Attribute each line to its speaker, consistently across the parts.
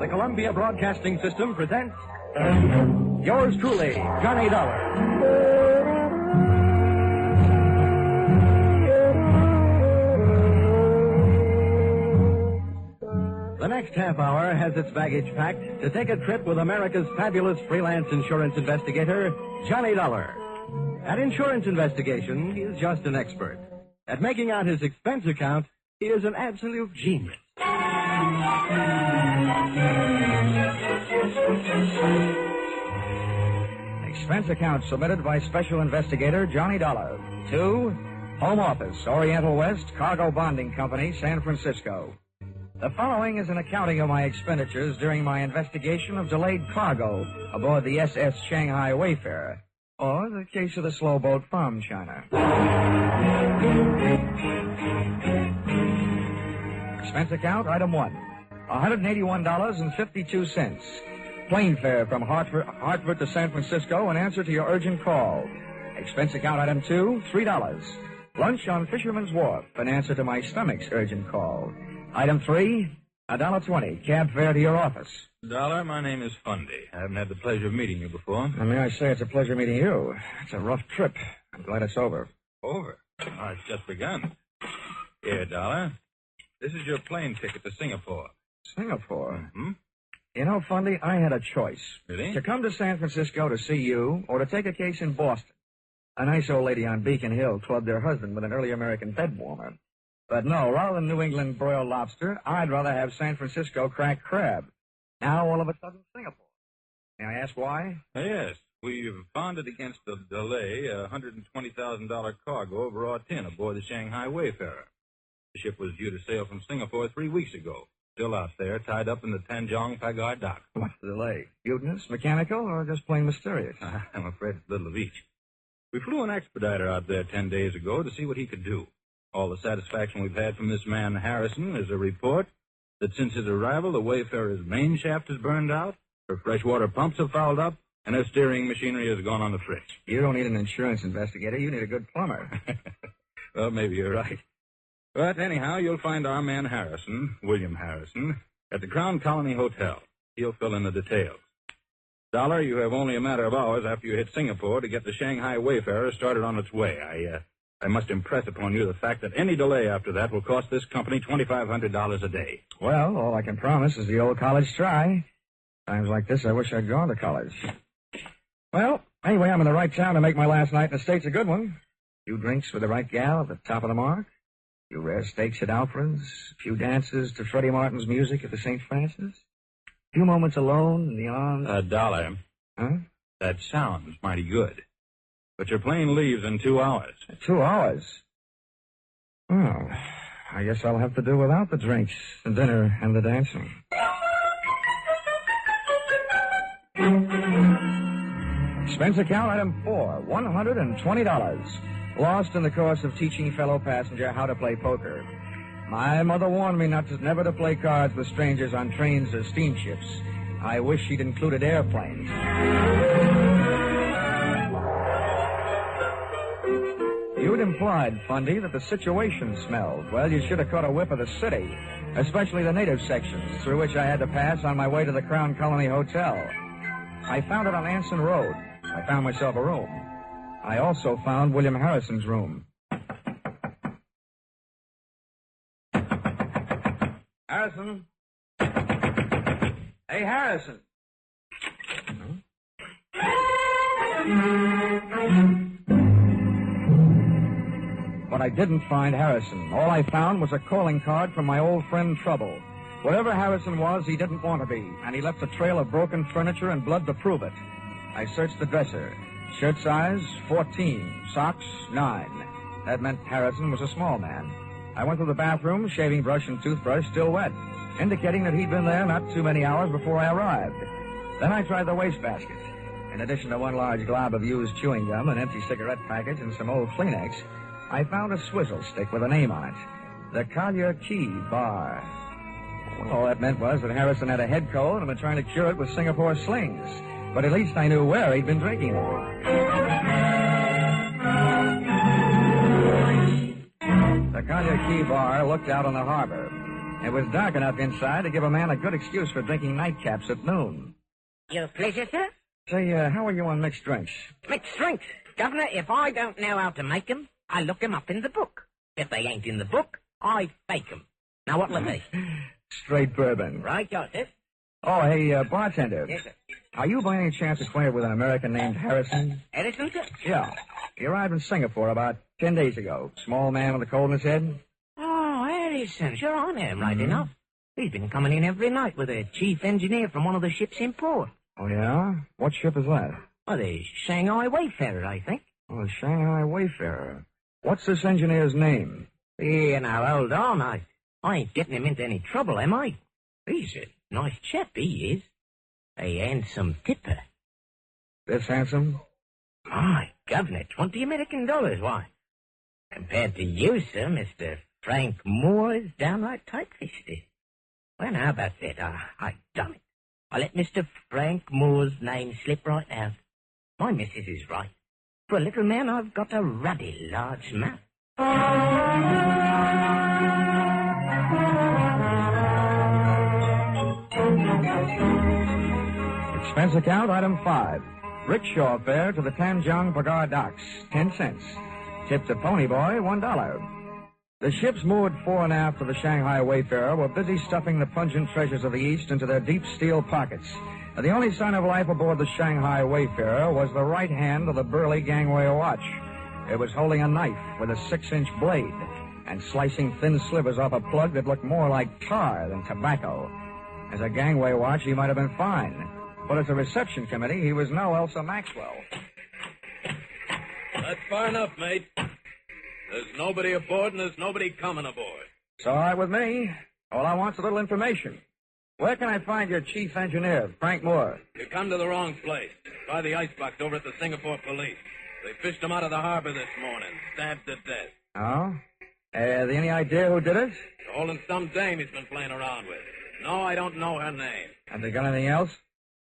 Speaker 1: the Columbia Broadcasting System presents yours truly, Johnny Dollor. The next half hour has its baggage packed to take a trip with America's fabulous freelance insurance investigator, Johnny Dollor. At insurance investigation, he is just an expert. At making out his expense account, he is an absolute genius.
Speaker 2: Expense account submitted by Special Investigator Johnny Dollor to Home Office, Oriental West, Cargo Bonding Company, San Francisco. The following is an accounting of my expenditures during my investigation of delayed cargo aboard the SS Shanghai Wayfarer, or the case of the slow boat from China. Expense account, item 1, $181.52. Plane fare from Hartford to San Francisco in answer to your urgent call. Expense account, item 2, $3. Lunch on Fisherman's Wharf in answer to my stomach's urgent call. Item 3, $1.20, cab fare to your office.
Speaker 3: Dollar, my name is Fundy. I haven't had the pleasure of meeting you before.
Speaker 2: And may I say it's a pleasure meeting you. It's a rough trip. I'm glad it's over.
Speaker 3: Over? Oh, it's just begun. Here, Dollar. This is your plane ticket to Singapore.
Speaker 2: Singapore?
Speaker 3: Mm-hmm.
Speaker 2: You know, Fundy, I had a choice.
Speaker 3: Really?
Speaker 2: To come to San Francisco to see you, or to take a case in Boston. A nice old lady on Beacon Hill clubbed her husband with an early American bed warmer. But no, rather than New England broiled lobster, I'd rather have San Francisco cracked crab. Now, all of a sudden, Singapore. May I ask why?
Speaker 3: Yes. We've bonded against the delay a $120,000 cargo of raw tin aboard the Shanghai Wayfarer. The ship was due to sail from Singapore 3 weeks ago. Still out there, tied up in the Tanjong Pagar dock.
Speaker 2: What's the delay? Mutinous, mechanical, or just plain mysterious?
Speaker 3: I'm afraid it's a little of each. We flew an expediter out there 10 days ago to see what he could do. All the satisfaction we've had from this man, Harrison, is a report that since his arrival, the Wayfarer's main shaft is burned out, her freshwater pumps have fouled up, and her steering machinery has gone on the fritz.
Speaker 2: You don't need an insurance investigator. You need a good plumber.
Speaker 3: Well, maybe you're right. But anyhow, you'll find our man Harrison, William Harrison, at the Crown Colony Hotel. He'll fill in the details. Dollar, you have only a matter of hours after you hit Singapore to get the Shanghai Wayfarer started on its way. I must impress upon you the fact that any delay after that will cost this company $2,500 a day.
Speaker 2: Well, all I can promise is the old college try. Times like this, I wish I'd gone to college. Well, anyway, I'm in the right town to make my last night in the States a good one. A few drinks with the right gal at the top of the mark. A few rare steaks at Alfred's. A few dances to Freddie Martin's music at the St. Francis. A few moments alone in the arms...
Speaker 3: Dollar.
Speaker 2: Huh?
Speaker 3: That sounds mighty good. But your plane leaves in 2 hours.
Speaker 2: 2 hours? Well, I guess I'll have to do without the drinks, the dinner, and the dancing. Expense account item 4, $120. Lost in the course of teaching fellow passenger how to play poker. My mother warned me never to play cards with strangers on trains or steamships. I wish she'd included airplanes. You'd implied, Fundy, that the situation smelled. Well, you should have caught a whiff of the city, especially the native sections, through which I had to pass on my way to the Crown Colony Hotel. I found it on Anson Road. I found myself a room. I also found William Harrison's room. Harrison? Hey, Harrison. But I didn't find Harrison. All I found was a calling card from my old friend Trouble. Wherever Harrison was, he didn't want to be, and he left a trail of broken furniture and blood to prove it. I searched the dresser. Shirt size, 14. Socks, 9. That meant Harrison was a small man. I went to the bathroom, shaving brush and toothbrush still wet, indicating that he'd been there not too many hours before I arrived. Then I tried the wastebasket. In addition to one large glob of used chewing gum, an empty cigarette package, and some old Kleenex, I found a swizzle stick with a name on it. The Collier Key Bar. Well, all that meant was that Harrison had a head cold and been trying to cure it with Singapore slings. But at least I knew where he'd been drinking it. The Collier Key Bar looked out on the harbor. It was dark enough inside to give a man a good excuse for drinking nightcaps at noon.
Speaker 4: Your pleasure, sir?
Speaker 2: Say, how are you on mixed drinks?
Speaker 4: Mixed drinks. Governor, if I don't know how to make 'em, I look 'em up in the book. If they ain't in the book, I fake 'em. Now, what'll it be?
Speaker 2: Straight bourbon.
Speaker 4: Right, Joseph.
Speaker 2: Oh, hey, bartender.
Speaker 4: Yes, sir.
Speaker 2: Are you by any chance acquainted with an American named Harrison?
Speaker 4: Edison, sir?
Speaker 2: Yeah. He arrived in Singapore about 10 days ago. Small man with a cold in his head.
Speaker 4: Oh, Edison. Sure, I know him right enough. He's been coming in every night with a chief engineer from one of the ships in port.
Speaker 2: Oh, yeah? What ship is that?
Speaker 4: Oh, the Shanghai Wayfarer, I think.
Speaker 2: Oh, the Shanghai Wayfarer. What's this engineer's name?
Speaker 4: Yeah, now, hold on. I ain't getting him into any trouble, am I? He's a nice chap, he is. A handsome tipper.
Speaker 2: This handsome?
Speaker 4: My governor, $20 Why? Compared to you, sir, Mr. Frank Moore is downright tight-fisted. Well, how about that? I done it. I let Mr. Frank Moore's name slip right out. My missus is right. For a little man, I've got a ruddy large mouth.
Speaker 2: Expense account, item 5. Rickshaw fare to the Tanjong Pagar docks, 10 cents. Tip to Pony Boy, $1. The ships moored fore and aft of the Shanghai Wayfarer were busy stuffing the pungent treasures of the East into their deep steel pockets. The only sign of life aboard the Shanghai Wayfarer was the right hand of the burly gangway watch. It was holding a knife with a 6-inch blade and slicing thin slivers off a plug that looked more like tar than tobacco. As a gangway watch, he might have been fine. But as a reception committee, he was no Elsa Maxwell.
Speaker 5: That's far enough, mate. There's nobody aboard and there's nobody coming aboard.
Speaker 2: It's all right with me. All I want's a little information. Where can I find your chief engineer, Frank Moore?
Speaker 5: You come to the wrong place. Try the icebox over at the Singapore police. They fished him out of the harbor this morning, stabbed to death.
Speaker 2: Oh? Any idea who did it?
Speaker 5: They're holding some dame he's been playing around with. No, I don't know her name.
Speaker 2: Have they got anything else?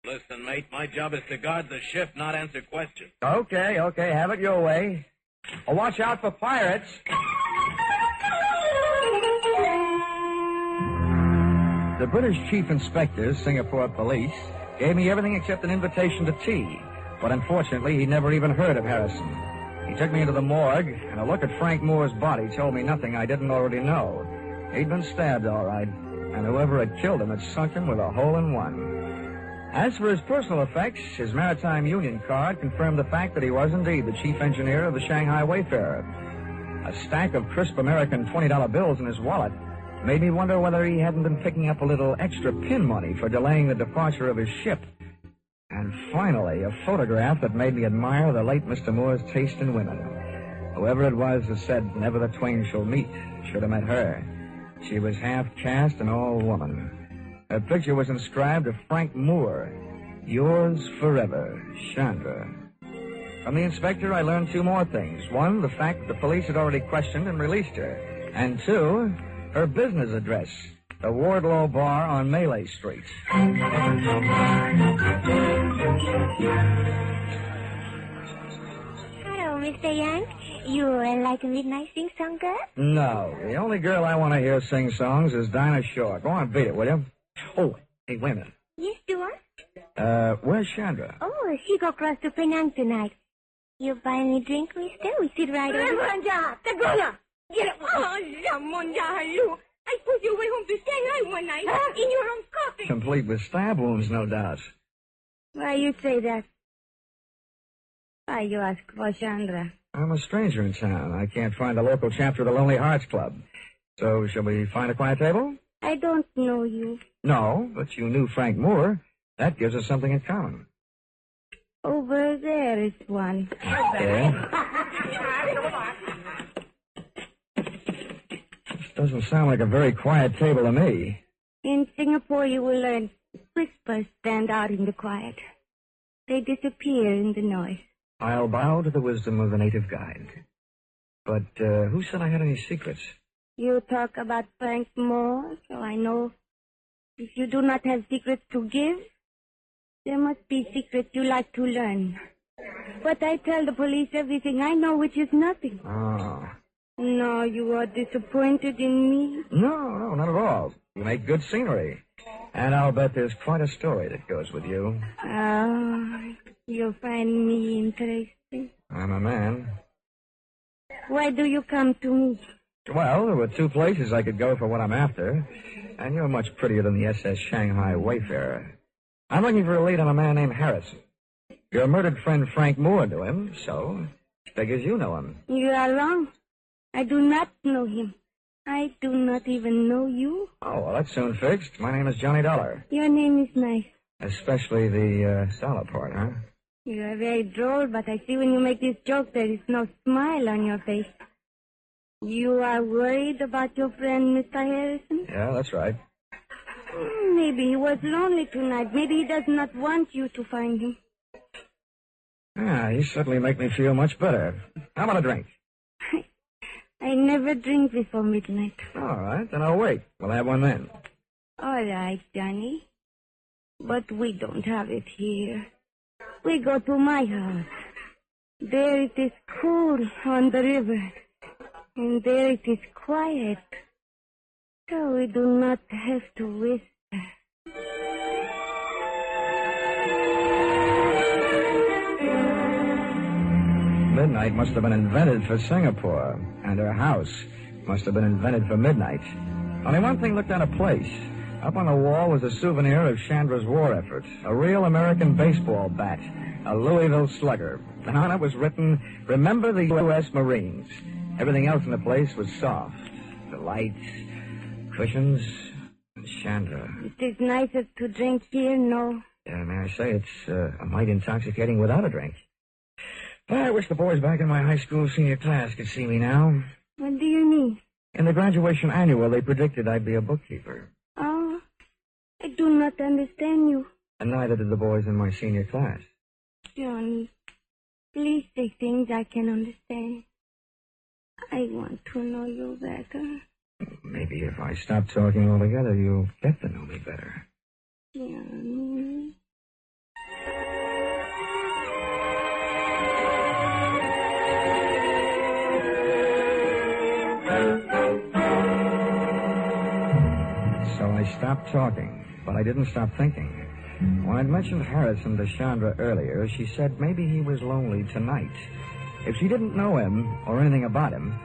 Speaker 5: Listen, mate, my job is to guard the ship, not answer questions.
Speaker 2: Okay, have it your way. Oh, watch out for pirates. The British Chief Inspector, Singapore Police, gave me everything except an invitation to tea. But unfortunately, he never even heard of Harrison. He took me into the morgue, and a look at Frank Moore's body told me nothing I didn't already know. He'd been stabbed, all right, and whoever had killed him had sunk him with a hole in one. As for his personal effects, his Maritime Union card confirmed the fact that he was indeed the chief engineer of the Shanghai Wayfarer. A stack of crisp American $20 bills in his wallet made me wonder whether he hadn't been picking up a little extra pin money for delaying the departure of his ship. And finally, a photograph that made me admire the late Mr. Moore's taste in women. Whoever it was that said, "Never the twain shall meet," should have met her. She was half caste and all woman. Her picture was inscribed to Frank Moore, "Yours forever, Chandra." From the inspector, I learned 2 more things. 1, the fact that the police had already questioned and released her. And 2, her business address, the Wardlaw Bar on Malay Street.
Speaker 6: Hello, Mr. Yank. You like a midnight sing-song girl?
Speaker 2: No, the only girl I want to hear sing songs is Dinah Shore. Go on, beat it, will you? Oh, hey, wait a minute.
Speaker 6: Yes, do I?
Speaker 2: Where's Chandra?
Speaker 6: Oh, she go across to Penang tonight. You buy me drink, mister? We sit right over.
Speaker 7: Ramonja, Tagona, get up. Oh, Ramonja, you. I put you away home to Shanghai one night in your own coffin.
Speaker 2: Complete with stab wounds, no doubt.
Speaker 6: Why you say that? Why you ask for Chandra?
Speaker 2: I'm a stranger in town. I can't find the local chapter of the Lonely Hearts Club. So, shall we find a quiet table?
Speaker 6: I don't know you.
Speaker 2: No, but you knew Frank Moore. That gives us something in common.
Speaker 6: Over there is one.
Speaker 2: Okay. This doesn't sound like a very quiet table to me.
Speaker 6: In Singapore, you will learn whispers stand out in the quiet. They disappear in the noise.
Speaker 2: I'll bow to the wisdom of the native guide. But who said I had any secrets?
Speaker 6: You talk about Frank Moore, so I know if you do not have secrets to give, there must be secrets you like to learn. But I tell the police everything I know, which is nothing.
Speaker 2: Oh.
Speaker 6: No, you are disappointed in me?
Speaker 2: No, not at all. You make good scenery. And I'll bet there's quite a story that goes with you.
Speaker 6: Ah, you find me interesting.
Speaker 2: I'm a man.
Speaker 6: Why do you come to me?
Speaker 2: Well, there were two places I could go for what I'm after. And you're much prettier than the SS Shanghai Wayfarer. I'm looking for a lead on a man named Harrison. Your murdered friend Frank Moore knew him, so figures you know him.
Speaker 6: You are wrong. I do not know him. I do not even know you.
Speaker 2: Oh, well, that's soon fixed. My name is Johnny Dollar.
Speaker 6: Your name is nice.
Speaker 2: Especially the dollar part, huh?
Speaker 6: You are very droll, but I see when you make this joke there is no smile on your face. You are worried about your friend, Mr. Harrison?
Speaker 2: Yeah, that's right.
Speaker 6: Maybe he was lonely tonight. Maybe he does not want you to find him.
Speaker 2: You certainly make me feel much better. How about a drink?
Speaker 6: I never drink before midnight.
Speaker 2: All right, then I'll wait. We'll have one then.
Speaker 6: All right, Johnny. But we don't have it here. We go to my house. There it is cool on the river. And there it is quiet. So we do not have to whisper.
Speaker 2: Midnight must have been invented for Singapore, and her house must have been invented for midnight. Only one thing looked out of place. Up on the wall was a souvenir of Chandra's war effort, a real American baseball bat, a Louisville Slugger. And on it was written, "Remember the U.S. Marines." Everything else in the place was soft. The lights, cushions, and Chandra.
Speaker 6: It is nicer to drink here, no?
Speaker 2: May I say, it's a mite intoxicating without a drink. I wish the boys back in my high school senior class could see me now.
Speaker 6: What do you mean?
Speaker 2: In the graduation annual, they predicted I'd be a bookkeeper.
Speaker 6: Oh, I do not understand you.
Speaker 2: And neither did the boys in my senior class.
Speaker 6: Johnny, please say things I can understand. I want to know you better.
Speaker 2: Maybe if I stop talking altogether, you'll get to know me better.
Speaker 6: Johnny.
Speaker 2: So I stopped talking, but I didn't stop thinking. When I'd mentioned Harrison to Chandra earlier, she said maybe he was lonely tonight. If she didn't know him or anything about him,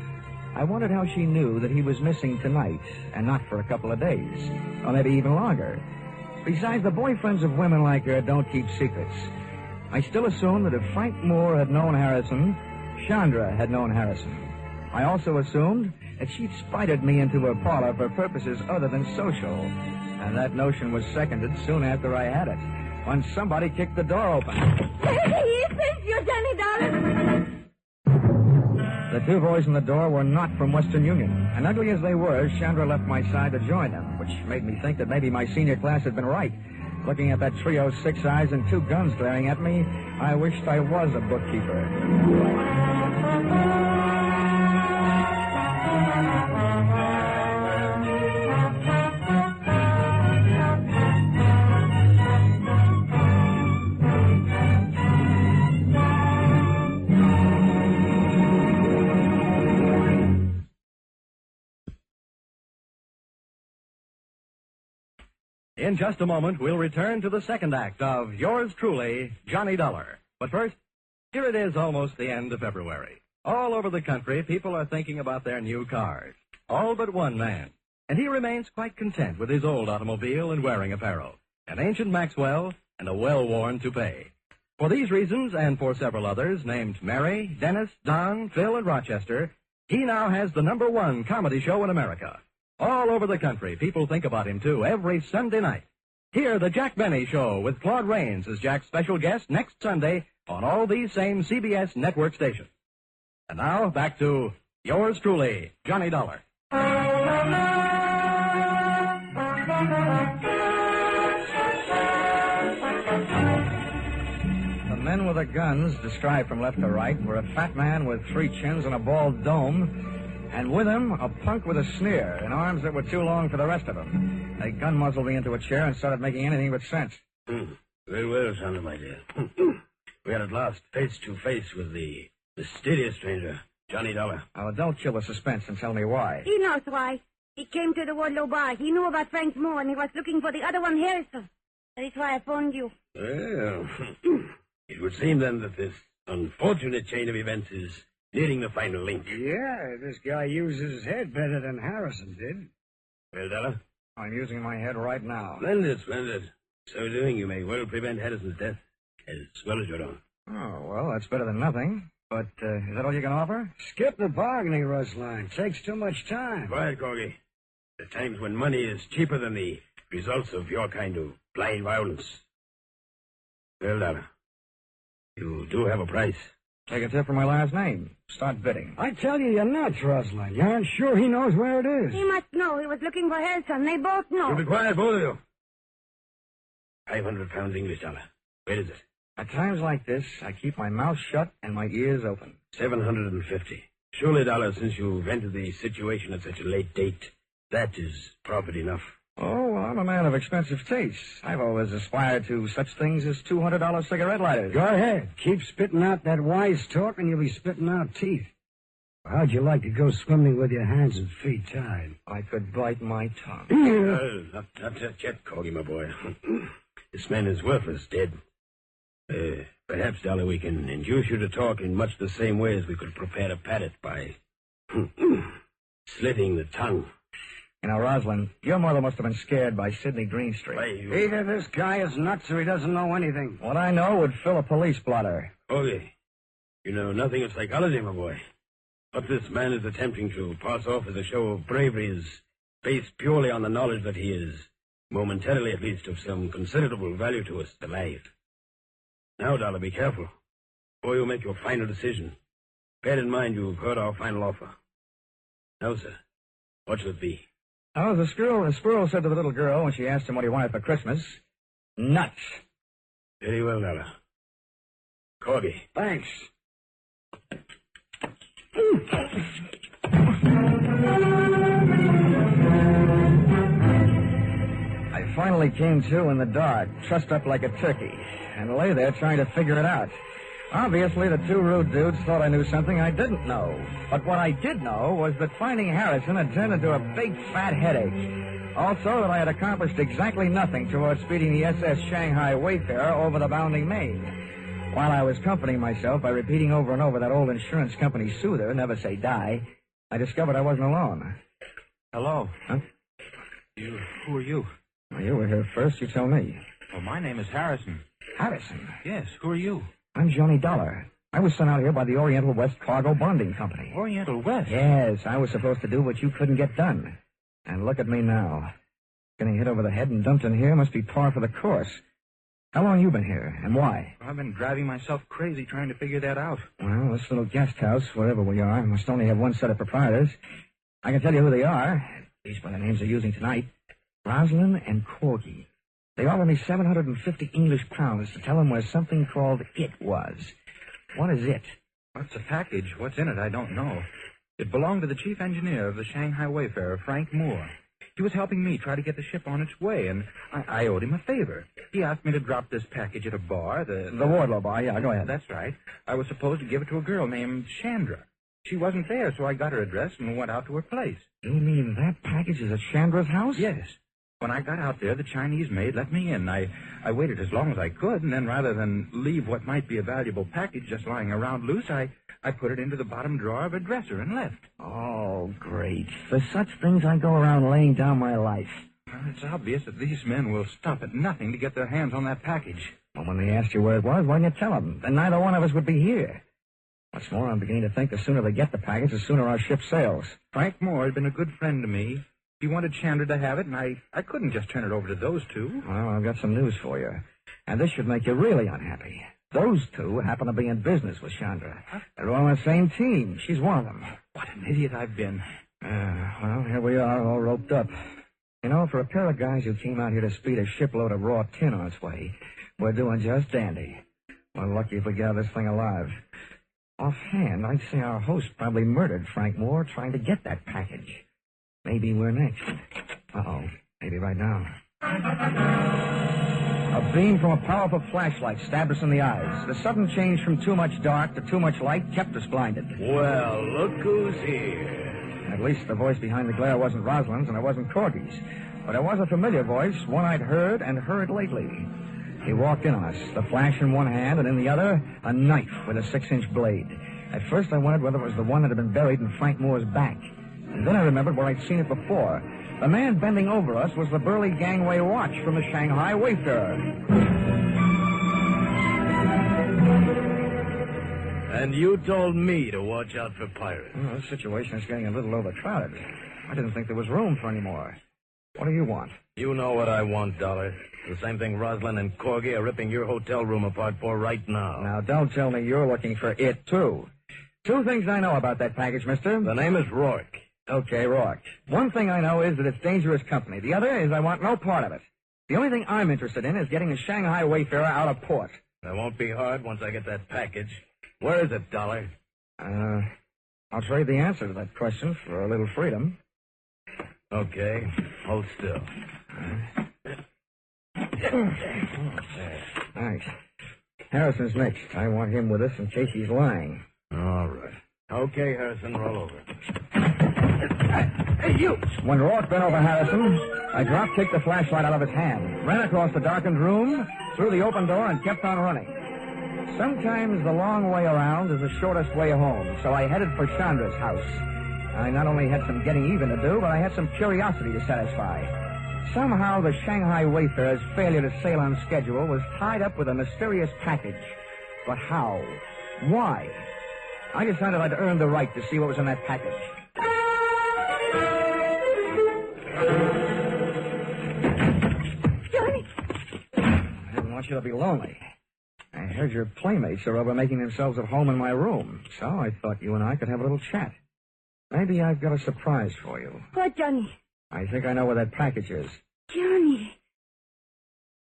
Speaker 2: I wondered how she knew that he was missing tonight and not for a couple of days, or maybe even longer. Besides, the boyfriends of women like her don't keep secrets. I still assumed that if Frank Moore had known Harrison, Chandra had known Harrison. I also assumed that she'd spited me into her parlor for purposes other than social. And that notion was seconded soon after I had it, when somebody kicked the door open.
Speaker 7: It's you, Johnny Dollar.
Speaker 2: The two boys in the door were not from Western Union, and ugly as they were, Chandra left my side to join them, which made me think that maybe my senior class had been right. Looking at that trio, 6 eyes and 2 guns glaring at me, I wished I was a bookkeeper.
Speaker 1: In just a moment, we'll return to the second act of Yours Truly, Johnny Dollar. But first, here it is almost the end of February. All over the country, people are thinking about their new cars. All but one man. And he remains quite content with his old automobile and wearing apparel, an ancient Maxwell and a well-worn toupee. For these reasons, and for several others, named Mary, Dennis, Don, Phil, and Rochester, he now has the #1 comedy show in America. All over the country, people think about him, too, every Sunday night. Hear the Jack Benny Show with Claude Rains as Jack's special guest next Sunday on all these same CBS network stations. And now, back to Yours Truly, Johnny Dollar.
Speaker 2: The men with the guns, described from left to right, were a fat man with 3 chins and a bald dome, and with him, a punk with a sneer and arms that were too long for the rest of him. They gun muzzled me into a chair and started making anything but sense.
Speaker 8: Very well, Sandra, my dear. We are at last face to face with the mysterious stranger.
Speaker 5: Johnny Dollar.
Speaker 2: Oh, don't kill the suspense and tell me why.
Speaker 6: He knows why. He came to the Wardlow bar. He knew about Frank Moore, and he was looking for the other one, Harrison. That is why I phoned you.
Speaker 5: Well, it would seem then that this unfortunate chain of events is nearing the final link.
Speaker 8: Yeah, this guy uses his head better than Harrison did.
Speaker 5: Well, Dollar?
Speaker 2: I'm using my head right now.
Speaker 5: Splendid, splendid. So doing, you may well prevent Harrison's death as well as your own.
Speaker 2: Oh, well, that's better than nothing. But is that all you can offer?
Speaker 8: Skip the bargaining rush line. Takes too much time.
Speaker 5: Quiet, Corgi. There are times when money is cheaper than the results of your kind of blind violence. Well, Dollar, you do have a price.
Speaker 2: Take a tip for my last name. Start bidding.
Speaker 8: I tell you, you're nuts, Rosalind. You aren't sure he knows where it is.
Speaker 6: He must know. He was looking for Harrison. They both know.
Speaker 5: You be quiet, both of you. 500 pounds English, Dollar. Where is it?
Speaker 2: At times like this, I keep my mouth shut and my ears open.
Speaker 5: 750. Surely, Dollar, since you've entered the situation at such a late date, that is profit enough.
Speaker 2: Oh, well, I'm a man of expensive tastes. I've always aspired to such things as $200 cigarette lighters.
Speaker 8: Go ahead. Keep spitting out that wise talk and you'll be spitting out teeth. How'd you like to go swimming with your hands and feet tied?
Speaker 2: I could bite my tongue.
Speaker 5: Not yet, Corgi, my boy. This man is worthless, dead. Perhaps, Dollar, we can induce you to talk in much the same way as we could prepare to pat it by slitting the tongue.
Speaker 2: You know, Rosalind, your mother must have been scared by Sidney Greenstreet.
Speaker 8: Either this guy is nuts or he doesn't know anything.
Speaker 2: What I know would fill a police blotter.
Speaker 5: Corgi, you know nothing of psychology, my boy. What this man is attempting to pass off as a show of bravery is based purely on the knowledge that he is, momentarily at least, of some considerable value to us alive. Now, Dollar, be careful. Before you make your final decision, bear in mind you've heard our final offer. Now, sir, what should it be?
Speaker 2: Oh, the squirrel said to the little girl when she asked him what he wanted for Christmas, nuts.
Speaker 5: Very well, Dollar. Corgi.
Speaker 8: Thanks.
Speaker 2: I finally came to in the dark, trussed up like a turkey, and lay there trying to figure it out. Obviously, the two rude dudes thought I knew something I didn't know. But what I did know was that finding Harrison had turned into a big, fat headache. Also, that I had accomplished exactly nothing towards speeding the SS Shanghai Wayfarer over the bounding main. While I was comforting myself by repeating over and over that old insurance company soother, never say die, I discovered I wasn't alone.
Speaker 9: Hello.
Speaker 2: Huh?
Speaker 9: Who are you?
Speaker 2: Well, you were here first. You tell me.
Speaker 9: Well, my name is Harrison.
Speaker 2: Harrison?
Speaker 9: Yes, who are you?
Speaker 2: I'm Johnny Dollar. I was sent out here by the Oriental West Cargo Bonding Company.
Speaker 9: Oriental West?
Speaker 2: Yes, I was supposed to do what you couldn't get done. And look at me now. Getting hit over the head and dumped in here must be par for the course. How long you been here, and why?
Speaker 9: I've been driving myself crazy trying to figure that out.
Speaker 2: Well, this little guest house, wherever we are, must only have one set of proprietors. I can tell you who they are, at least by the names they're using tonight. Rosalind and Corgi. They offered me 750 English pounds to tell them where something called It was. What is It?
Speaker 9: What's a package? What's in it? I don't know. It belonged to the chief engineer of the Shanghai Wayfarer, Frank Moore. He was helping me try to get the ship on its way, and I owed him a favor. He asked me to drop this package at a bar. The
Speaker 2: Wardlow bar, yeah, go ahead.
Speaker 9: That's right. I was supposed to give it to a girl named Chandra. She wasn't there, so I got her address and went out to her place.
Speaker 2: You mean that package is at Chandra's house?
Speaker 9: Yes. When I got out there, the Chinese maid let me in. I waited as long as I could, and then rather than leave what might be a valuable package just lying around loose, I put it into the bottom drawer of a dresser and left.
Speaker 2: Oh, great. For such things, I go around laying down my life.
Speaker 9: Well, it's obvious that these men will stop at nothing to get their hands on that package.
Speaker 2: Well, when they asked you where it was, why didn't you tell them? Then neither one of us would be here. What's more, I'm beginning to think the sooner they get the package, the sooner our ship sails.
Speaker 9: Frank Moore had been a good friend to me. He wanted Chandra to have it, and I couldn't just turn it over to those two.
Speaker 2: Well, I've got some news for you. And this should make you really unhappy. Those two happen to be in business with Chandra. They're all on the same team. She's one of them.
Speaker 9: What an idiot I've been.
Speaker 2: Well, here we are, all roped up. You know, for a pair of guys who came out here to speed a shipload of raw tin on its way, we're doing just dandy. We're lucky if we get out of this thing alive. Offhand, I'd say our host probably murdered Frank Moore trying to get that package. Maybe we're next. Uh-oh. Maybe right now. A beam from a powerful flashlight stabbed us in the eyes. The sudden change from too much dark to too much light kept us blinded.
Speaker 5: Well, look who's here.
Speaker 2: At least the voice behind the glare wasn't Rosalind's and it wasn't Corky's. But it was a familiar voice, one I'd heard and heard lately. He walked in on us, the flash in one hand and in the other, a knife with a 6-inch blade. At first I wondered whether it was the one that had been buried in Frank Moore's back. And then I remembered where I'd seen it before. The man bending over us was the burly gangway watch from the Shanghai Wayfarer.
Speaker 5: And you told me to watch out for pirates.
Speaker 2: Well, this situation is getting a little overcrowded. I didn't think there was room for any more. What do you want?
Speaker 5: You know what I want, Dollar. The same thing Rosalind and Corgi are ripping your hotel room apart for right now.
Speaker 2: Now, don't tell me you're looking for it, too. 2 things I know about that package, mister.
Speaker 5: The name is Rourke.
Speaker 2: Okay, Rourke. One thing I know is that it's dangerous company. The other is I want no part of it. The only thing I'm interested in is getting the Shanghai Wayfarer out of port.
Speaker 5: That won't be hard once I get that package. Where is it, Dollar?
Speaker 2: I'll trade the answer to that question for a little freedom.
Speaker 5: Okay, hold still.
Speaker 2: Thanks. Harrison's next. I want him with us in case he's lying.
Speaker 5: All right. Okay, Harrison, roll over.
Speaker 2: Hey, you! When Rourke bent over Harrison, I drop-kicked the flashlight out of his hand, ran across the darkened room, through the open door, and kept on running. Sometimes the long way around is the shortest way home, so I headed for Chandra's house. I not only had some getting even to do, but I had some curiosity to satisfy. Somehow the Shanghai Wayfarer's failure to sail on schedule was tied up with a mysterious package. But how? Why? I decided I'd earned the right to see what was in that package.
Speaker 6: Johnny!
Speaker 2: I didn't want you to be lonely. I heard your playmates are over making themselves at home in my room, so I thought you and I could have a little chat. Maybe I've got a surprise for you.
Speaker 6: What, Johnny?
Speaker 2: I think I know where that package is.
Speaker 6: Johnny.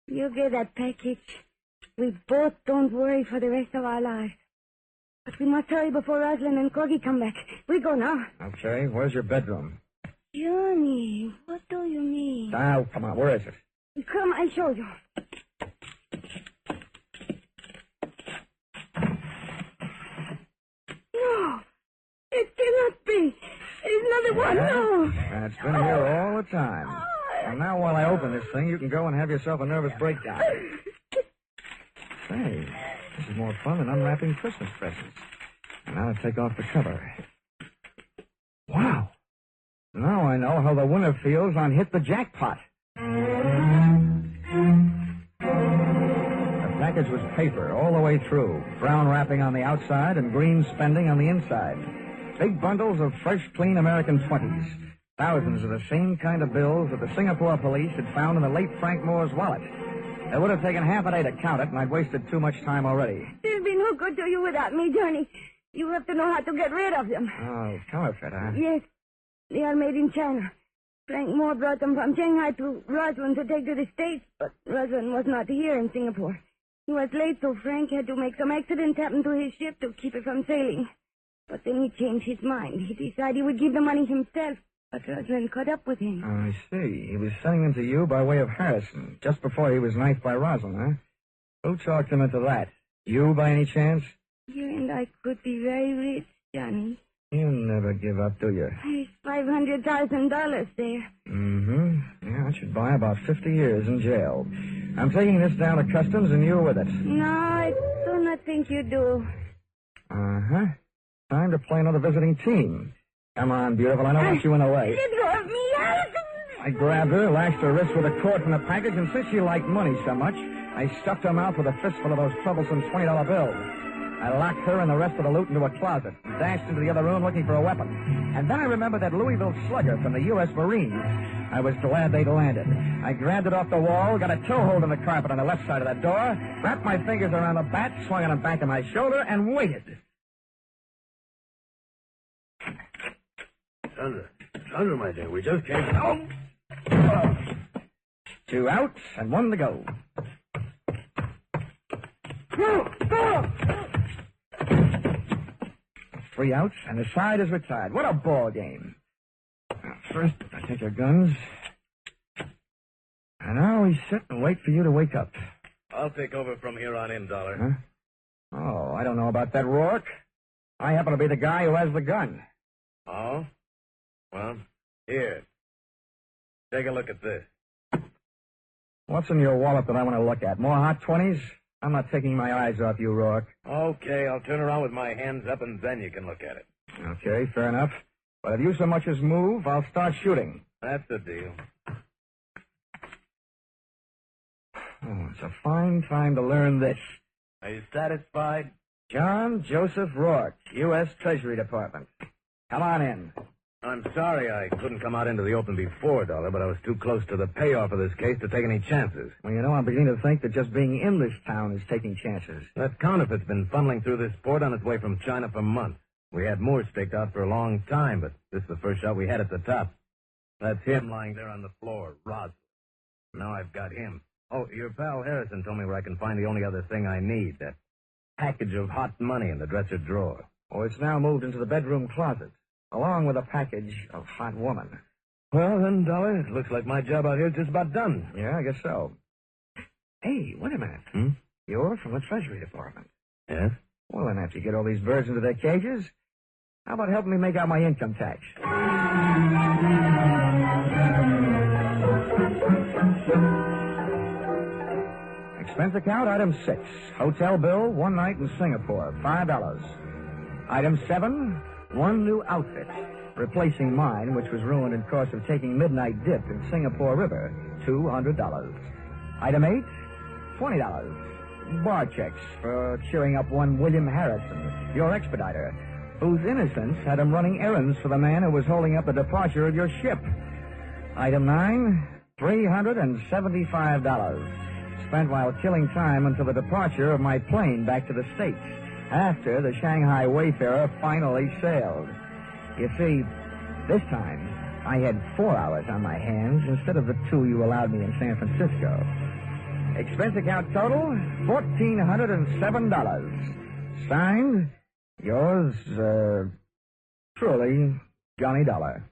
Speaker 6: You get that package. We both don't worry for the rest of our lives. But we must hurry before Rosalind and Corgi come back. We go now.
Speaker 2: Okay, where's your bedroom?
Speaker 6: Johnny, what do you mean?
Speaker 2: Now, come on, where is it?
Speaker 6: Come, I'll show you. No, it cannot be. There's another one, no.
Speaker 2: And it's been here all the time. And now while I open this thing, you can go and have yourself a nervous breakdown. Say, this is more fun than unwrapping Christmas presents. And now I take off the cover. Wow. Now I know how the winner feels on Hit the Jackpot. The package was paper all the way through, brown wrapping on the outside and green spending on the inside. Big bundles of fresh, clean American 20s. Thousands of the same kind of bills that the Singapore police had found in the late Frank Moore's wallet. It would have taken half a day to count it, and I'd wasted too much time already.
Speaker 6: There'll be no good to you without me, Johnny. You have to know how to get rid of them.
Speaker 2: Oh, counterfeit, huh?
Speaker 6: Yes. They are made in China. Frank Moore brought them from Shanghai to Roslyn to take to the States, but Roslyn was not here in Singapore. He was late, so Frank had to make some accident happen to his ship to keep it from sailing. But then he changed his mind. He decided he would give the money himself, but Roslyn caught up with him.
Speaker 2: Oh, I see. He was sending them to you by way of Harrison, just before he was knifed by Roslyn, huh? Who talked him into that? You, by any chance?
Speaker 6: You and I could be very rich, Johnny.
Speaker 2: You never give up, do you?
Speaker 6: There's $500,000 there.
Speaker 2: Mm-hmm. Yeah, it should buy about 50 years in jail. I'm taking this down to customs and you with it.
Speaker 6: No, I do not think you do.
Speaker 2: Uh-huh. Time to play another visiting team. Come on, beautiful. I don't want you in the way.
Speaker 6: Let go of me, Allison.
Speaker 2: I grabbed her, lashed her wrist with a cord from the package, and since she liked money so much, I stuffed her mouth with a fistful of those troublesome $20 bills. I locked her and the rest of the loot into a closet, and dashed into the other room looking for a weapon. And then I remembered that Louisville slugger from the U.S. Marines. I was glad they'd landed. I grabbed it off the wall, got a toehold in the carpet on the left side of that door, wrapped my fingers around the bat, swung it on the back of my shoulder, and waited.
Speaker 5: Sandra, my dear, we just came...
Speaker 2: Oh! 2 out and 1 to go. Go! 3 outs, and the side is retired. What a ball game. Now, first, I take your guns. And now always sit and wait for you to wake up.
Speaker 1: I'll take over from here on in, Dollar.
Speaker 2: Huh? Oh, I don't know about that, Rourke. I happen to be the guy who has the gun.
Speaker 1: Oh? Well, here. Take a look at this.
Speaker 2: What's in your wallet that I want to look at? More hot 20s? I'm not taking my eyes off you, Rourke.
Speaker 1: Okay, I'll turn around with my hands up, and then you can look at it.
Speaker 2: Okay, fair enough. But if you so much as move, I'll start shooting.
Speaker 1: That's the deal.
Speaker 2: Oh, it's a fine time to learn this.
Speaker 1: Are you satisfied?
Speaker 2: John Joseph Rourke, U.S. Treasury Department. Come on in.
Speaker 1: I'm sorry I couldn't come out into the open before, Dollar, but I was too close to the payoff of this case to take any chances.
Speaker 2: Well, you know, I'm beginning to think that just being in this town is taking chances.
Speaker 1: That counterfeit's been funneling through this port on its way from China for months. We had more staked out for a long time, but this is the first shot we had at the top. That's him lying there on the floor, Rod. Now I've got him. Oh, your pal Harrison told me where I can find the only other thing I need, that package of hot money in the dresser drawer.
Speaker 2: Oh, it's now moved into the bedroom closet, along with a package of hot woman.
Speaker 1: Well, then, Dollar, it looks like my job out here is just about done.
Speaker 2: Yeah, I guess so. Hey, wait a minute. You're from the Treasury Department.
Speaker 1: Yes?
Speaker 2: Well, then, after you get all these birds into their cages, how about helping me make out my income tax? Expense account, item 6. Hotel bill, 1 night in Singapore, $5. Item 7, 1 new outfit, replacing mine, which was ruined in course of taking midnight dip in Singapore River, $200. Item 8, $20. Bar checks for cheering up one William Harrison, your expediter, whose innocence had him running errands for the man who was holding up the departure of your ship. Item 9, $375. Spent while killing time until the departure of my plane back to the States, after the Shanghai Wayfarer finally sailed. You see, this time, I had 4 hours on my hands instead of the 2 you allowed me in San Francisco. Expense account total, $1,407. Signed, yours, truly, Johnny Dollar.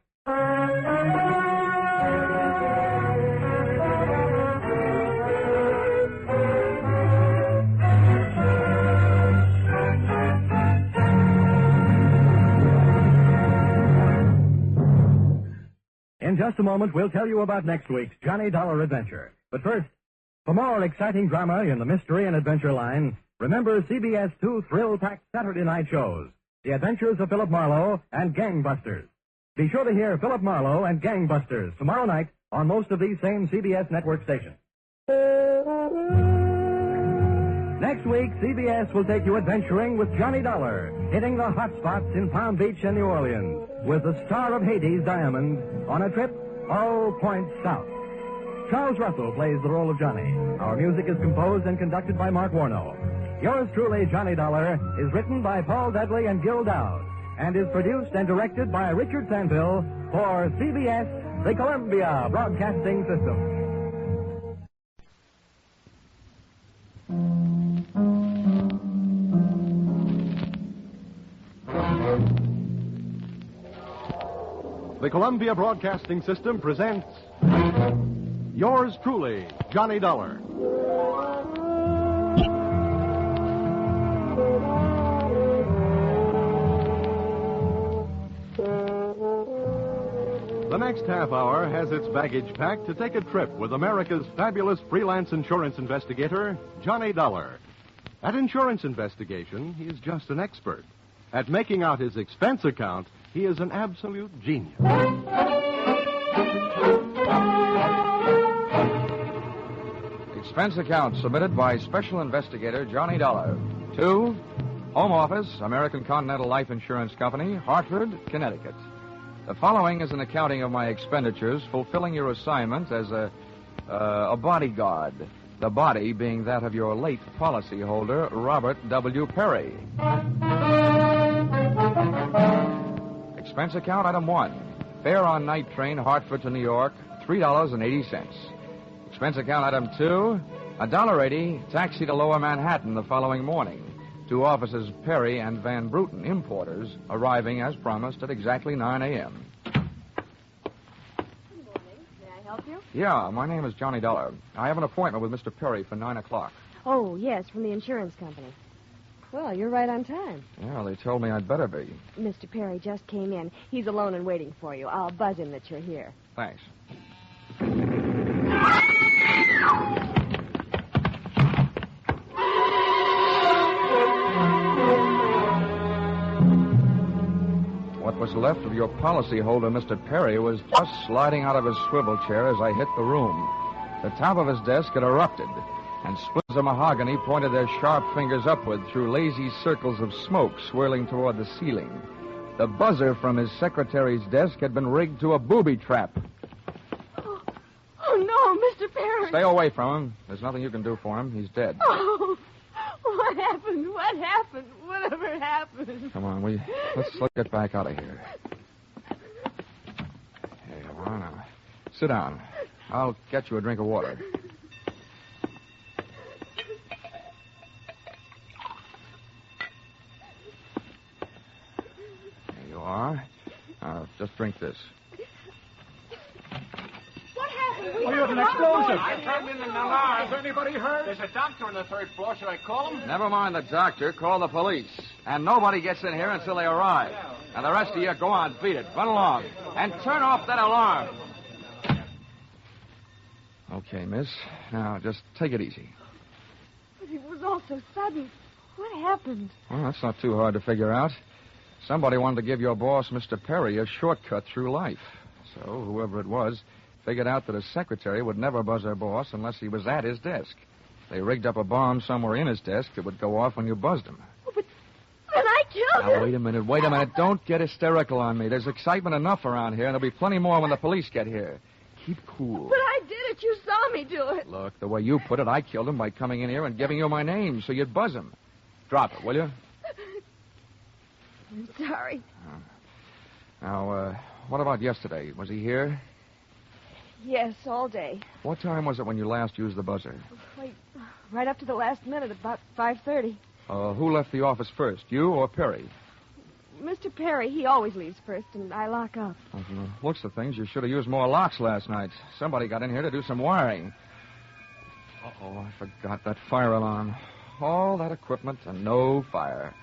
Speaker 1: In just a moment, we'll tell you about next week's Johnny Dollar adventure. But first, for more exciting drama in the mystery and adventure line, remember CBS 2 thrill-packed Saturday night shows, The Adventures of Philip Marlowe and Gangbusters. Be sure to hear Philip Marlowe and Gangbusters tomorrow night on most of these same CBS network stations. Next week, CBS will take you adventuring with Johnny Dollar, hitting the hot spots in Palm Beach and New Orleans, with the star of Hades, Diamond, on a trip all points south. Charles Russell plays the role of Johnny. Our music is composed and conducted by Mark Warno. Yours truly, Johnny Dollar, is written by Paul Dudley and Gil Dowd, and is produced and directed by Richard Sanville for CBS, the Columbia Broadcasting System.
Speaker 10: The Columbia Broadcasting System presents Yours truly, Johnny Dollar. The next half hour has its baggage packed to take a trip with America's fabulous freelance insurance investigator, Johnny Dollar. At insurance investigation, he is just an expert. At making out his expense account, he is an absolute genius.
Speaker 2: Expense account submitted by Special Investigator Johnny Dollar to Home Office, American Continental Life Insurance Company, Hartford, Connecticut. The following is an accounting of my expenditures fulfilling your assignment as a bodyguard, the body being that of your late policyholder, Robert W. Perry. Expense account item 1. Fare on night train Hartford to New York, $3.80. Expense account item 2. $1.80 taxi to Lower Manhattan the following morning. 2 officers Perry and Van Bruten, importers, arriving as promised at exactly 9 a.m.
Speaker 7: Good morning. May I help
Speaker 11: help you?
Speaker 2: Yeah, my name is Johnny Dollor. I have an appointment with Mr. Perry for 9 o'clock.
Speaker 11: Oh, yes, from the insurance company. Well, you're right on time.
Speaker 2: Yeah, they told me I'd better be.
Speaker 11: Mr. Perry just came in. He's alone and waiting for you. I'll buzz him that you're here.
Speaker 2: Thanks. What was left of your policyholder, Mr. Perry, was just sliding out of his swivel chair as I hit the room. The top of his desk had erupted, and splinters of mahogany pointed their sharp fingers upward through lazy circles of smoke swirling toward the ceiling. The buzzer from his secretary's desk had been rigged to a booby trap.
Speaker 11: Oh, no, Mr. Perry.
Speaker 2: Stay away from him. There's nothing you can do for him. He's dead.
Speaker 11: Oh, what happened? What happened? Whatever happened?
Speaker 2: Come on, let's get back out of here. Here you are now. Sit down. I'll get you a drink of water. There you are. Just drink this.
Speaker 7: What happened?
Speaker 12: Oh, you have an explosion.
Speaker 13: I turned in an alarm. Is anybody hurt? There's a doctor on the 3rd floor. Should I call him?
Speaker 2: Never mind the doctor. Call the police. And nobody gets in here until they arrive. And the rest of you, go on, beat it. Run along. And turn off that alarm. Okay, miss. Now, just take it easy.
Speaker 11: But it was all so sudden. What happened?
Speaker 2: Well, that's not too hard to figure out. Somebody wanted to give your boss, Mr. Perry, a shortcut through life. So, whoever it was, figured out that his secretary would never buzz her boss unless he was at his desk. They rigged up a bomb somewhere in his desk that would go off when you buzzed him.
Speaker 11: Oh, but I killed him.
Speaker 2: Now, wait a minute. Don't get hysterical on me. There's excitement enough around here, and there'll be plenty more when the police get here. Keep cool.
Speaker 11: But I did it. You saw me do it.
Speaker 2: Look, the way you put it, I killed him by coming in here and giving you my name so you'd buzz him. Drop it, will you?
Speaker 11: I'm sorry.
Speaker 2: Now, what about yesterday? Was he here?
Speaker 11: Yes, all day.
Speaker 2: What time was it when you last used the buzzer?
Speaker 11: Right up to the last minute, about 5:30.
Speaker 2: Who left the office first, you or Perry?
Speaker 11: Mr. Perry, he always leaves first, and I lock up.
Speaker 2: Well, from the looks of things, you should have used more locks last night. Somebody got in here to do some wiring. Uh-oh, I forgot that fire alarm. All that equipment and no fire.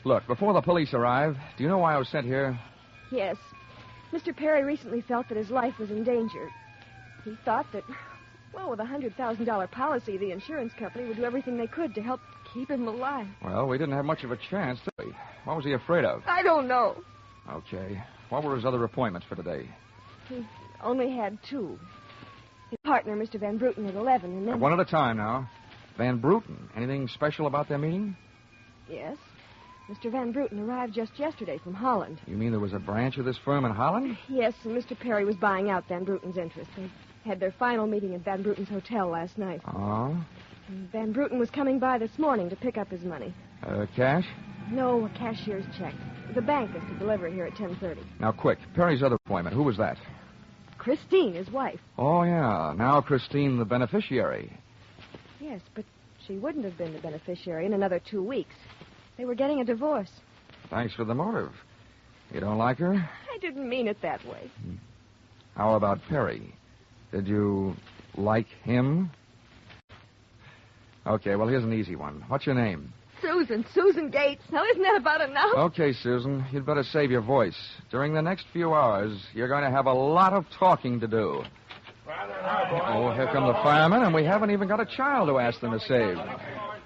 Speaker 2: Look, before the police arrive, do you know why I was sent here?
Speaker 11: Yes. Mr. Perry recently felt that his life was in danger. He thought that, well, with a $100,000 policy, the insurance company would do everything they could to help keep him alive.
Speaker 2: Well, we didn't have much of a chance, did we? What was he afraid of?
Speaker 11: I don't know.
Speaker 2: Okay. What were his other appointments for today?
Speaker 11: He only had 2. His partner, Mr. Van Bruten, at 11, and then...
Speaker 2: One at a time now. Van Bruten. Anything special about their meeting?
Speaker 11: Yes. Mr. Van Bruten arrived just yesterday from Holland.
Speaker 2: You mean there was a branch of this firm in Holland?
Speaker 11: Yes, and Mr. Perry was buying out Van Bruten's interest. They had their final meeting at Van Bruten's hotel last night.
Speaker 2: Oh?
Speaker 11: And Van Bruten was coming by this morning to pick up his money.
Speaker 2: Cash?
Speaker 11: No, a cashier's check. The bank is to deliver it here at 10:30.
Speaker 2: Now, quick. Perry's other appointment. Who was that?
Speaker 11: Christine, his wife.
Speaker 2: Oh, yeah. Now Christine, the beneficiary.
Speaker 11: Yes, but she wouldn't have been the beneficiary in another 2 weeks. They were getting a divorce.
Speaker 2: Thanks for the motive. You don't like her?
Speaker 11: I didn't mean it that way.
Speaker 2: How about Perry? Did you like him? Okay, well, here's an easy one. What's your name?
Speaker 11: Susan Gates. Now, isn't that about enough?
Speaker 2: Okay, Susan, you'd better save your voice. During the next few hours, you're going to have a lot of talking to do. Oh, here come the firemen, and we haven't even got a child to ask them to save.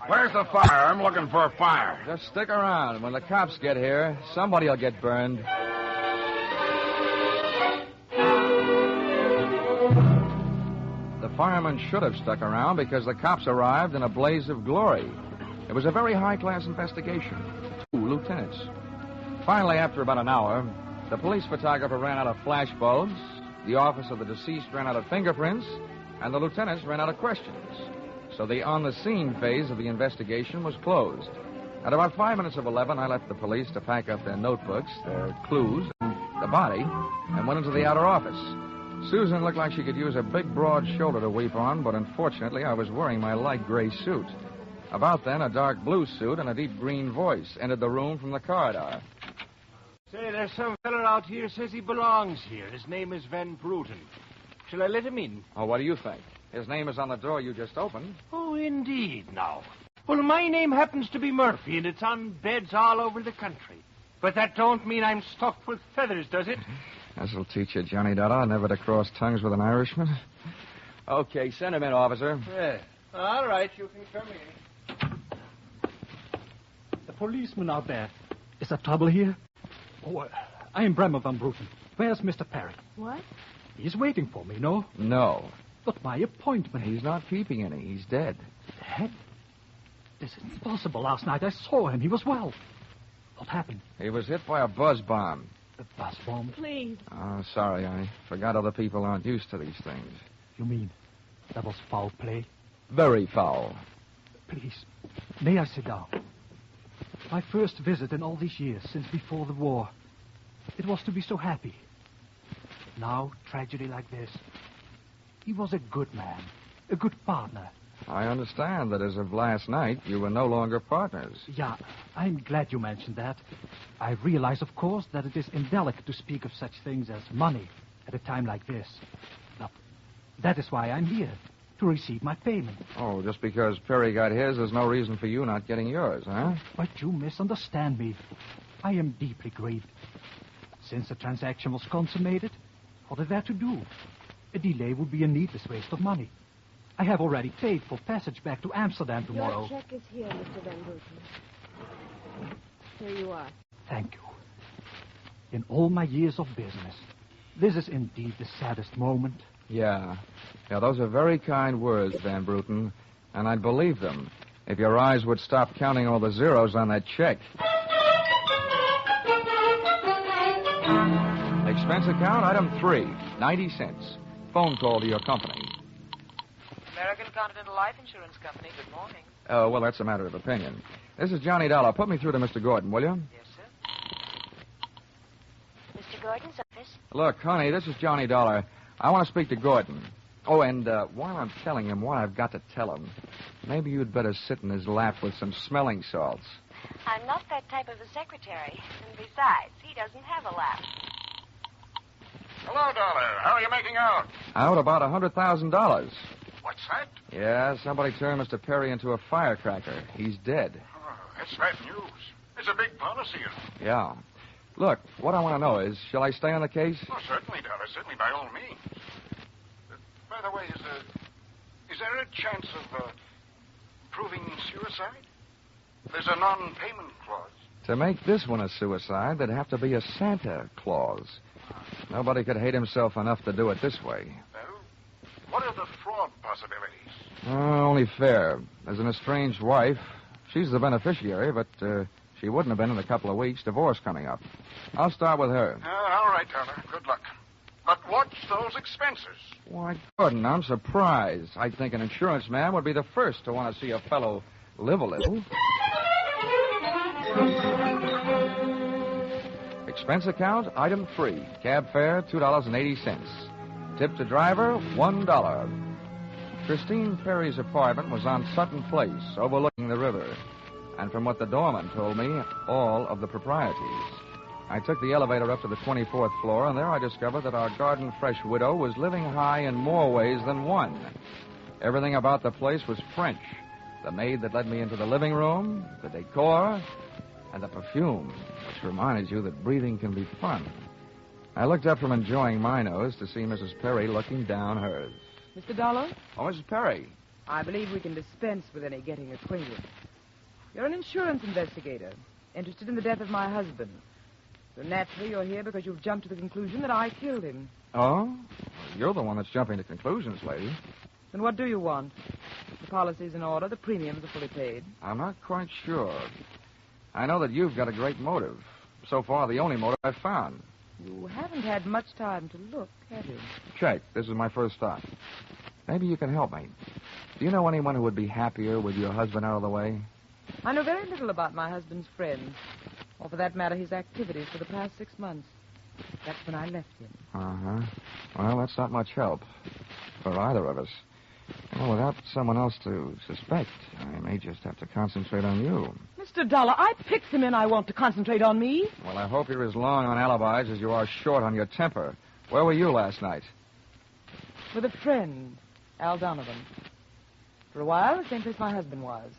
Speaker 13: Where's the fire? I'm looking for a fire.
Speaker 2: Just stick around. When the cops get here, somebody will get burned. The firemen should have stuck around because the cops arrived in a blaze of glory. It was a very high-class investigation. 2 lieutenants. Finally, after about an hour, the police photographer ran out of flash bulbs, the office of the deceased ran out of fingerprints, and the lieutenants ran out of questions. So the on-the-scene phase of the investigation was closed. At about 5 minutes of 11, I left the police to pack up their notebooks, their clues, and the body, and went into the outer office. Susan looked like she could use a big, broad shoulder to weep on, but unfortunately, I was wearing my light gray suit. About then, a dark blue suit and a deep green voice entered the room from the corridor.
Speaker 13: Say, there's some fella out here says he belongs here. His name is Van Bruten. Shall I let him in?
Speaker 2: Oh, what do you think? His name is on the door you just opened.
Speaker 13: Oh, indeed, now. Well, my name happens to be Murphy, and it's on beds all over the country. But that don't mean I'm stuffed with feathers, does it?
Speaker 2: This'll teach you, Johnny Dollor, never to cross tongues with an Irishman. Okay, send him in, officer.
Speaker 13: Yeah. All right, you can come in.
Speaker 12: The policemen are there. Is there trouble here? Oh, I am Bremer van Bruten. Where's Mr. Perry?
Speaker 11: What?
Speaker 12: He's waiting for me, no?
Speaker 2: No.
Speaker 12: But my appointment.
Speaker 2: He's not keeping any. He's dead.
Speaker 12: Dead? This isn't possible. Last night I saw him. He was well. What happened?
Speaker 2: He was hit by a buzz bomb.
Speaker 12: A buzz bomb?
Speaker 11: Please.
Speaker 2: Oh, sorry. I forgot other people aren't used to these things.
Speaker 12: You mean that was foul play?
Speaker 2: Very foul.
Speaker 12: Please, may I sit down? My first visit in all these years, since before the war. It was to be so happy. But now, tragedy like this. He was a good man, a good partner.
Speaker 2: I understand that as of last night, you were no longer partners.
Speaker 12: Yeah, I'm glad you mentioned that. I realize, of course, that it is indelicate to speak of such things as money at a time like this. But that is why I'm here, to receive my payment.
Speaker 2: Oh, just because Perry got his, there's no reason for you not getting yours, huh?
Speaker 12: But you misunderstand me. I am deeply grieved. Since the transaction was consummated, what is there to do? A delay would be a needless waste of money. I have already paid for passage back to Amsterdam tomorrow.
Speaker 11: Your check is here, Mr. Van Bruten. Here you are.
Speaker 12: Thank you. In all my years of business, this is indeed the saddest moment.
Speaker 2: Yeah, those are very kind words, Van Bruten, and I'd believe them if your eyes would stop counting all the zeros on that check. Expense account, item 3, 90 cents. Phone call to your company.
Speaker 14: American Continental Life Insurance Company, good morning.
Speaker 2: Oh, well, that's a matter of opinion. This is Johnny Dollor. Put me through to Mr. Gordon, will you?
Speaker 14: Yes, sir.
Speaker 15: Mr. Gordon's office?
Speaker 2: Look, honey, this is Johnny Dollor. I want to speak to Gordon. Oh, and while I'm telling him what I've got to tell him, maybe you'd better sit in his lap with some smelling salts.
Speaker 15: I'm not that type of a secretary. And besides, he doesn't have a lap.
Speaker 16: Hello, Dollar. How are you making out?
Speaker 2: Out about $100,000.
Speaker 16: What's that?
Speaker 2: Yeah, somebody turned Mr. Perry into a firecracker. He's dead.
Speaker 16: Oh, that's bad news. It's a big policy, you know.
Speaker 2: Yeah. Look, what I want to know is, shall I stay on the case?
Speaker 16: Oh, certainly, Dollar. Certainly, by all means. By the way, is there a chance of proving suicide? There's a non-payment clause.
Speaker 2: To make this one a suicide, there'd have to be a Santa clause. Nobody could hate himself enough to do it this way.
Speaker 16: Well, what are the fraud possibilities?
Speaker 2: Only fair. There's an estranged wife. She's the beneficiary, but she wouldn't have been in a couple of weeks. Divorce coming up. I'll start with her.
Speaker 16: All right, Dollar. Good luck. But watch those expenses.
Speaker 2: Why, Gordon, I'm surprised. I'd think an insurance man would be the first to want to see a fellow live a little. Expense account, item 3. Cab fare, $2.80. Tip to driver, $1. Christine Perry's apartment was on Sutton Place, overlooking the river. And from what the doorman told me, all of the proprieties. I took the elevator up to the 24th floor, and there I discovered that our garden fresh widow was living high in more ways than one. Everything about the place was French. The maid that led me into the living room, the decor, and the perfume, which reminded you that breathing can be fun. I looked up from enjoying my nose to see Mrs. Perry looking down hers.
Speaker 14: Mr. Dollor?
Speaker 2: Oh, Mrs. Perry.
Speaker 14: I believe we can dispense with any getting acquainted. You're an insurance investigator, interested in the death of my husband. So naturally, you're here because you've jumped to the conclusion that I killed him.
Speaker 2: Oh? You're the one that's jumping to conclusions, lady.
Speaker 14: Then what do you want? The policy's in order. The premiums are fully paid.
Speaker 2: I'm not quite sure. I know that you've got a great motive. So far, the only motive I've found.
Speaker 14: You haven't had much time to look, have you?
Speaker 2: Check. This is my first stop. Maybe you can help me. Do you know anyone who would be happier with your husband out of the way?
Speaker 14: I know very little about my husband's friends, or for that matter, his activities for the past 6 months. That's when I left him.
Speaker 2: Uh-huh. Well, that's not much help for either of us. Well, without someone else to suspect, I may just have to concentrate on you.
Speaker 14: Mr. Dollor, I picked him and I want to concentrate on me.
Speaker 2: Well, I hope you're as long on alibis as you are short on your temper. Where were you last night?
Speaker 14: With a friend, Al Donovan. For a while, the same place my husband was.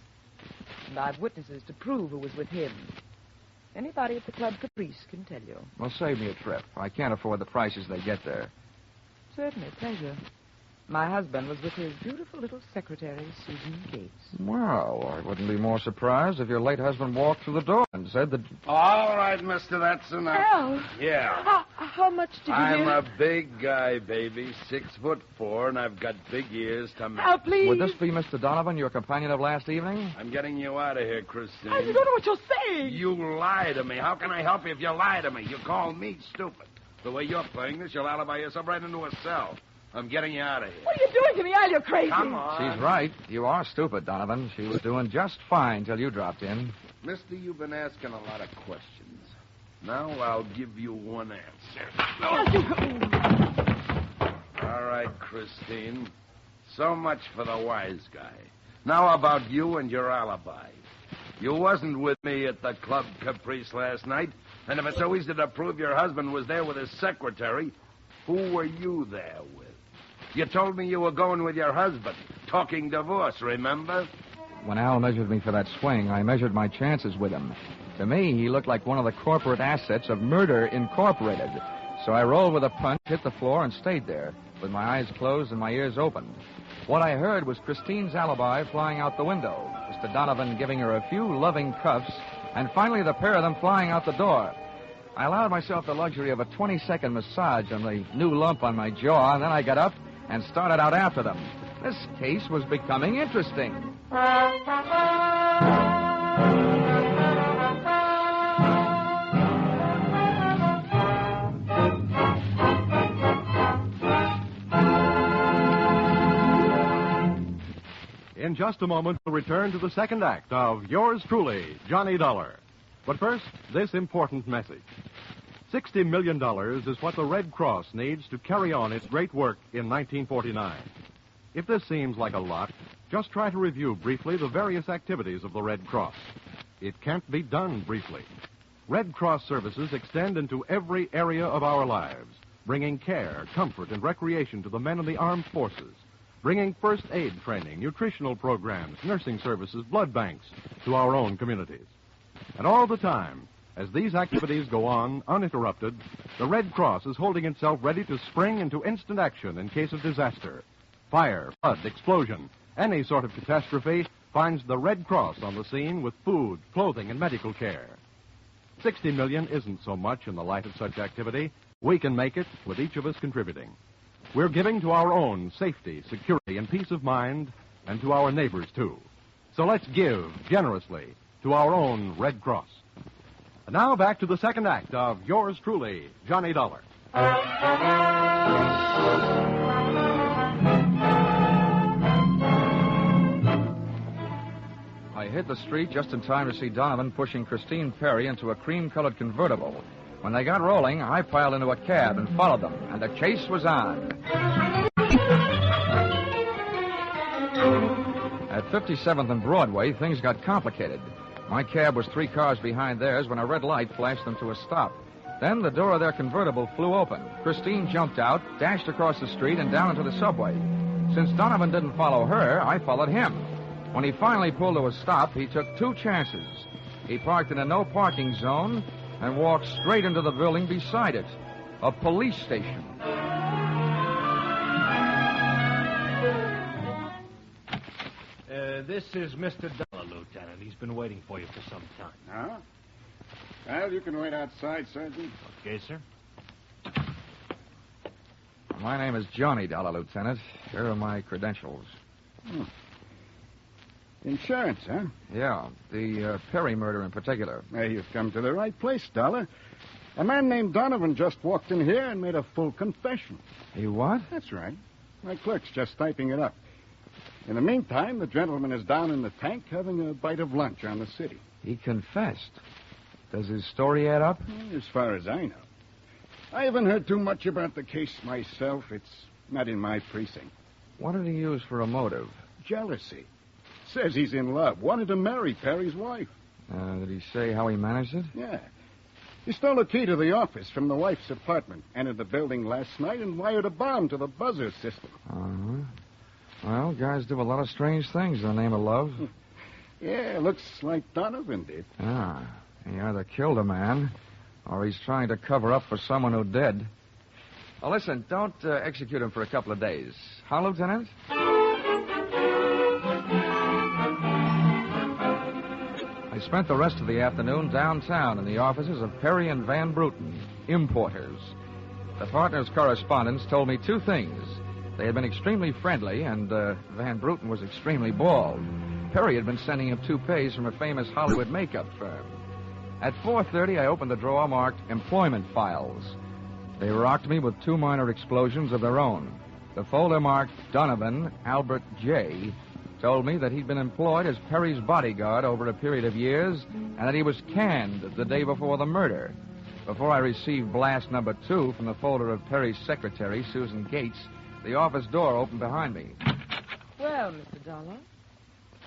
Speaker 14: And I've witnesses to prove who was with him. Anybody at the Club Caprice can tell you.
Speaker 2: Well, save me a trip. I can't afford the prices they get there.
Speaker 14: Certainly, pleasure. My husband was with his beautiful little secretary, Susan Gates.
Speaker 2: Well, I wouldn't be more surprised if your late husband walked through the door and said that...
Speaker 17: All right, mister, that's enough.
Speaker 11: Al!
Speaker 17: Yeah.
Speaker 11: How much did you
Speaker 17: I'm
Speaker 11: give?
Speaker 17: a big guy, baby, 6'4", and I've got big ears to make.
Speaker 11: Al, please.
Speaker 2: Would this be Mr. Donovan, your companion of last evening?
Speaker 17: I'm getting you out of here, Christine.
Speaker 11: I don't know what you're saying.
Speaker 17: You lie to me. How can I help you if you lie to me? You call me stupid. The way you're playing this, you'll alibi yourself right into a cell. I'm getting you out of here.
Speaker 11: What are you doing to me, Al? You're crazy.
Speaker 17: Come on.
Speaker 2: She's right. You are stupid, Donovan. She was doing just fine till you dropped in.
Speaker 17: Mister, you've been asking a lot of questions. Now I'll give you one answer. All right, Christine. So much for the wise guy. Now about you and your alibi. You wasn't with me at the Club Caprice last night, and if it's so easy to prove your husband was there with his secretary, who were you there with? You told me you were going with your husband, talking divorce, remember?
Speaker 2: When Al measured me for that swing, I measured my chances with him. To me, he looked like one of the corporate assets of Murder Incorporated. So I rolled with a punch, hit the floor, and stayed there, with my eyes closed and my ears open. What I heard was Christine's alibi flying out the window, Mr. Donovan giving her a few loving cuffs, and finally the pair of them flying out the door. I allowed myself the luxury of a 20-second massage on the new lump on my jaw, and then I got up and started out after them. This case was becoming interesting.
Speaker 10: In just a moment, we'll return to the second act of Yours Truly, Johnny Dollar. But first, this important message. $60 million is what the Red Cross needs to carry on its great work in 1949. If this seems like a lot, just try to review briefly the various activities of the Red Cross. It can't be done briefly. Red Cross services extend into every area of our lives, bringing care, comfort, and recreation to the men in the armed forces, bringing first aid training, nutritional programs, nursing services, blood banks to our own communities. And all the time, as these activities go on uninterrupted, the Red Cross is holding itself ready to spring into instant action in case of disaster. Fire, flood, explosion, any sort of catastrophe finds the Red Cross on the scene with food, clothing, and medical care. $60 million isn't so much in the light of such activity. We can make it with each of us contributing. We're giving to our own safety, security, and peace of mind, and to our neighbors, too. So let's give generously to our own Red Cross. And now back to the second act of Yours Truly, Johnny Dollar.
Speaker 2: I hit the street just in time to see Donovan pushing Christine Perry into a cream-colored convertible. When they got rolling, I piled into a cab and followed them, and the chase was on. At 57th and Broadway, things got complicated. My cab was 3 cars behind theirs when a red light flashed them to a stop. Then the door of their convertible flew open. Christine jumped out, dashed across the street, and down into the subway. Since Donovan didn't follow her, I followed him. When he finally pulled to a stop, he took 2 chances. He parked in a no-parking zone and walked straight into the building beside it, a police station.
Speaker 13: This is Mr. Dollor, Lieutenant. He's been waiting for you for some time.
Speaker 16: Huh? Well, you can wait outside, Sergeant.
Speaker 13: Okay, sir.
Speaker 2: My name is Johnny Dollar, Lieutenant. Here are my credentials.
Speaker 16: Insurance, huh?
Speaker 2: Yeah, the Perry murder in particular.
Speaker 16: Well, you've come to the right place, Dollar. A man named Donovan just walked in here and made a full confession.
Speaker 2: He what?
Speaker 16: That's right. My clerk's just typing it up. In the meantime, the gentleman is down in the tank having a bite of lunch on the city.
Speaker 2: He confessed. Does his story add up?
Speaker 16: As far as I know. I haven't heard too much about the case myself. It's not in my precinct.
Speaker 2: What did he use for a motive?
Speaker 16: Jealousy. Says he's in love. Wanted to marry Perry's wife.
Speaker 2: Did he say how he managed it?
Speaker 16: Yeah.
Speaker 18: He stole the key to the office from the wife's apartment, entered the building last night, and wired a bomb to the buzzer system.
Speaker 2: Uh-huh. Well, guys do a lot of strange things in the name of love.
Speaker 18: Yeah, looks like Donovan did.
Speaker 2: Ah, he either killed a man, or he's trying to cover up for someone who did. Well, listen, don't execute him for a couple of days. Huh, Lieutenant? I spent the rest of the afternoon downtown in the offices of Perry and Van Bruten, importers. The partners' correspondents told me two things. They had been extremely friendly, and Van Bruten was extremely bald. Perry had been sending him toupees from a famous Hollywood makeup firm. At 4:30, I opened the drawer marked Employment Files. They rocked me with two minor explosions of their own. The folder marked Donovan Albert J. told me that he'd been employed as Perry's bodyguard over a period of years and that he was canned the day before the murder. Before I received blast number 2 from the folder of Perry's secretary, Susan Gates, the office door opened behind me.
Speaker 14: Well, Mr. Dollor,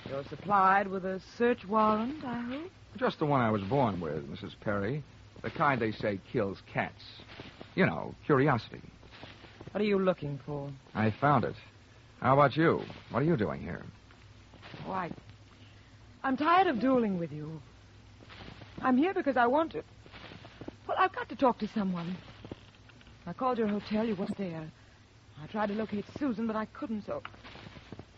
Speaker 14: you're supplied with a search warrant, I hope?
Speaker 2: Just the one I was born with, Mrs. Perry. The kind they say kills cats. You know, curiosity.
Speaker 14: What are you looking for?
Speaker 2: I found it. How about you? What are you doing here?
Speaker 14: Why, I'm tired of dueling with you. I'm here because I want to... Well, I've got to talk to someone. I called your hotel. You weren't there. I tried to locate Susan, but I couldn't, so...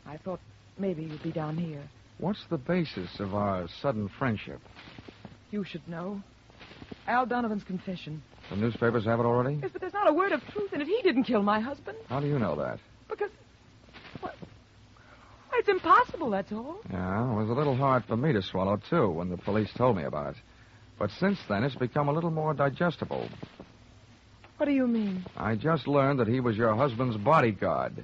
Speaker 14: I thought maybe you'd be down here.
Speaker 2: What's the basis of our sudden friendship?
Speaker 14: You should know. Al Donovan's confession.
Speaker 2: The newspapers have it already?
Speaker 14: Yes, but there's not a word of truth in it. He didn't kill my husband.
Speaker 2: How do you know that?
Speaker 14: Because... Well, it's impossible, that's all.
Speaker 2: Yeah, it was a little hard for me to swallow, too, when the police told me about it. But since then, it's become a little more digestible.
Speaker 14: What do you mean?
Speaker 2: I just learned that he was your husband's bodyguard.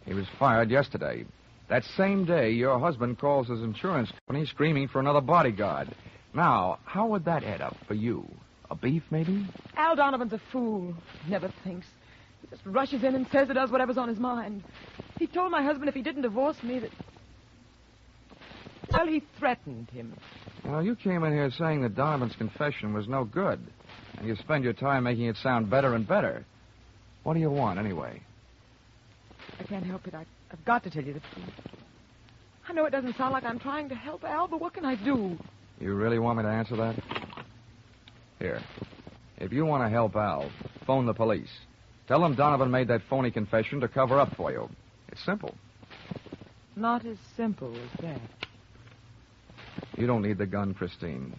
Speaker 2: He was fired yesterday. That same day, your husband calls his insurance company screaming for another bodyguard. Now, how would that add up for you? A beef, maybe?
Speaker 14: Al Donovan's a fool. He never thinks. He just rushes in and says or does whatever's on his mind. He told my husband if he didn't divorce me that... Well, he threatened him.
Speaker 2: Well, you came in here saying that Donovan's confession was no good. And you spend your time making it sound better and better. What do you want, anyway?
Speaker 14: I can't help it. I've got to tell you the truth. I know it doesn't sound like I'm trying to help Al, but what can I do?
Speaker 2: You really want me to answer that? Here. If you want to help Al, phone the police. Tell them Donovan made that phony confession to cover up for you. It's simple.
Speaker 14: Not as simple as that.
Speaker 2: You don't need the gun, Christine.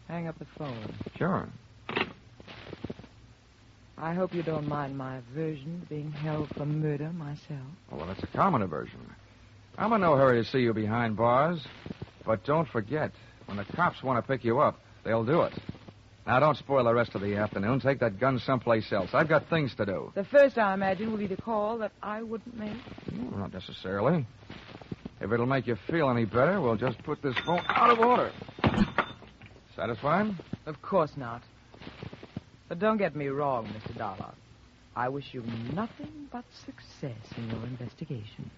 Speaker 14: Hang up the phone.
Speaker 2: Sure.
Speaker 14: I hope you don't mind my aversion to being held for murder myself.
Speaker 2: Well, that's a common aversion. I'm in no hurry to see you behind bars. But don't forget, when the cops want to pick you up, they'll do it. Now, don't spoil the rest of the afternoon. Take that gun someplace else. I've got things to do.
Speaker 14: The first, I imagine, will be the call that I wouldn't make.
Speaker 2: Well, not necessarily. If it'll make you feel any better, we'll just put this phone out of order. Satisfied?
Speaker 14: Of course not. But don't get me wrong, Mr. Dollor. I wish you nothing but success in your investigation.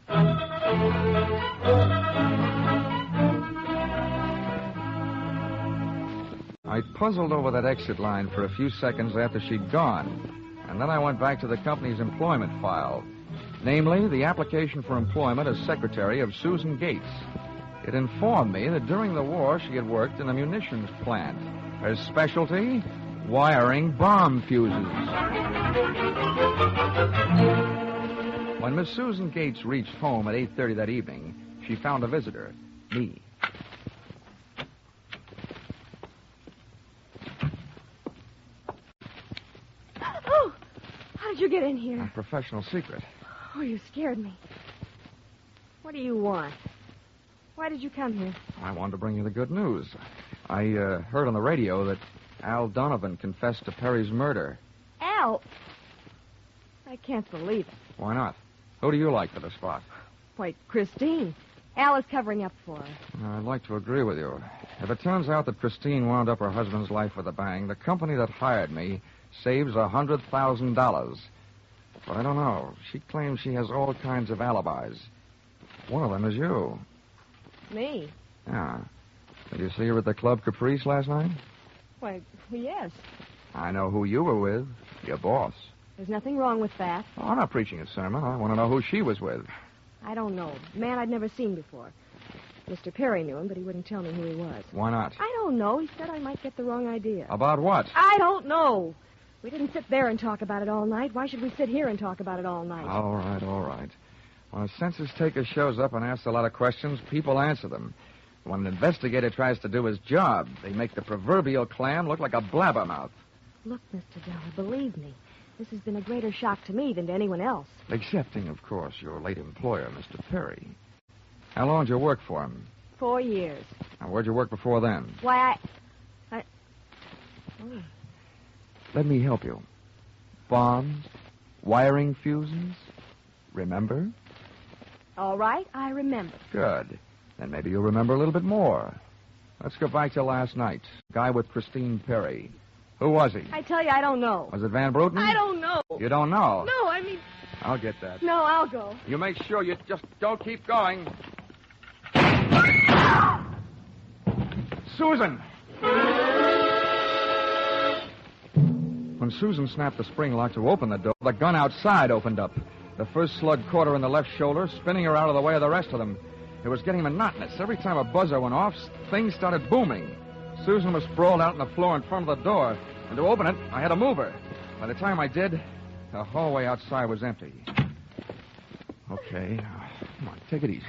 Speaker 2: I puzzled over that exit line for a few seconds after she'd gone, and then I went back to the company's employment file, namely the application for employment as secretary of Susan Gates. It informed me that during the war she had worked in a munitions plant. Her specialty, wiring bomb fuses. When Miss Susan Gates reached home at 8:30 that evening, she found a visitor, me.
Speaker 6: Oh, how did you get in here?
Speaker 2: A professional secret.
Speaker 6: Oh, you scared me. What do you want? Why did you come here?
Speaker 2: I wanted to bring you the good news. I heard on the radio that Al Donovan confessed to Perry's murder.
Speaker 6: Al? I can't believe it.
Speaker 2: Why not? Who do you like for the spot?
Speaker 6: Why, Christine. Al is covering up for her.
Speaker 2: I'd like to agree with you. If it turns out that Christine wound up her husband's life with a bang, the company that hired me saves $100,000. But I don't know. She claims she has all kinds of alibis. One of them is you.
Speaker 6: Me?
Speaker 2: Yeah. Did you see her at the Club Caprice last night?
Speaker 11: Why, yes.
Speaker 2: I know who you were with. Your boss.
Speaker 11: There's nothing wrong with that.
Speaker 2: Oh, I'm not preaching a sermon. I want to know who she was with.
Speaker 11: I don't know. A man I'd never seen before. Mr. Perry knew him, but he wouldn't tell me who he was.
Speaker 2: Why not?
Speaker 11: I don't know. He said I might get the wrong idea.
Speaker 2: About what?
Speaker 11: I don't know. We didn't sit there and talk about it all night. Why should we sit here and talk about it all night?
Speaker 2: All right, all right. When a census taker shows up and asks a lot of questions, people answer them. When an investigator tries to do his job, they make the proverbial clam look like a blabbermouth.
Speaker 11: Look, Mr. Dollor, believe me, this has been a greater shock to me than to anyone else.
Speaker 2: Excepting, of course, your late employer, Mr. Perry. How long did you work for him?
Speaker 11: 4 years.
Speaker 2: Now, where'd you work before then?
Speaker 11: Why, Oh.
Speaker 2: Let me help you. Bombs, wiring fuses. Remember?
Speaker 11: All right, I remember.
Speaker 2: Good. Then maybe you'll remember a little bit more. Let's go back to last night. Guy with Christine Perry. Who was he?
Speaker 11: I tell you, I don't know.
Speaker 2: Was it Van Bruten?
Speaker 11: I don't know.
Speaker 2: You don't know?
Speaker 11: No, I mean...
Speaker 2: I'll get that.
Speaker 11: No, I'll go.
Speaker 2: You make sure you just don't keep going. Susan! When Susan snapped the spring lock to open the door, the gun outside opened up. The first slug caught her in the left shoulder, spinning her out of the way of the rest of them. It was getting monotonous. Every time a buzzer went off, things started booming. Susan was sprawled out on the floor in front of the door, and to open it, I had to move her. By the time I did, the hallway outside was empty. Okay, come on, take it easy.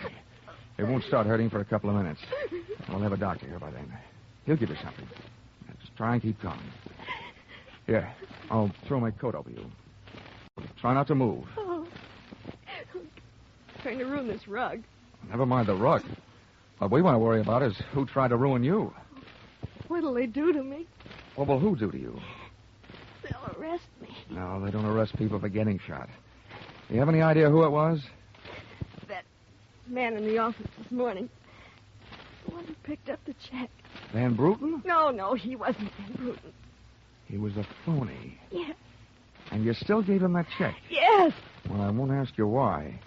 Speaker 2: It won't start hurting for a couple of minutes. I'll have a doctor here by then. He'll give you something. Just try and keep calm. Here, I'll throw my coat over you. Try not to move.
Speaker 11: Oh. Trying to ruin this rug.
Speaker 2: Never mind the rug. What we want to worry about is who tried to ruin you.
Speaker 11: What'll they do to me?
Speaker 2: What will who do to you?
Speaker 11: They'll arrest me.
Speaker 2: No, they don't arrest people for getting shot. You have any idea who it was?
Speaker 11: That man in the office this morning. The one who picked up the check.
Speaker 2: Van Bruten?
Speaker 11: No, he wasn't Van Bruten.
Speaker 2: He was a phony.
Speaker 11: Yeah.
Speaker 2: And you still gave him that check?
Speaker 11: Yes.
Speaker 2: Well, I won't ask you why.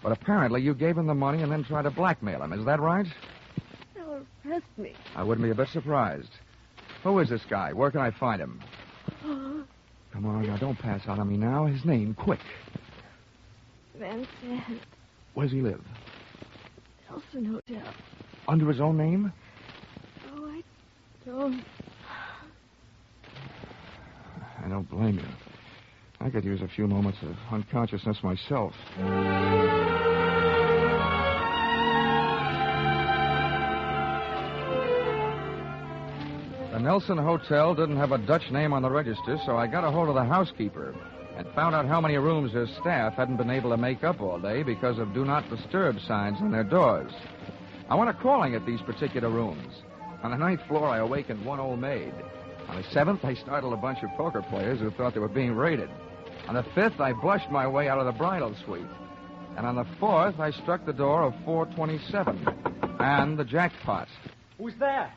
Speaker 2: But apparently you gave him the money and then tried to blackmail him. Is that right?
Speaker 11: They'll arrest me.
Speaker 2: I wouldn't be a bit surprised. Who is this guy? Where can I find him?
Speaker 11: Oh.
Speaker 2: Come on, now, don't pass out on me now. His name, quick.
Speaker 11: Van Sant.
Speaker 2: Where does he live?
Speaker 11: Nelson Hotel.
Speaker 2: Under his own name?
Speaker 11: Oh, I don't.
Speaker 2: I don't blame you. I could use a few moments of unconsciousness myself. The Nelson Hotel didn't have a Dutch name on the register, so I got a hold of the housekeeper and found out how many rooms her staff hadn't been able to make up all day because of Do Not Disturb signs on their doors. I went a-calling at these particular rooms. On the 9th floor, I awakened one old maid. On the 7th, I startled a bunch of poker players who thought they were being raided. On the 5th, I blushed my way out of the bridal suite. And on the 4th, I struck the door of 427 and the jackpot.
Speaker 19: Who's there?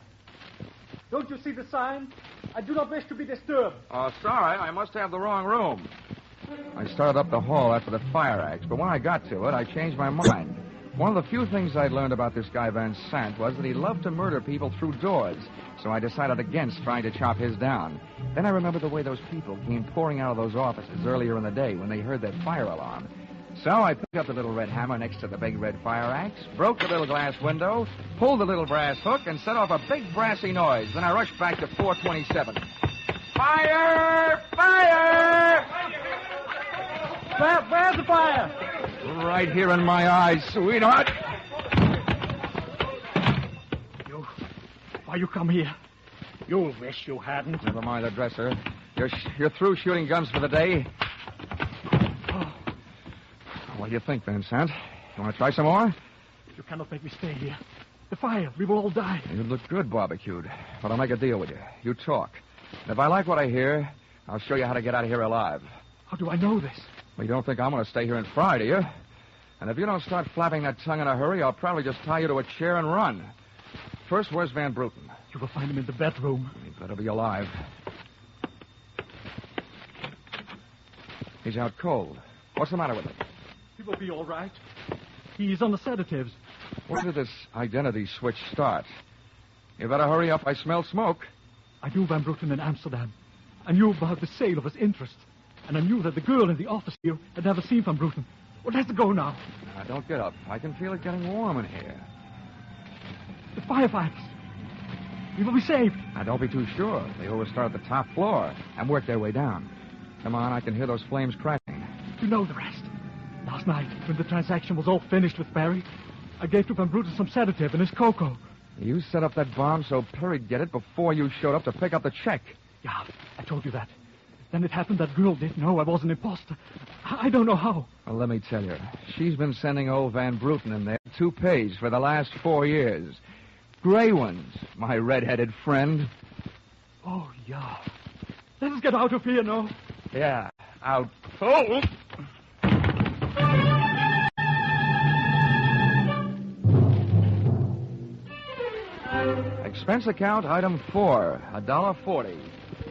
Speaker 19: Don't you see the sign? I do not wish to be disturbed.
Speaker 2: Oh, sorry. I must have the wrong room. I started up the hall after the fire axe, but when I got to it, I changed my mind. One of the few things I'd learned about this guy Van Sant was that he loved to murder people through doors, so I decided against trying to chop his down. Then I remembered the way those people came pouring out of those offices earlier in the day when they heard that fire alarm. So I picked up the little red hammer next to the big red fire axe, broke the little glass window, pulled the little brass hook, and set off a big brassy noise. Then I rushed back to 427. Fire! Fire!
Speaker 19: Where's the fire?
Speaker 2: Right here in my eyes, sweetheart.
Speaker 19: Why you come here? You wish you hadn't.
Speaker 2: Never mind the dresser. You're through shooting guns for the day.
Speaker 19: Oh.
Speaker 2: What do you think, Van Sant? You want to try some more?
Speaker 19: You cannot make me stay here. The fire. We will all die.
Speaker 2: You look good barbecued. But I'll make a deal with you. You talk. And if I like what I hear, I'll show you how to get out of here alive.
Speaker 19: How do I know this?
Speaker 2: Well, you don't think I'm going to stay here and fry, do you? And if you don't start flapping that tongue in a hurry, I'll probably just tie you to a chair and run. First, where's Van Bruten?
Speaker 19: You will find him in the bedroom.
Speaker 2: He better be alive. He's out cold. What's the matter with him?
Speaker 19: He will be all right. He's on the sedatives.
Speaker 2: Where did this identity switch start? You better hurry up. I smell smoke.
Speaker 12: I knew Van Bruten in Amsterdam. I knew about the sale of his interest. And I knew that the girl in the office here had never seen Van Bruten. Well, let's go now.
Speaker 2: Now, don't get up. I can feel it getting warm in here.
Speaker 12: The firefighters. We will be saved.
Speaker 2: Now, don't be too sure. They always start at the top floor and work their way down. Come on, I can hear those flames cracking.
Speaker 12: You know the rest. Last night, when the transaction was all finished with Perry, I gave to Van Bruten some sedative and his cocoa.
Speaker 2: You set up that bomb so Perry'd get it before you showed up to pick up the check.
Speaker 12: Yeah, I told you that. Then it happened that girl didn't know I was an imposter. I don't know how.
Speaker 2: Well, let me tell you. She's been sending old Van Bruten in there toupees for the last 4 years. Gray ones, my red-headed friend.
Speaker 12: Oh, yeah. Let us get out of here, no?
Speaker 2: Yeah, out. Oh! Expense account item 4, $1.40.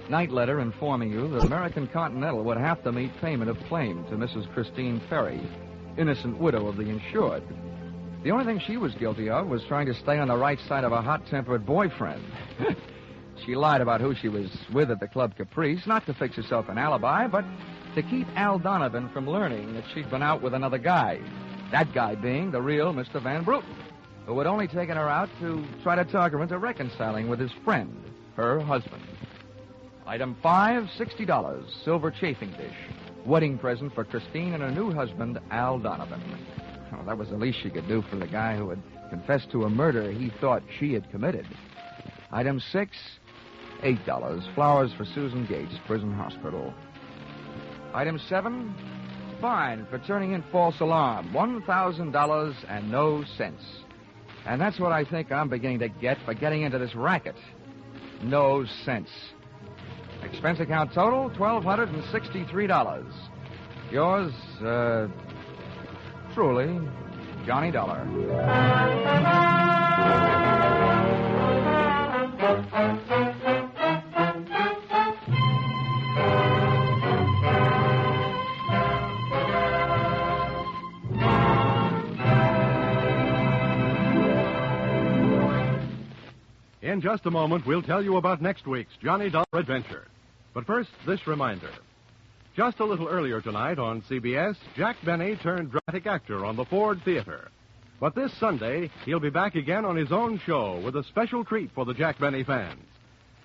Speaker 2: Night letter informing you that American Continental would have to meet payment of claim to Mrs. Christine Ferry, innocent widow of the insured. The only thing she was guilty of was trying to stay on the right side of a hot-tempered boyfriend. She lied about who she was with at the Club Caprice, not to fix herself an alibi, but to keep Al Donovan from learning that she'd been out with another guy. That guy being the real Mr. Van Bruten, who had only taken her out to try to talk her into reconciling with his friend, her husband. Item 5, $60, silver chafing dish. Wedding present for Christine and her new husband, Al Donovan. Well, that was the least she could do for the guy who had confessed to a murder he thought she had committed. Item 6, $8, flowers for Susan Gates, prison hospital. Item 7, fine for turning in false alarm, $1,000 and no cents. And that's what I think I'm beginning to get for getting into this racket. No sense. Expense account total, $1,263. Yours, truly, Johnny Dollar.
Speaker 10: In just a moment, we'll tell you about next week's Johnny Dollar adventure. But first, this reminder. Just a little earlier tonight on CBS, Jack Benny turned dramatic actor on the Ford Theater. But this Sunday, he'll be back again on his own show with a special treat for the Jack Benny fans.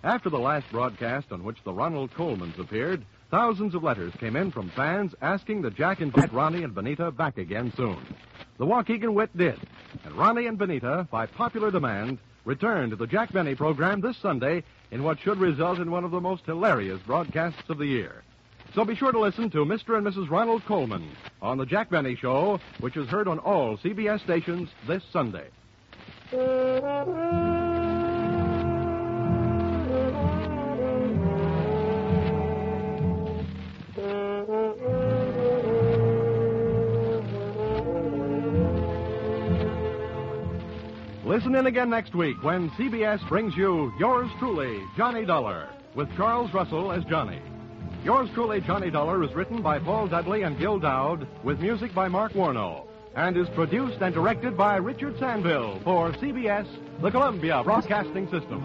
Speaker 10: After the last broadcast on which the Ronald Colemans appeared, thousands of letters came in from fans asking that Jack invite Ronnie and Benita back again soon. The Waukegan Wit did, and Ronnie and Benita, by popular demand, returned to the Jack Benny program this Sunday in what should result in one of the most hilarious broadcasts of the year. So be sure to listen to Mr. and Mrs. Ronald Coleman on the Jack Benny Show, which is heard on all CBS stations this Sunday. Listen in again next week when CBS brings you Yours Truly, Johnny Dollar, with Charles Russell as Johnny. Yours Truly, Johnny Dollar is written by Paul Dudley and Gil Dowd, with music by Mark Warnow, and is produced and directed by Richard Sandville for CBS, the Columbia Broadcasting System.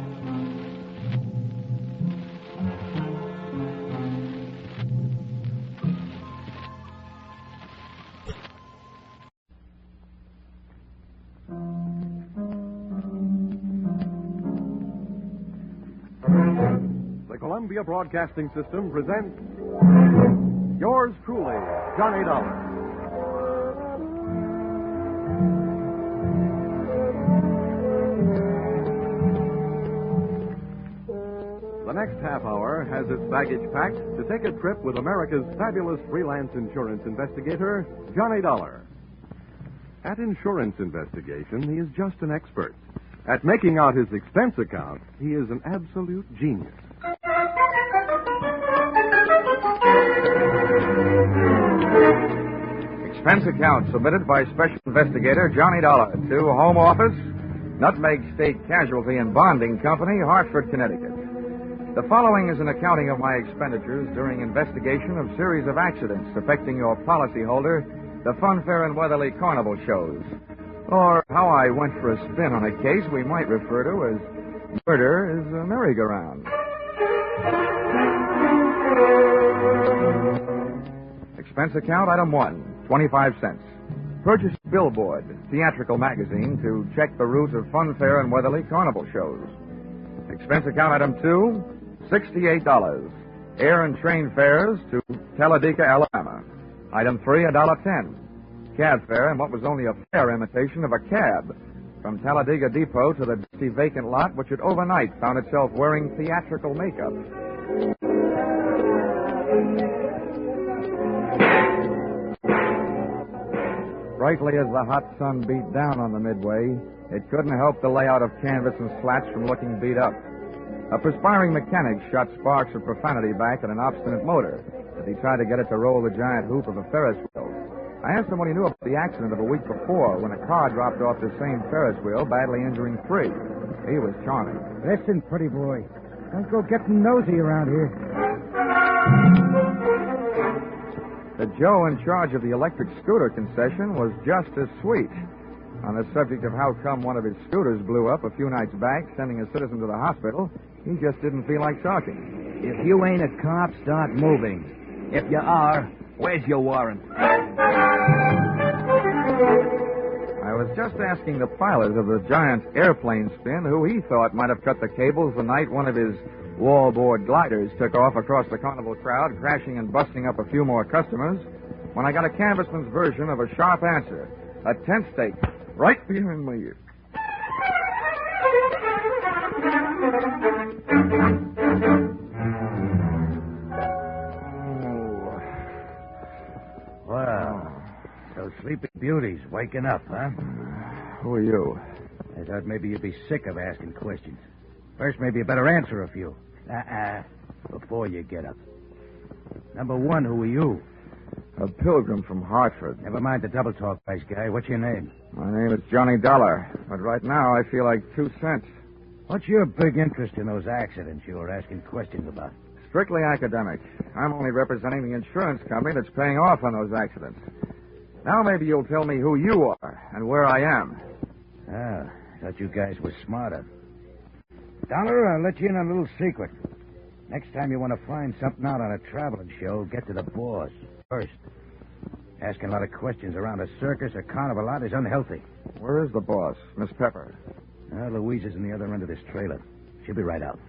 Speaker 10: Columbia Broadcasting System presents Yours Truly, Johnny Dollar. The next half hour has its baggage packed to take a trip with America's fabulous freelance insurance investigator, Johnny Dollar. At insurance investigation, he is just an expert. At making out his expense account, he is an absolute genius.
Speaker 2: Expense account submitted by Special Investigator Johnny Dollar to Home Office, Nutmeg State Casualty and Bonding Company, Hartford, Connecticut. The following is an accounting of my expenditures during investigation of series of accidents affecting your policyholder, the Funfair and Weatherly Carnival shows, or how I went for a spin on a case we might refer to as Murder is a Merry-Go-Round. Expense account item 1, 25 cents. Purchase billboard, theatrical magazine, to check the route of funfair and Weatherly carnival shows. Expense account item 2, $68. Air and train fares to Talladega, Alabama. Item 3, $1.10. Cab fare and what was only a fair imitation of a cab from Talladega Depot to the dusty vacant lot, which had overnight found itself wearing theatrical makeup. Brightly as the hot sun beat down on the midway, it couldn't help the layout of canvas and slats from looking beat up. A perspiring mechanic shot sparks of profanity back at an obstinate motor as he tried to get it to roll the giant hoop of a Ferris wheel. I asked him what he knew about the accident of a week before when a car dropped off the same Ferris wheel, badly injuring 3. He was charming.
Speaker 8: Listen, pretty boy. Don't go getting nosy around here.
Speaker 2: The Joe in charge of the electric scooter concession was just as sweet. On the subject of how come one of his scooters blew up a few nights back, sending a citizen to the hospital, he just didn't feel like talking.
Speaker 20: If you ain't a cop, start moving. If you are, where's your warrant?
Speaker 2: I was just asking the pilot of the giant airplane spin who he thought might have cut the cables the night one of his wallboard gliders took off across the carnival crowd, crashing and busting up a few more customers, when I got a canvassman's version of a sharp answer. A tent stake right behind my ear.
Speaker 20: Well, those sleeping beauties waking up, huh?
Speaker 2: Who are you?
Speaker 20: I thought maybe you'd be sick of asking questions. First, maybe you better answer a few. Before you get up. Number 1, who are you?
Speaker 2: A pilgrim from Hartford.
Speaker 20: Never mind the double talk, nice guy. What's your name?
Speaker 2: My name is Johnny Dollor, but right now I feel like 2 cents.
Speaker 20: What's your big interest in those accidents you were asking questions about?
Speaker 2: Strictly academic. I'm only representing the insurance company that's paying off on those accidents. Now maybe you'll tell me who you are and where I am.
Speaker 20: I thought you guys were smarter. Dollar, I'll let you in on a little secret. Next time you want to find something out on a traveling show, get to the boss first. Asking a lot of questions around a circus or carnival lot is unhealthy.
Speaker 2: Where is the boss, Miss Pepper?
Speaker 20: Louise is in the other end of this trailer. She'll be right out.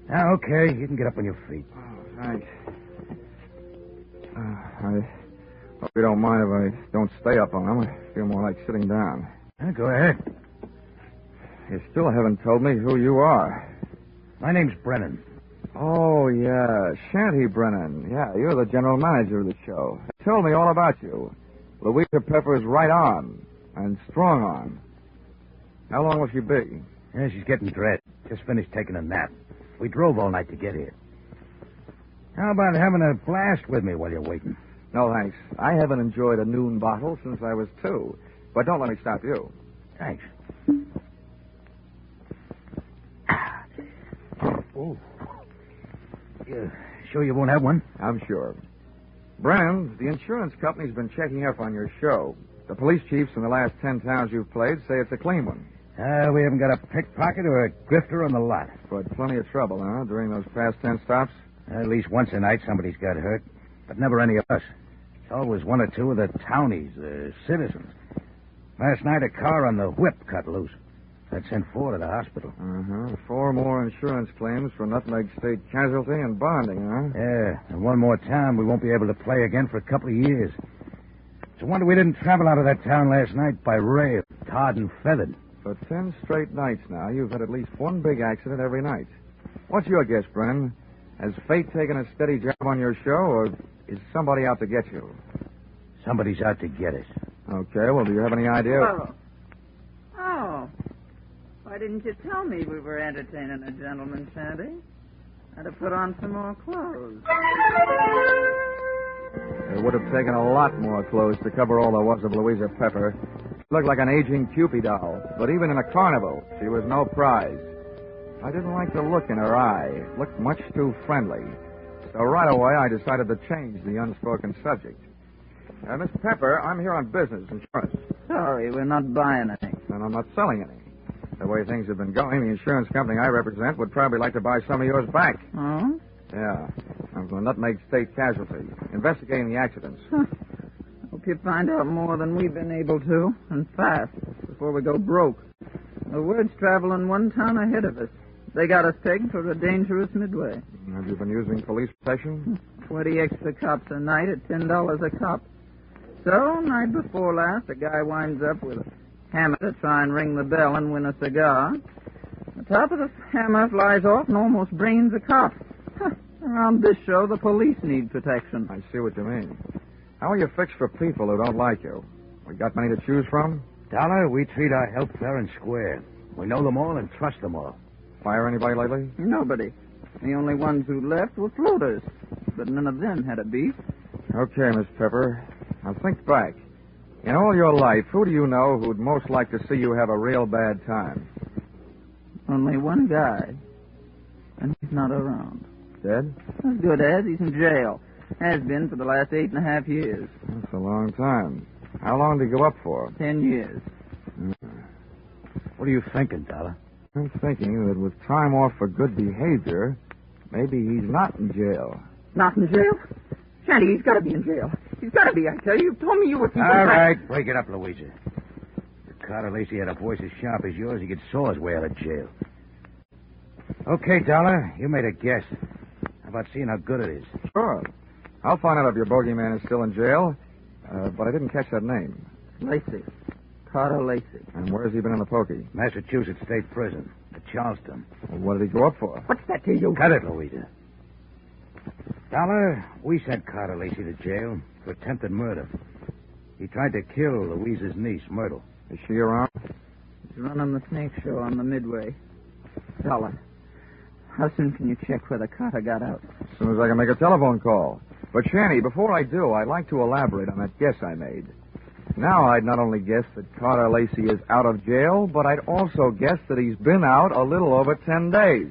Speaker 20: Now, okay, you can get up on your feet.
Speaker 2: Oh, thanks. I hope you don't mind if I don't stay up on them. I feel more like sitting down.
Speaker 20: Go ahead.
Speaker 2: You still haven't told me who you are.
Speaker 20: My name's Brennan.
Speaker 2: Oh, yeah, Shanty Brennan. Yeah, you're the general manager of the show. Tell me all about you. Louisa Pepper's right on and strong on. How long will she be?
Speaker 20: Yeah, she's getting dressed. Just finished taking a nap. We drove all night to get here. How about having a blast with me while you're waiting?
Speaker 2: No, thanks. I haven't enjoyed a noon bottle since I was 2. But don't let me stop you.
Speaker 20: Thanks. Oh. You sure you won't have one?
Speaker 2: I'm sure. Brennan, the insurance company's been checking up on your show. The police chiefs in the last 10 towns you've played say it's a clean one.
Speaker 20: We haven't got a pickpocket or a grifter on the lot.
Speaker 2: But plenty of trouble, huh, during those past 10 stops?
Speaker 20: At least once a night somebody's got hurt, but never any of us. It's always 1 or 2 of the townies, the citizens. Last night a car on the whip cut loose. That sent 4 to the hospital.
Speaker 2: 4 more insurance claims for nutmeg state casualty and bonding, huh?
Speaker 20: Yeah, and 1 more time we won't be able to play again for a couple of years. It's a wonder we didn't travel out of that town last night by rail, tarred and feathered.
Speaker 2: For 10 straight nights now, you've had at least 1 big accident every night. What's your guess, Brennan? Has fate taken a steady job on your show, or is somebody out to get you?
Speaker 20: Somebody's out to get us.
Speaker 2: Okay, well, do you have any idea?
Speaker 21: Oh. Why didn't you tell me we were entertaining a gentleman, Sandy? I'd have put on some more clothes.
Speaker 2: It would have taken a lot more clothes to cover all there was of Louisa Pepper. She looked like an aging Cupid doll, but even in a carnival, she was no prize. I didn't like the look in her eye. It looked much too friendly. So right away, I decided to change the unspoken subject. Miss Pepper, I'm here on business insurance.
Speaker 21: Sorry, we're not buying any.
Speaker 2: And I'm not selling any. The way things have been going, the insurance company I represent would probably like to buy some of yours back.
Speaker 21: Oh?
Speaker 2: Yeah. I'm from Nutmeg State Casualty, investigating the accidents.
Speaker 21: Hope you find out more than we've been able to, and fast, before we go broke. The word's traveling one town ahead of us. They got us pegged for a dangerous midway.
Speaker 2: Have you been using police protection?
Speaker 21: 20 extra cops a night at $10 a cop. So, night before last, a guy winds up with a hammer to try and ring the bell and win a cigar. The top of the hammer flies off and almost brains a cop. Around this show, the police need protection.
Speaker 2: I see what you mean. How are you fixed for people who don't like you? We got many to choose from?
Speaker 20: Dollar, we treat our help fair and square. We know them all and trust them all.
Speaker 2: Fire anybody lately?
Speaker 21: Nobody. The only ones who left were floaters. But none of them had a beef.
Speaker 2: Okay, Miss Pepper. Now think back. In all your life, who do you know who'd most like to see you have a real bad time?
Speaker 21: Only one guy. And he's not around.
Speaker 2: Dead?
Speaker 21: As good as. He's in jail. Has been for the last 8.5 years.
Speaker 2: That's a long time. How long did he go up for?
Speaker 21: 10 years.
Speaker 20: What are you thinking, Dollar?
Speaker 2: I'm thinking that with time off for good behavior, maybe he's not in jail.
Speaker 21: Not in jail? Shanty, he's got to be in jail. He's got to be, I tell you. You told me you were...
Speaker 20: All right, break it up, Louisa. If Carter Lacey had a voice as sharp as yours, he could saw his way out of jail. Okay, Dollar, you made a guess. How about seeing how good it is?
Speaker 2: Sure. I'll find out if your bogeyman is still in jail, but I didn't catch that name.
Speaker 21: Lacey. Carter Lacey.
Speaker 2: And where's he been in the pokey?
Speaker 20: Massachusetts State Prison. At Charleston.
Speaker 2: Well, what did he go up for?
Speaker 21: What's that to you?
Speaker 20: Cut it, Louisa. Dollar, we sent Carter Lacey to jail for attempted murder. He tried to kill Louisa's niece, Myrtle.
Speaker 2: Is she around?
Speaker 21: He's running the snake show on the Midway. Dollar, how soon can you check whether Carter got out?
Speaker 2: As soon as I can make a telephone call. But, Shanny, before I do, I'd like to elaborate on that guess I made. Now I'd not only guess that Carter Lacey is out of jail, but I'd also guess that he's been out a little over 10 days.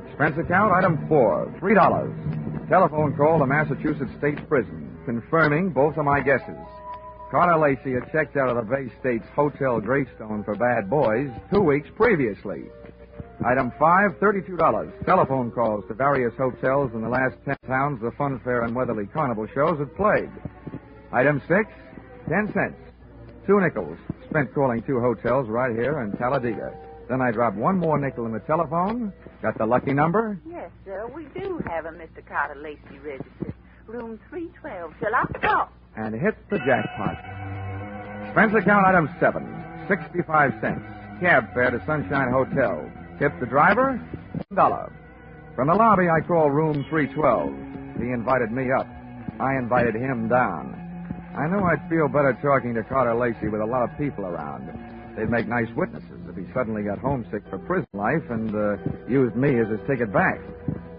Speaker 2: Expense account, item 4, $3. Telephone call to Massachusetts State Prison, confirming both of my guesses. Carter Lacey had checked out of the Bay State's Hotel Greystone for bad boys 2 weeks previously. Item 5, $32. Telephone calls to various hotels in the last 10 towns the Fun Fair and Weatherly Carnival shows had played. Item 6, 10 cents. 2 nickels spent calling 2 hotels right here in Talladega. Then I dropped 1 more nickel in the telephone. Got the lucky number?
Speaker 15: Yes, sir. We do have a Mr. Carter Lacey registered. Room 312. Shall I stop?
Speaker 2: And hit the jackpot. Expense account item 7, 65 cents. Cab fare to Sunshine Hotel. Tip the driver, $1. From the lobby, I called room 312. He invited me up. I invited him down. I knew I'd feel better talking to Carter Lacey with a lot of people around. They'd make nice witnesses if he suddenly got homesick for prison life and used me as his ticket back.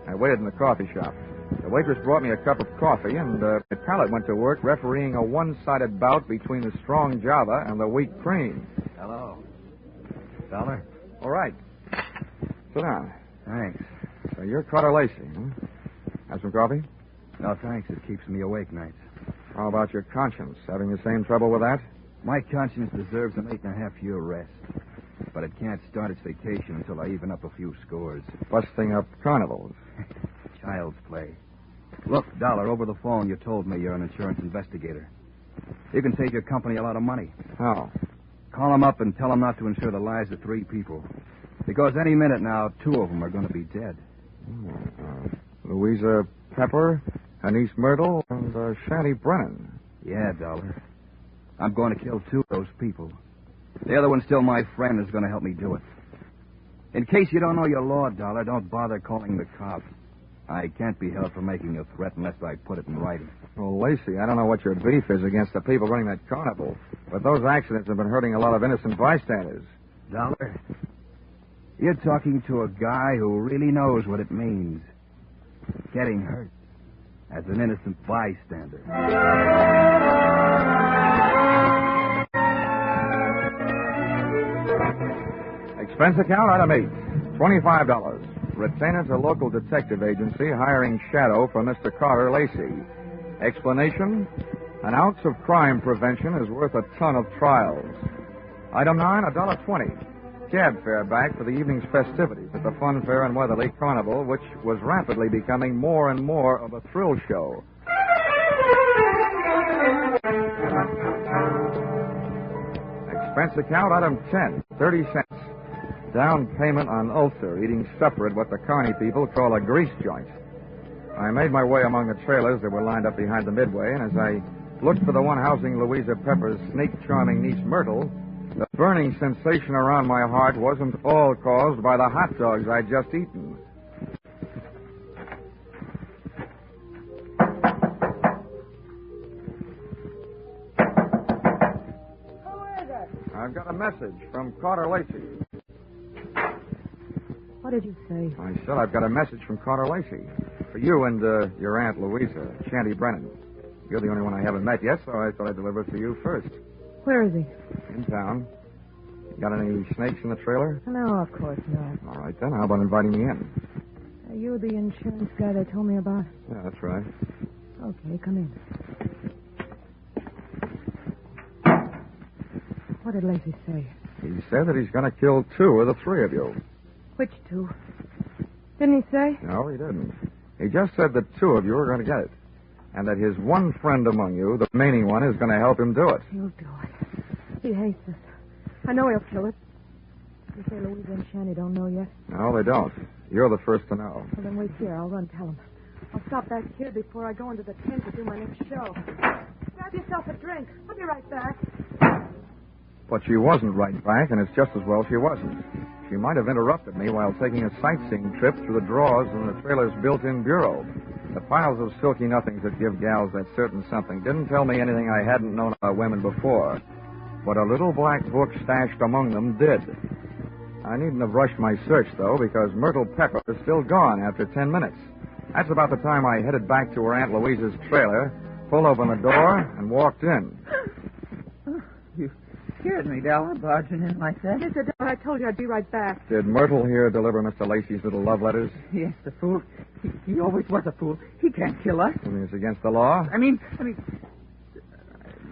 Speaker 2: I waited in the coffee shop. The waitress brought me a cup of coffee, and my palate went to work refereeing a one-sided bout between the strong Java and the weak cream.
Speaker 20: Hello. Dollar?
Speaker 2: All right. Sit down.
Speaker 20: Thanks.
Speaker 2: So you're Carter Lacey, huh? Have some coffee?
Speaker 20: No, thanks. It keeps me awake nights.
Speaker 2: How about your conscience? Having the same trouble with that?
Speaker 20: My conscience deserves an 8.5-year rest. But it can't start its vacation until I even up a few scores.
Speaker 2: Busting up carnivals.
Speaker 20: Child's play. Look, Dollar, over the phone you told me you're an insurance investigator. You can save your company a lot of money.
Speaker 2: How?
Speaker 20: Call them up and tell them not to insure the lives of 3 people. Because any minute now, 2 of them are going to be dead.
Speaker 2: Louisa Pepper, Anise Myrtle, and Shanty Brennan.
Speaker 20: Yeah, Dollar. I'm going to kill 2 of those people. The other one's still my friend who's going to help me do it. In case you don't know your law, Dollar, don't bother calling the cops. I can't be held for making a threat unless I put it in writing.
Speaker 2: Well, Lacey, I don't know what your beef is against the people running that carnival, but those accidents have been hurting a lot of innocent bystanders.
Speaker 20: Dollar, you're talking to a guy who really knows what it means. Getting hurt as an innocent bystander.
Speaker 2: Expense account, item 8, $25. Retainer to local detective agency hiring shadow for Mr. Carter Lacey. Explanation? An ounce of crime prevention is worth a ton of trials. Item 9, $1.20. Cab fare back for the evening's festivities at the Fun Fair and Weatherly Carnival, which was rapidly becoming more and more of a thrill show. Expense account, item 10, 30 cents. Down payment on ulcer, eating supper at what the Carney people call a grease joint. I made my way among the trailers that were lined up behind the midway, and as I looked for the one housing Louisa Pepper's snake-charming niece Myrtle, the burning sensation around my heart wasn't all caused by the hot dogs I'd just eaten.
Speaker 14: Who is it?
Speaker 2: I've got a message from Carter Lacey.
Speaker 14: What did you say?
Speaker 2: I said I've got a message from Carter Lacey. For you and your Aunt Louisa, Shanty Brennan. You're the only one I haven't met yet, so I thought I'd deliver it to you first.
Speaker 14: Where is he?
Speaker 2: In town. Got any snakes in the trailer?
Speaker 14: No, of course not.
Speaker 2: All right, then. How about inviting me in?
Speaker 14: Are you the insurance guy they told me about?
Speaker 2: Yeah, that's right.
Speaker 14: Okay, come in. What did Lacey say?
Speaker 2: He said that he's going to kill 2 of the 3 of you.
Speaker 14: Which 2? Didn't he say?
Speaker 2: No, he didn't. He just said that 2 of you are going to get it. And that his one friend among you, the remaining one, is going to help him do it.
Speaker 14: He'll do it. He hates us. I know he'll kill it. You say Louisa and Shanny don't know yet?
Speaker 2: No, they don't. You're the first to know.
Speaker 14: Well, then wait here. I'll run tell him. I'll stop back here before I go into the tent to do my next show. Grab yourself a drink. I'll be right back.
Speaker 2: But she wasn't right back, and it's just as well she wasn't. She might have interrupted me while taking a sightseeing trip through the drawers in the trailer's built-in bureau. The piles of silky nothings that give gals that certain something didn't tell me anything I hadn't known about women before. But a little black book stashed among them did. I needn't have rushed my search, though, because Myrtle Pepper was still gone after 10 minutes. That's about the time I headed back to her Aunt Louisa's trailer, pulled open the door, and walked in.
Speaker 21: You scared me, Dollor, barging in like that.
Speaker 14: Mr. Dollor, I told you I'd be right back.
Speaker 2: Did Myrtle here deliver Mr. Lacey's little love letters?
Speaker 21: Yes, the fool. He always was a fool. He can't kill us.
Speaker 2: You mean it's against the law?
Speaker 21: I mean,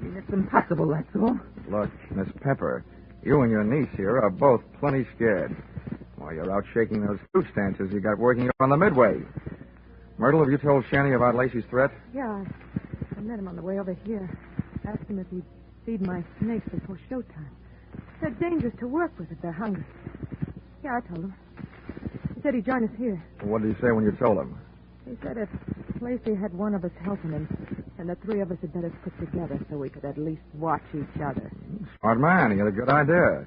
Speaker 21: it's impossible, that's all.
Speaker 2: Look, Miss Pepper, you and your niece here are both plenty scared. Why, you're out shaking those fruit stances you got working on the midway. Myrtle, have you told Shanny about Lacey's threat?
Speaker 14: Yeah, I met him on the way over here. Asked him if he'd feed my snakes before showtime. They're dangerous to work with if they're hungry. Yeah, I told him. He said he'd join us here.
Speaker 2: What did he say when you told him?
Speaker 14: He said if Lacey had one of us helping him, then the 3 of us had better stick together so we could at least watch each other.
Speaker 2: Smart man. He had a good idea.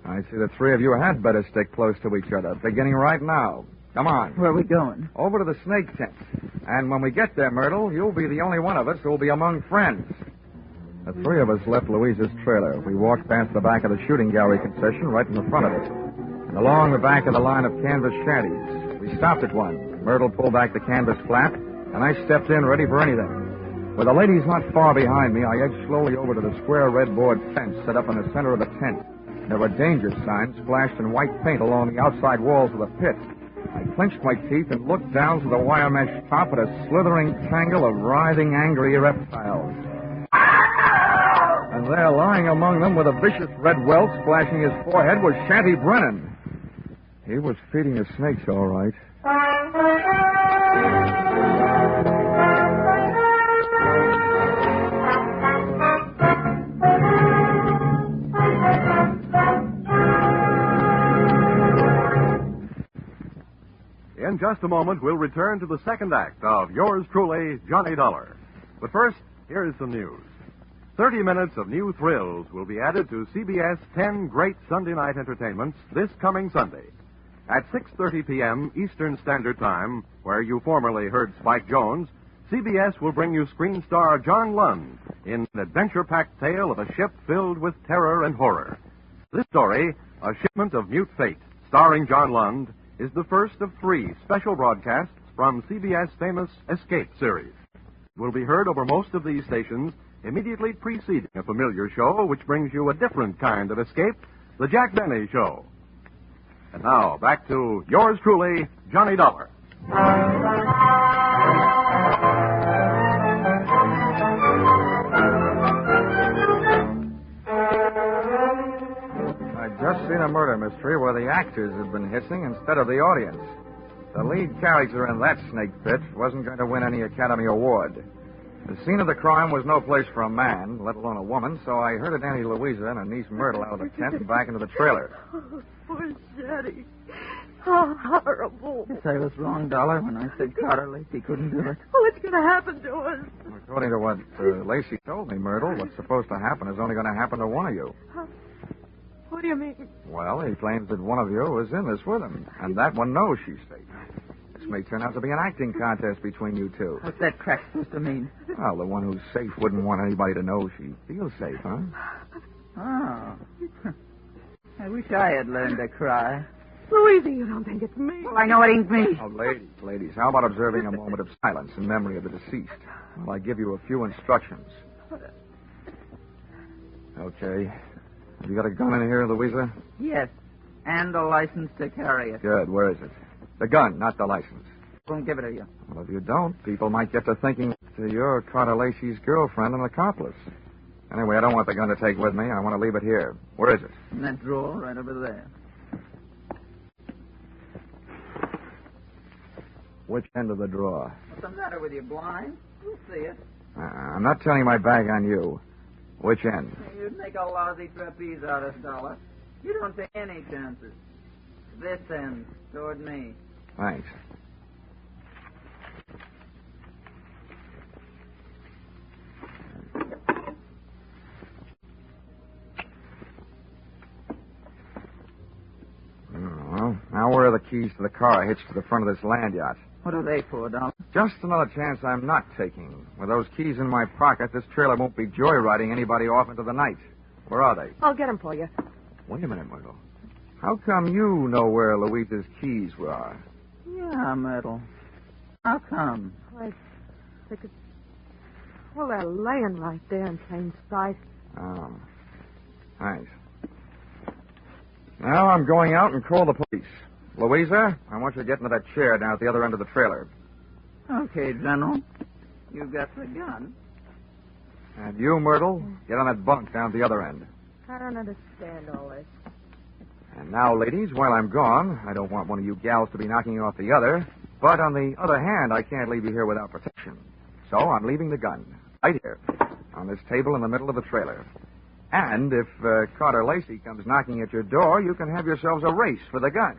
Speaker 2: I see the 3 of you had better stick close to each other, beginning right now. Come on.
Speaker 21: Where are we going?
Speaker 2: Over to the snake tent. And when we get there, Myrtle, you'll be the only one of us who'll be among friends. The 3 of us left Louisa's trailer. We walked past the back of the shooting gallery concession right in the front of it. And along the back of the line of canvas shanties. We stopped at one. Myrtle pulled back the canvas flap, and I stepped in ready for anything. With the ladies not far behind me, I edged slowly over to the square red board fence set up in the center of the tent. There were danger signs splashed in white paint along the outside walls of the pit. I clenched my teeth and looked down through the wire mesh top at a slithering tangle of writhing, angry reptiles. And there, lying among them with a vicious red welt splashing his forehead, was Shanty Brennan. He was feeding the snakes, all right.
Speaker 10: In just a moment, we'll return to the second act of Yours Truly, Johnny Dollar. But first, here is some news. 30 minutes of new thrills will be added to CBS 10 Great Sunday Night Entertainments this coming Sunday. At 6:30 p.m. Eastern Standard Time, where you formerly heard Spike Jones, CBS will bring you screen star John Lund in an adventure-packed tale of a ship filled with terror and horror. This story, A Shipment of Mute Fate, starring John Lund, is the first of 3 special broadcasts from CBS' famous Escape series. It will be heard over most of these stations immediately preceding a familiar show which brings you a different kind of escape, The Jack Benny Show. And now, back to Yours Truly, Johnny Dollar.
Speaker 2: seen a murder mystery where the actors had been hissing instead of the audience. The lead character in that snake pit wasn't going to win any Academy Award. The scene of the crime was no place for a man, let alone a woman, so I herded Auntie Louisa and her niece Myrtle out of the tent and back into the trailer.
Speaker 14: Oh, poor Jetty. How horrible.
Speaker 21: Yes, I was wrong, Dollar, when I said Carter Lacey couldn't do it.
Speaker 14: What's going to happen to us?
Speaker 2: According to what Lacey told me, Myrtle, what's supposed to happen is only going to happen to one of you.
Speaker 14: What do you mean?
Speaker 2: Well, he claims that one of you was in this with him, and that one knows she's safe. This may turn out to be an acting contest between you two.
Speaker 21: What's that crack supposed to mean?
Speaker 2: Well, the one who's safe wouldn't want anybody to know she feels safe, huh?
Speaker 21: Oh. I wish I had learned to cry.
Speaker 14: Louisa, you don't think it's me?
Speaker 21: Well, I know it ain't me.
Speaker 2: Oh, ladies, how about observing a moment of silence in memory of the deceased? Well, I give you a few instructions. Okay. Have you got a gun in here, Louisa?
Speaker 21: Yes, and a license to carry it.
Speaker 2: Good. Where is it? The gun, not the license.
Speaker 21: Won't give it to you.
Speaker 2: Well, if you don't, people might get to thinking that you're Carter Lacey's girlfriend and accomplice. Anyway, I don't want the gun to take with me. I want to leave it here. Where is it?
Speaker 21: In that drawer right over there.
Speaker 2: Which end of the drawer?
Speaker 21: What's the matter with you, blind? You'll see it.
Speaker 2: I'm not turning my back on you. Which end?
Speaker 21: You'd make a lousy trapeze artist, Dollar. You don't take any chances. This end, toward me.
Speaker 2: Thanks. Well, now where are the keys to the car I hitched to the front of this land yacht?
Speaker 21: What are they for, Dollar?
Speaker 2: Just another chance I'm not taking. With those keys in my pocket, this trailer won't be joyriding anybody off into the night. Where are they?
Speaker 14: I'll get them for you.
Speaker 2: Wait a minute, Myrtle. How come you know where Louisa's keys are?
Speaker 21: Yeah, Myrtle. How come?
Speaker 14: I think it's... Well, they're laying right there in plain sight.
Speaker 2: Oh. Thanks. Now I'm going out and call the police. Louisa, I want you to get into that chair down at the other end of the trailer.
Speaker 21: Okay, General. You got the gun.
Speaker 2: And you, Myrtle, get on that bunk down at the other end.
Speaker 14: I don't understand all this.
Speaker 2: And now, ladies, while I'm gone, I don't want one of you gals to be knocking off the other. But on the other hand, I can't leave you here without protection. So I'm leaving the gun right here on this table in the middle of the trailer. And if Carter Lacey comes knocking at your door, you can have yourselves a race for the gun.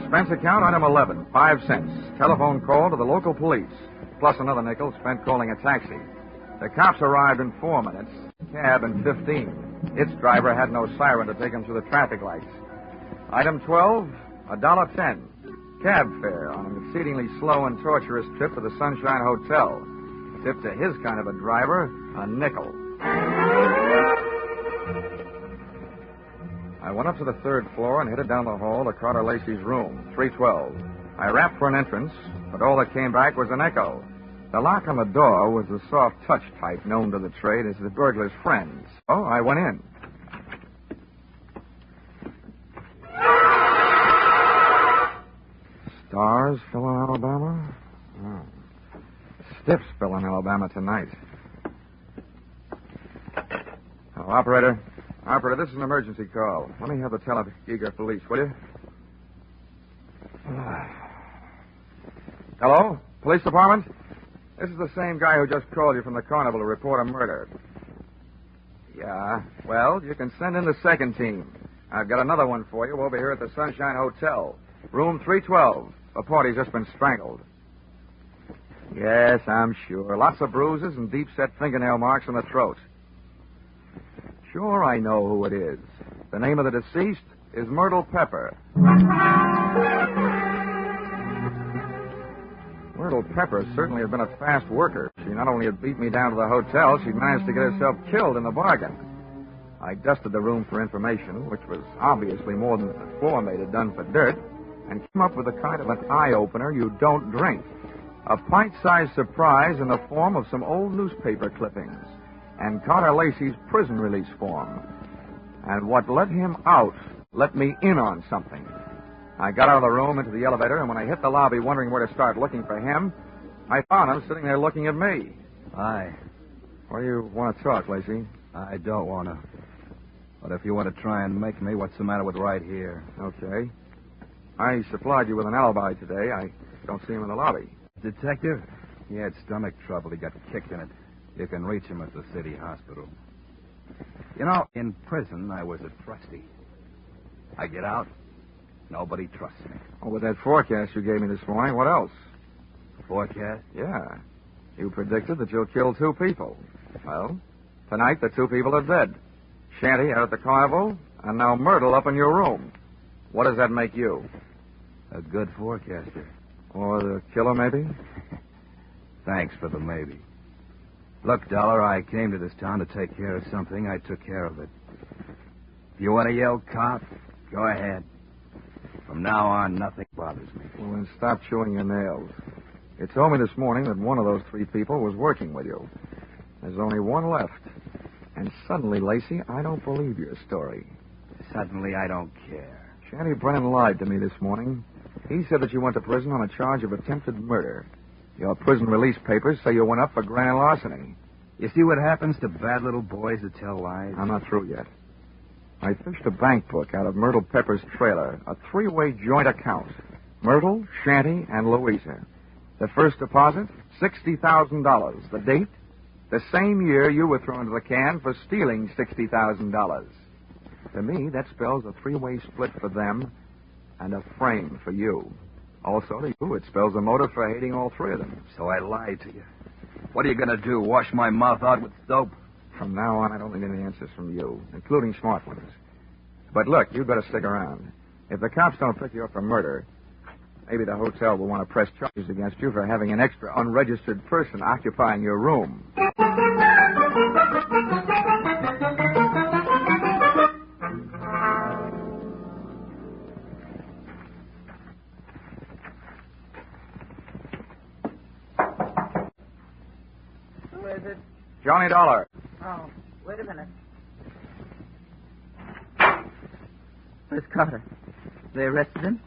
Speaker 2: Expense account, item 11, 5 cents. Telephone call to the local police, plus another nickel spent calling a taxi. The cops arrived in 4 minutes, cab in 15. Its driver had no siren to take him through the traffic lights. Item 12, $1.10. Cab fare on an exceedingly slow and torturous trip to the Sunshine Hotel. Tip to his kind of a driver, a nickel. I went up to the 3rd floor and headed down the hall to Carter Lacey's room, 312. I rapped for an entrance, but all that came back was an echo. The lock on the door was the soft touch type known to the trade as the burglar's friend. So I went in. Stars fell in Alabama? Oh. Stiffs fell in Alabama tonight. Oh, Operator, this is an emergency call. Let me have the Tuskegee police, will you? Hello? Police department? This is the same guy who just called you from the carnival to report a murder. Yeah, well, you can send in the second team. I've got another one for you over here at the Sunshine Hotel. Room 312. A party's just been strangled. Yes, I'm sure. Lots of bruises and deep-set fingernail marks on the throat. Sure, I know who it is. The name of the deceased is Myrtle Pepper. Myrtle Pepper certainly has been a fast worker. She not only had beat me down to the hotel, she'd managed to get herself killed in the bargain. I dusted the room for information, which was obviously more than the floormate had done for dirt, and came up with a kind of an eye-opener you don't drink. A pint-sized surprise in the form of some old newspaper clippings and Carter Lacey's prison release form. And what let him out let me in on something. I got out of the room into the elevator, and when I hit the lobby wondering where to start looking for him, I found him sitting there looking at me.
Speaker 3: Hi.
Speaker 2: Why do you want to talk, Lacey?
Speaker 3: I don't want to. But if you want to try and make me, what's the matter with right here?
Speaker 2: Okay. I supplied you with an alibi today. I don't see him in the lobby.
Speaker 3: Detective? He had stomach trouble. He got kicked in it. You can reach him at the city hospital. You know, in prison, I was a trustee. I get out, nobody trusts me.
Speaker 2: Oh, with that forecast you gave me this morning, what else?
Speaker 3: Forecast?
Speaker 2: Yeah. You predicted that you'll kill 2 people. Well, tonight the 2 people are dead. Shanty out at the carnival, and now Myrtle up in your room. What does that make you?
Speaker 3: A good forecaster.
Speaker 2: Or the killer, maybe?
Speaker 3: Thanks for the maybe. Look, Dollar, I came to this town to take care of something. I took care of it. If you want to yell cop, go ahead. From now on, nothing bothers me.
Speaker 2: Well, then stop chewing your nails. You told me this morning that one of those 3 people was working with you. There's only one left. And suddenly, Lacey, I don't believe your story.
Speaker 3: Suddenly, I don't care.
Speaker 2: Shanty Brennan lied to me this morning. He said that you went to prison on a charge of attempted murder. Your prison release papers say you went up for grand larceny.
Speaker 3: You see what happens to bad little boys that tell lies?
Speaker 2: I'm not through yet. I fished a bank book out of Myrtle Pepper's trailer, a 3-way joint account. Myrtle, Shanty, and Louisa. The first deposit, $60,000. The date, the same year you were thrown into the can for stealing $60,000. To me, that spells a 3-way split for them and a frame for you. Also, to you, it spells a motive for hating all 3 of them.
Speaker 3: So I lied to you. What are you going to do, wash my mouth out with soap?
Speaker 2: From now on, I don't need any answers from you, including smart ones. But look, you'd better stick around. If the cops don't pick you up for murder, maybe the hotel will want to press charges against you for having an extra unregistered person occupying your room.
Speaker 21: Who is it?
Speaker 2: Johnny Dollor.
Speaker 21: Oh, wait a minute. Where's Carter? They arrested him?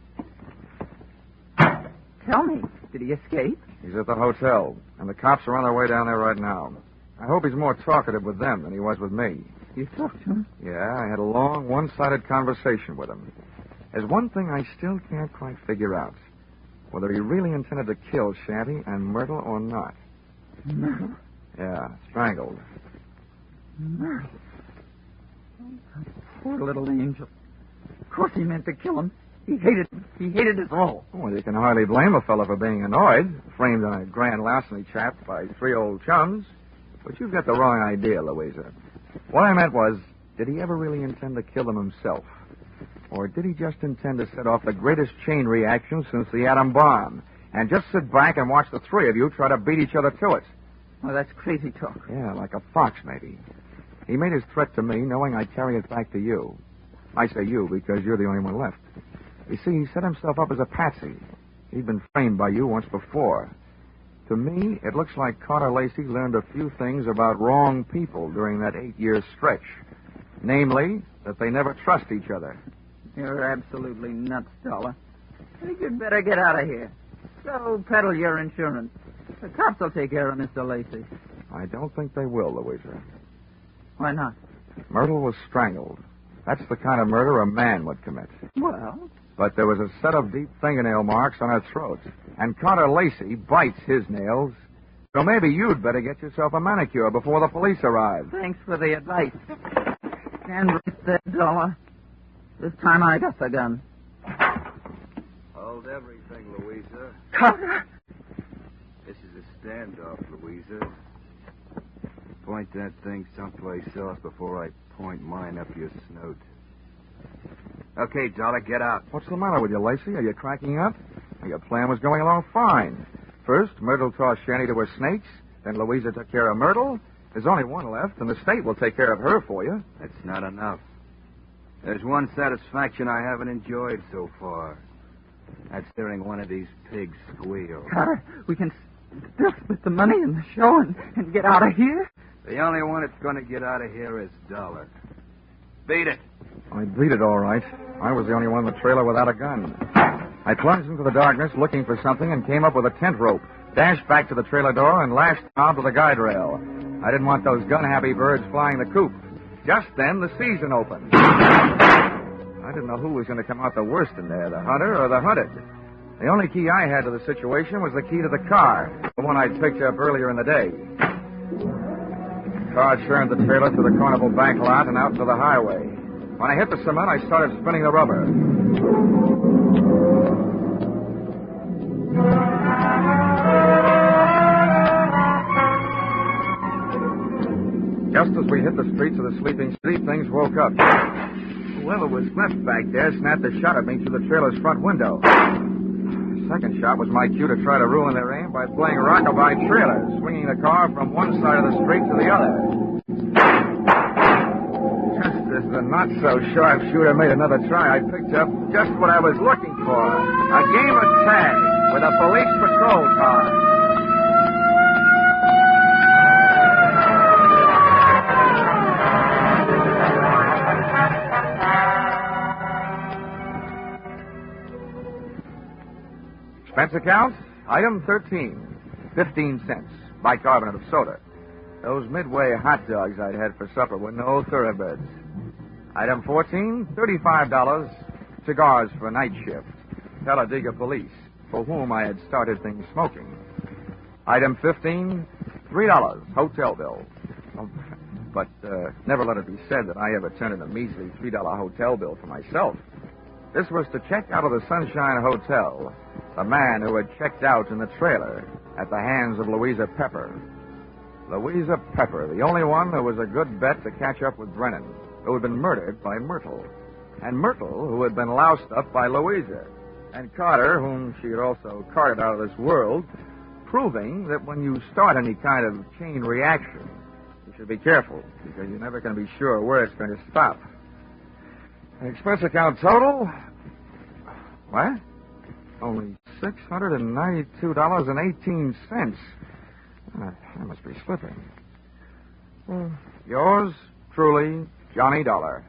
Speaker 21: Tell me, did he escape?
Speaker 2: He's at the hotel, and the cops are on their way down there right now. I hope he's more talkative with them than he was with me.
Speaker 21: You talked to him?
Speaker 2: Yeah, I had a long, one-sided conversation with him. There's one thing I still can't quite figure out. Whether he really intended to kill Shanty and Myrtle or not.
Speaker 21: Myrtle?
Speaker 2: Yeah, strangled.
Speaker 21: Myrtle? Oh, poor little angel. Of course he meant to kill him. He hated us all.
Speaker 2: Well, you can hardly blame a fellow for being annoyed, framed on a grand larceny trap by 3 old chums. But you've got the wrong idea, Louisa. What I meant was, did he ever really intend to kill them himself? Or did he just intend to set off the greatest chain reaction since the atom bomb, and just sit back and watch the 3 of you try to beat each other to it?
Speaker 21: Well, that's crazy talk.
Speaker 2: Yeah, like a fox, maybe. He made his threat to me knowing I'd carry it back to you. I say you because you're the only one left. You see, he set himself up as a patsy. He'd been framed by you once before. To me, it looks like Carter Lacey learned a few things about wrong people during that 8-year stretch. Namely, that they never trust each other.
Speaker 21: You're absolutely nuts, Dollar. I think you'd better get out of here. Go peddle your insurance. The cops will take care of Mr. Lacey.
Speaker 2: I don't think they will, Louisa.
Speaker 21: Why not?
Speaker 2: Myrtle was strangled. That's the kind of murder a man would commit.
Speaker 21: Well?
Speaker 2: But there was a set of deep fingernail marks on her throat. And Carter Lacey bites his nails. So maybe you'd better get yourself a manicure before the police arrive.
Speaker 21: Thanks for the advice. Stand right there, Dollar. This time I got the gun.
Speaker 3: Hold everything, Louisa.
Speaker 21: Carter!
Speaker 3: This is a standoff, Louisa. Point that thing someplace else before I point mine up your snout. Okay, Dollar, get out.
Speaker 2: What's the matter with you, Lacey? Are you cracking up? Your plan was going along fine. First, Myrtle tossed Shanty to her snakes. Then Louisa took care of Myrtle. There's only one left, and the state will take care of her for you.
Speaker 3: That's not enough. There's one satisfaction I haven't enjoyed so far. That's hearing one of these pigs squeal.
Speaker 21: Carter, we can still split the money in the show and get out of here?
Speaker 3: The only one that's going to get out of here is Dollar. Beat it.
Speaker 2: I beat it, all right. I was the only one in the trailer without a gun. I plunged into the darkness looking for something and came up with a tent rope. Dashed back to the trailer door and lashed onto the guide rail. I didn't want those gun-happy birds flying the coop. Just then, the season opened. I didn't know who was going to come out the worst in there, the hunter or the hunted. The only key I had to the situation was the key to the car, the one I'd picked up earlier in the day. The car churned the trailer to the Carnival Bank lot and out to the highway. When I hit the cement, I started spinning the rubber. Just as we hit the streets of the sleeping city, things woke up. Whoever was left back there snapped a shot at me through the trailer's front window. The second shot was my cue to try to ruin their aim by playing rockabye trailer, swinging the car from one side of the street to the other. Just as the not-so-sharp shooter made another try, I picked up just what I was looking for. A game of tag with a police patrol car. Expense account, item 13, 15 cents, bicarbonate of soda. Those Midway hot dogs I'd had for supper were no thoroughbreds. Item 14, $35, cigars for night shift. Talladega police, for whom I had started things smoking. Item 15, $3, hotel bill. But never let it be said that I ever turned in a measly $3 hotel bill for myself. This was to check out of the Sunshine Hotel, the man who had checked out in the trailer at the hands of Louisa Pepper. Louisa Pepper, the only one who was a good bet to catch up with Brennan, who had been murdered by Myrtle. And Myrtle, who had been loused up by Louisa. And Carter, whom she had also carted out of this world, proving that when you start any kind of chain reaction, you should be careful, because you're never going to be sure where it's going to stop. The expense account total? What? Only $692.18. I must be slipping. Yours truly, Johnny Dollar.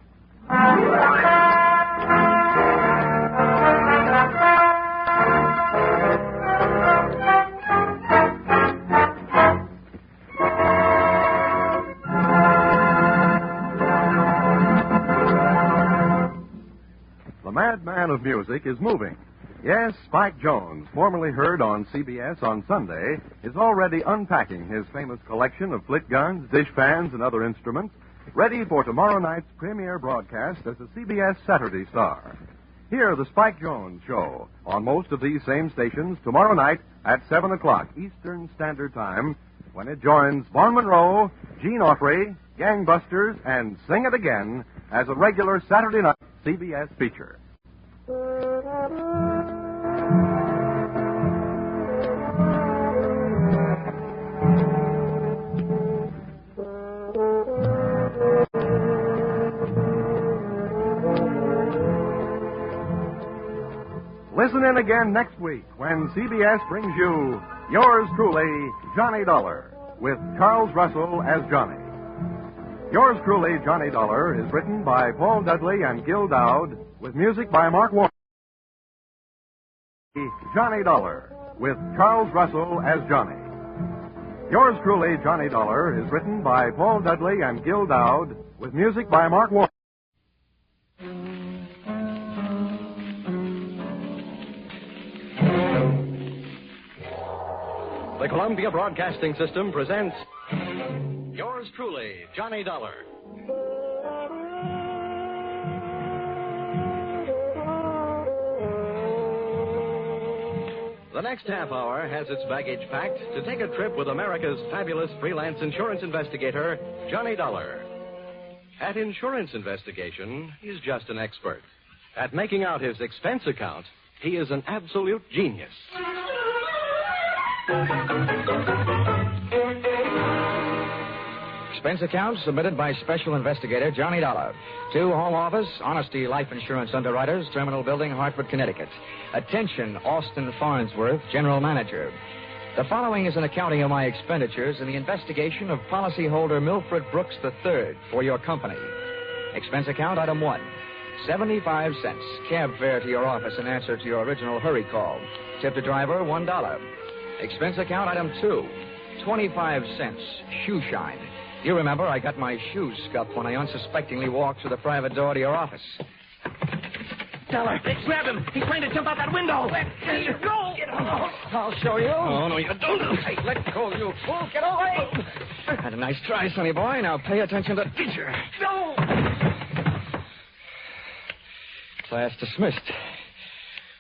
Speaker 10: The madman of music is moving. Yes, Spike Jones, formerly heard on CBS on Sunday, is already unpacking his famous collection of flit guns, dishpans, and other instruments, ready for tomorrow night's premiere broadcast as a CBS Saturday star. Hear the Spike Jones Show on most of these same stations tomorrow night at 7 o'clock Eastern Standard Time, when it joins Vaughn Monroe, Gene Autry, Gangbusters, and Sing It Again as a regular Saturday night CBS feature. Listen in again next week when CBS brings you yours truly, Johnny Dollar, with Charles Russell as Johnny. Yours truly, Johnny Dollar, is written by Paul Dudley and Gil Dowd, with music by Mark Warren. Johnny Dollar, with Charles Russell as Johnny. Yours truly, Johnny Dollar, is written by Paul Dudley and Gil Dowd, with music by Mark Warren.
Speaker 1: The Columbia Broadcasting System presents yours truly, Johnny Dollar. The next half hour has its baggage packed to take a trip with America's fabulous freelance insurance investigator, Johnny Dollar. At insurance investigation, he's just an expert. At making out his expense account, he is an absolute genius.
Speaker 2: Expense account submitted by Special Investigator Johnny Dollar. To Home Office, Honesty Life Insurance Underwriters, Terminal Building, Hartford, Connecticut. Attention, Austin Farnsworth, General Manager. The following is an accounting of my expenditures in the investigation of policyholder Milfred Brooks III for your company. Expense account, item 1. 75 cents. Cab fare to your office in answer to your original hurry call. Tip to driver, $1. Expense account item 2, 25 cents, shoe shine. You remember I got my shoes scuffed when I unsuspectingly walked through the private door to your office.
Speaker 4: Dollor, grab him. He's trying to jump out that window. Let go.
Speaker 2: I'll show you.
Speaker 4: Oh, no, you don't.
Speaker 2: Hey, let go, you fool. Get away. Had a nice try, sonny boy. Now pay attention to teacher.
Speaker 4: No.
Speaker 2: Class dismissed.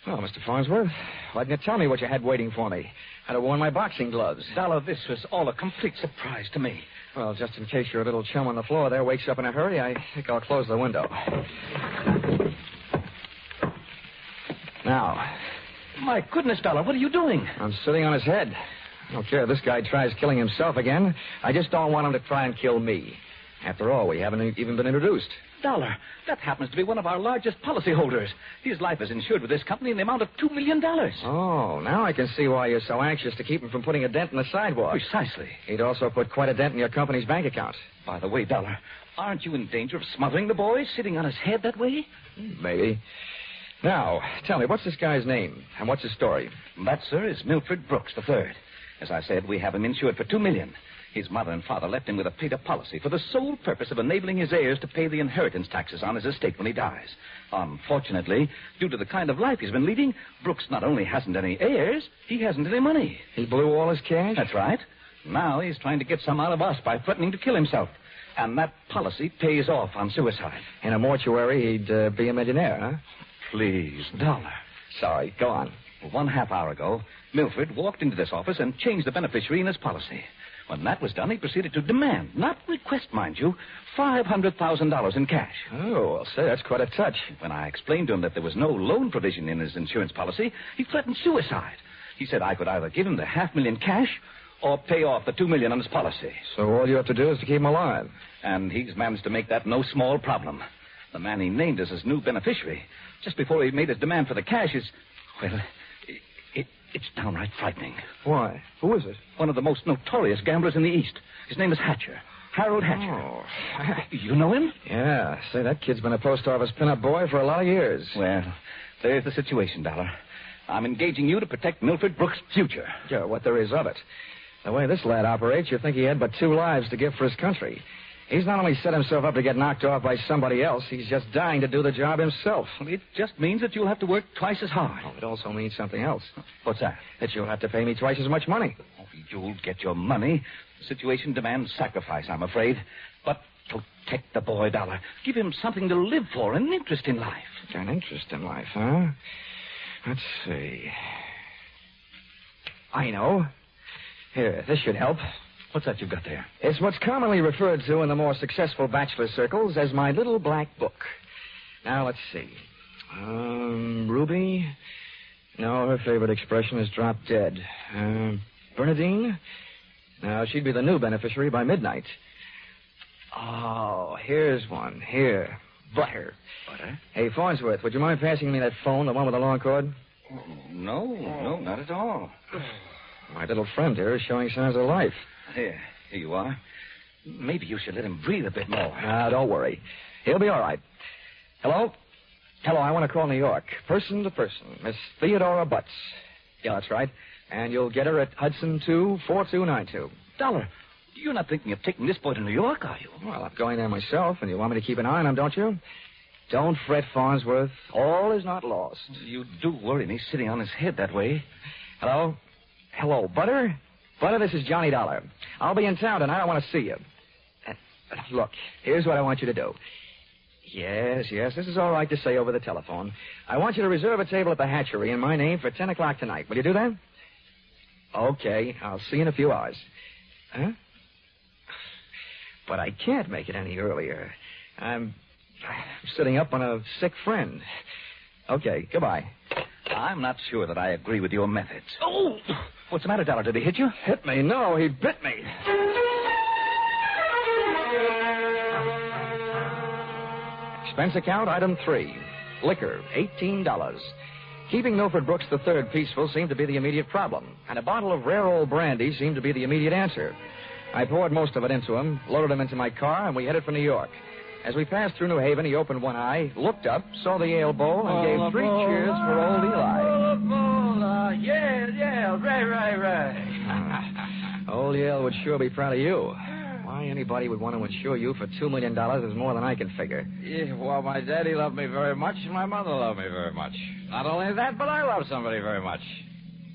Speaker 2: Well, Mr. Farnsworth, why didn't you tell me what you had waiting for me? I'd have worn my boxing gloves.
Speaker 4: Dollor, this was all a complete surprise to me.
Speaker 2: Well, just in case your little chum on the floor there wakes up in a hurry, I think I'll close the window. Now.
Speaker 4: My goodness, Dollor, what are you doing?
Speaker 2: I'm sitting on his head. I don't care if this guy tries killing himself again. I just don't want him to try and kill me. After all, we haven't even been introduced.
Speaker 4: Dollor, that happens to be one of our largest policyholders. His life is insured with this company in the amount of $2 million.
Speaker 2: Oh, now I can see why you're so anxious to keep him from putting a dent in the sidewalk.
Speaker 4: Precisely.
Speaker 2: He'd also put quite a dent in your company's bank account.
Speaker 4: By the way, Dollor, aren't you in danger of smothering the boy sitting on his head that way?
Speaker 2: Maybe. Now, tell me, what's this guy's name, and what's his story?
Speaker 4: That, sir, is Milford Brooks III. As I said, we have him insured for $2 million. His mother and father left him with a paid-up policy for the sole purpose of enabling his heirs to pay the inheritance taxes on his estate when he dies. Unfortunately, due to the kind of life he's been leading, Brooks not only hasn't any heirs, he hasn't any money.
Speaker 2: He blew all his cash?
Speaker 4: That's right. Now he's trying to get some out of us by threatening to kill himself. And that policy pays off on suicide.
Speaker 2: In a mortuary, he'd be a millionaire, huh?
Speaker 4: Please, Dollor.
Speaker 2: Sorry, go on.
Speaker 4: 1/2 hour ago, Milford walked into this office and changed the beneficiary in his policy. When that was done, he proceeded to demand, not request, mind you, $500,000 in cash.
Speaker 2: Oh, well, say, that's quite a touch.
Speaker 4: When I explained to him that there was no loan provision in his insurance policy, he threatened suicide. He said I could either give him the $500,000 cash or pay off the $2 million on his policy.
Speaker 2: So all you have to do is to keep him alive.
Speaker 4: And he's managed to make that no small problem. The man he named as his new beneficiary, just before he made his demand for the cash, is, well, it's downright frightening.
Speaker 2: Why? Who is it?
Speaker 4: One of the most notorious gamblers in the East. His name is Hatcher. Harold Hatcher.
Speaker 2: Oh.
Speaker 4: You know him?
Speaker 2: Yeah. Say, that kid's been a post office pinup boy for a lot of years.
Speaker 4: Well, there's the situation, Dollor. I'm engaging you to protect Milford Brooks' future.
Speaker 2: Yeah, what there is of it. The way this lad operates, you'd think he had but 2 lives to give for his country. He's not only set himself up to get knocked off by somebody else, he's just dying to do the job himself.
Speaker 4: Well, it just means that you'll have to work twice as hard.
Speaker 2: Oh, it also means something else.
Speaker 4: What's that?
Speaker 2: That you'll have to pay me twice as much money.
Speaker 4: Oh, you'll get your money. The situation demands sacrifice, I'm afraid. But protect the boy, Dollor. Give him something to live for, an interest in life.
Speaker 2: An interest in life, huh? Let's see. I know. Here, this should help.
Speaker 4: What's that you've got there?
Speaker 2: It's what's commonly referred to in the more successful bachelor circles as my little black book. Now, let's see. Ruby? No, her favorite expression is drop dead. Bernadine? No, she'd be the new beneficiary by midnight. Oh, here's one. Here. Butter.
Speaker 4: Butter?
Speaker 2: Hey, Farnsworth, would you mind passing me that phone, the one with the long cord?
Speaker 4: No, not at all.
Speaker 2: My little friend here is showing signs of life.
Speaker 4: Here you are. Maybe you should let him breathe a bit more.
Speaker 2: Don't worry. He'll be all right. Hello? Hello, I want to call New York. Person to person. Miss Theodora Butts. Yeah, that's right. And you'll get her at Hudson 24292.
Speaker 4: Dollor, you're not thinking of taking this boy to New York, are you?
Speaker 2: Well, I'm going there myself, and you want me to keep an eye on him, don't you? Don't fret, Farnsworth. All is not lost.
Speaker 4: You do worry me sitting on his head that way.
Speaker 2: Hello? Hello, Butter? Butter, this is Johnny Dollar. I'll be in town tonight. I want to see you. Look, here's what I want you to do. Yes, this is all right to say over the telephone. I want you to reserve a table at the hatchery in my name for 10 o'clock tonight. Will you do that? Okay, I'll see you in a few hours. Huh? But I can't make it any earlier. I'm sitting up on a sick friend. Okay, goodbye.
Speaker 4: I'm not sure that I agree with your methods. Oh! What's the matter, Dollor? Did he hit you?
Speaker 2: Hit me? No, he bit me. Expense account, item 3. Liquor, $18. Keeping Milford Brooks III peaceful seemed to be the immediate problem, and a bottle of rare old brandy seemed to be the immediate answer. I poured most of it into him, loaded him into my car, and we headed for New York. As we passed through New Haven, he opened one eye, looked up, saw the ale bowl, and gave 3 cheers for old Eli. Yale, right. Old Yale would sure be proud of you. Why anybody would want to insure you for $2 million is more than I can figure.
Speaker 9: Yeah, well, my daddy loved me very much, and my mother loved me very much. Not only that, but I love somebody very much.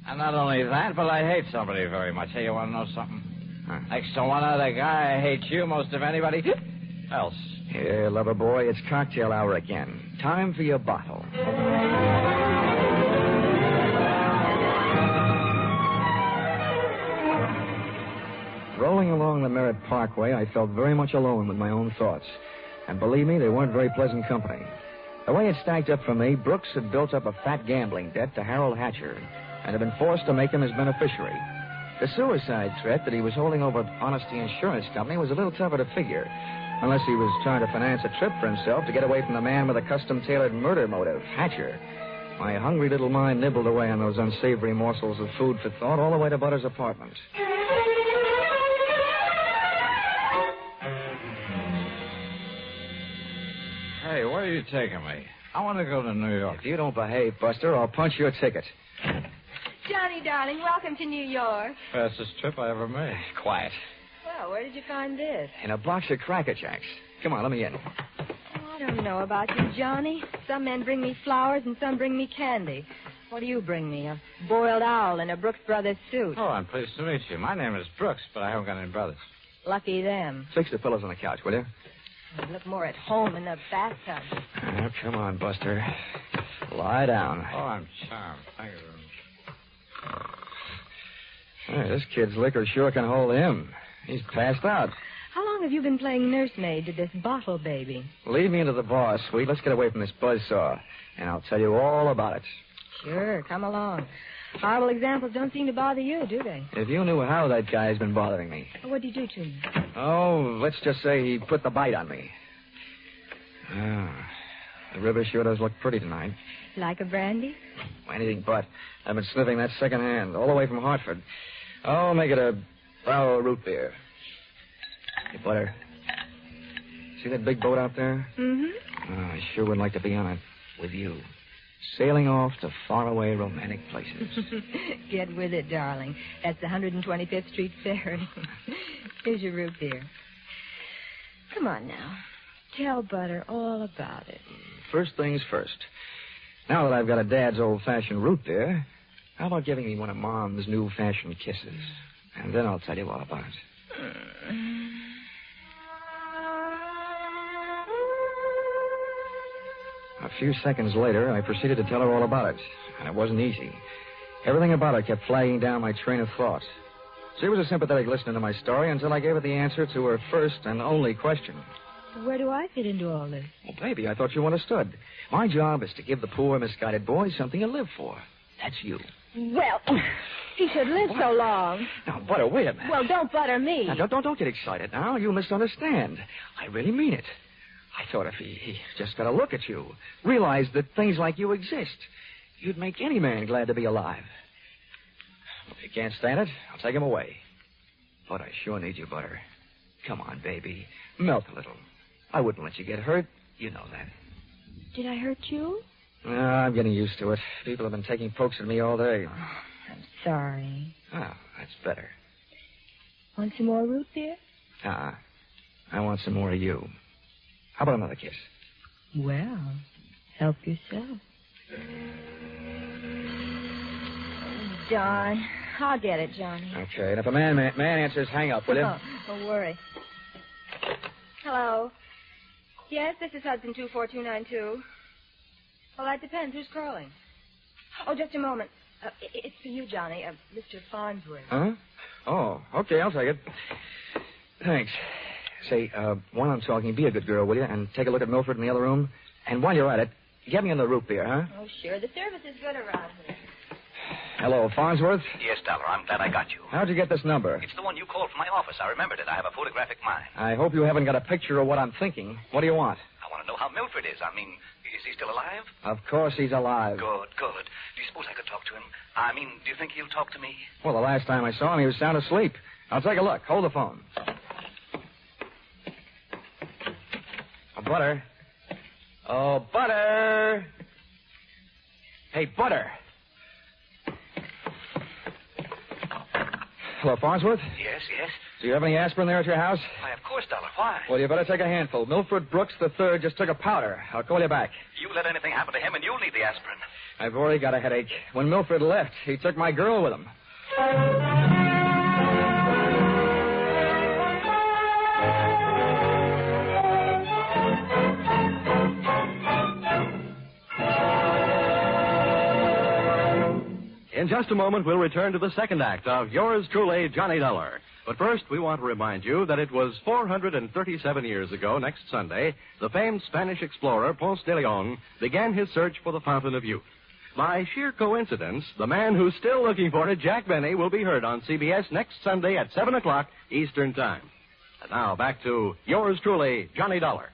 Speaker 9: And not only that, but I hate somebody very much. Hey, you want to know something?
Speaker 2: Huh.
Speaker 9: Next to one other guy, I hate you most of anybody else.
Speaker 2: Here, lover boy, it's cocktail hour again. Time for your bottle. Rolling along the Merritt Parkway, I felt very much alone with my own thoughts. And believe me, they weren't very pleasant company. The way it stacked up for me, Brooks had built up a fat gambling debt to Harold Hatcher and had been forced to make him his beneficiary. The suicide threat that he was holding over Honesty Insurance Company was a little tougher to figure, unless he was trying to finance a trip for himself to get away from the man with a custom-tailored murder motive, Hatcher. My hungry little mind nibbled away on those unsavory morsels of food for thought all the way to Butter's apartment.
Speaker 9: Hey, where are you taking me? I want to go to New York.
Speaker 2: If you don't behave, Buster, I'll punch your ticket.
Speaker 7: Johnny, darling, welcome to New York.
Speaker 9: Fastest trip I ever made.
Speaker 2: Quiet.
Speaker 7: Well, where did you find this?
Speaker 2: In a box of Cracker Jacks. Come on, let me in.
Speaker 7: I don't know about you, Johnny. Some men bring me flowers and some bring me candy. What do you bring me? A boiled owl in a Brooks Brothers suit.
Speaker 9: Oh, I'm pleased to meet you. My name is Brooks, but I haven't got any brothers.
Speaker 7: Lucky them.
Speaker 2: Fix the pillows on the couch, will you?
Speaker 7: They look more at home in the bathtub.
Speaker 2: Oh, come on, Buster. Lie down.
Speaker 9: Oh, I'm charmed. Thank you very much.
Speaker 2: Hey, this kid's liquor sure can hold him. He's passed out.
Speaker 7: How long have you been playing nursemaid to this bottle baby?
Speaker 2: Lead me into the bar, sweet. Let's get away from this buzzsaw, and I'll tell you all about it.
Speaker 7: Sure, come along. Horrible examples don't seem to bother you, do they?
Speaker 2: If you knew how that guy's been bothering me.
Speaker 7: What'd he do to me?
Speaker 2: Oh, let's just say he put the bite on me. The river sure does look pretty tonight.
Speaker 7: Like a brandy?
Speaker 2: Anything but. I've been sniffing that secondhand, all the way from Hartford. Oh, make it a brown root beer. Hey, Butter. See that big boat out there?
Speaker 7: Mm-hmm.
Speaker 2: Oh, I sure would like to be on it with you. Sailing off to faraway romantic places.
Speaker 7: Get with it, darling. That's the 125th Street Ferry. Here's your root beer. Come on now. Tell Butter all about it.
Speaker 2: First things first. Now that I've got a Dad's old-fashioned root beer, how about giving me one of Mom's new-fashioned kisses? And then I'll tell you all about it. A few seconds later, I proceeded to tell her all about it, and it wasn't easy. Everything about it kept flagging down my train of thought. She was a sympathetic listener to my story until I gave her the answer to her first and only question.
Speaker 7: Where do I fit into all this?
Speaker 2: Well, baby, I thought you understood. My job is to give the poor, misguided boy something to live for. That's you.
Speaker 7: Well, he should live so long.
Speaker 2: Now, Butter, wait a minute.
Speaker 7: Well, don't butter me.
Speaker 2: Now, don't get excited now. You misunderstand. I really mean it. I thought if he just got a look at you, realized that things like you exist, you'd make any man glad to be alive. If you can't stand it, I'll take him away. But I sure need you, Butter. Come on, baby. Melt a little. I wouldn't let you get hurt. You know that.
Speaker 7: Did I hurt you?
Speaker 2: I'm getting used to it. People have been taking pokes at me all day.
Speaker 7: Oh, I'm sorry.
Speaker 2: Oh, that's better.
Speaker 7: Want some more root beer?
Speaker 2: I want some more of you. How about another kiss?
Speaker 7: Well, help yourself. Darn. I'll get it, Johnny.
Speaker 2: Okay, and if a man answers, hang up, will you?
Speaker 7: Oh, don't worry. Hello. Yes, this is Hudson 24292. Well, that depends. Who's calling? Oh, just a moment. It's for you, Johnny. Mr. Farnsworth.
Speaker 2: Huh? Oh, okay, I'll take it. Thanks. Say, while I'm talking, be a good girl, will you? And take a look at Milford in the other room. And while you're at it, get me in the root beer, huh?
Speaker 7: Oh, sure. The service is good around here.
Speaker 2: Hello, Farnsworth?
Speaker 4: Yes, Dollor. I'm glad I got you.
Speaker 2: How'd you get this number?
Speaker 4: It's the one you called from my office. I remembered it. I have a photographic mind.
Speaker 2: I hope you haven't got a picture of what I'm thinking. What do you want?
Speaker 4: I want to know how Milford is. I mean, is he still alive?
Speaker 2: Of course he's alive.
Speaker 4: Good. Do you suppose I could talk to him? I mean, do you think he'll talk to me?
Speaker 2: Well, the last time I saw him, he was sound asleep. I'll take a look. Hold the phone. Butter. Oh, Butter. Hey, Butter. Hello, Farnsworth.
Speaker 4: Yes, yes.
Speaker 2: Do you have any aspirin there at your house?
Speaker 4: Why, of course, Dollar. Why?
Speaker 2: Well, you better take a handful. Milford Brooks III just took a powder. I'll call you back.
Speaker 4: You let anything happen to him, and you'll need the aspirin.
Speaker 2: I've already got a headache. When Milford left, he took my girl with him.
Speaker 1: In just a moment, we'll return to the second act of Yours Truly, Johnny Dollar. But first, we want to remind you that it was 437 years ago, next Sunday, the famed Spanish explorer Ponce de Leon began his search for the Fountain of Youth. By sheer coincidence, the man who's still looking for it, Jack Benny, will be heard on CBS next Sunday at 7 o'clock Eastern Time. And now, back to Yours Truly, Johnny Dollar.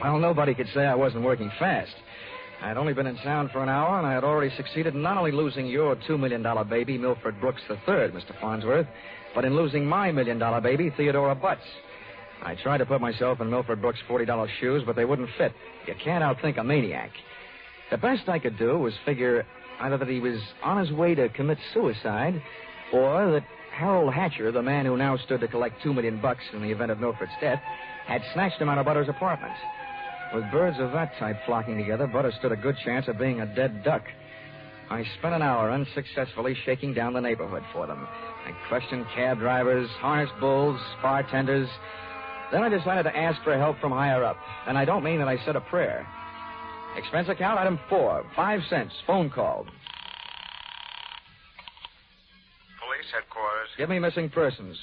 Speaker 2: Well, nobody could say I wasn't working fast. I had only been in town for an hour, and I had already succeeded in not only losing your $2 million baby, Milford Brooks III, Mr. Farnsworth, but in losing my $1 million baby, Theodora Butts. I tried to put myself in Milford Brooks' $40 shoes, but they wouldn't fit. You can't outthink a maniac. The best I could do was figure either that he was on his way to commit suicide, or that Harold Hatcher, the man who now stood to collect $2 million in the event of Milford's death, had snatched him out of Butter's apartment. With birds of that type flocking together, Butter stood a good chance of being a dead duck. I spent an hour unsuccessfully shaking down the neighborhood for them. I questioned cab drivers, harness bulls, bartenders. Then I decided to ask for help from higher up. And I don't mean that I said a prayer. Expense account, item 4, 5 cents, phone call.
Speaker 16: Police headquarters.
Speaker 2: Give me missing persons.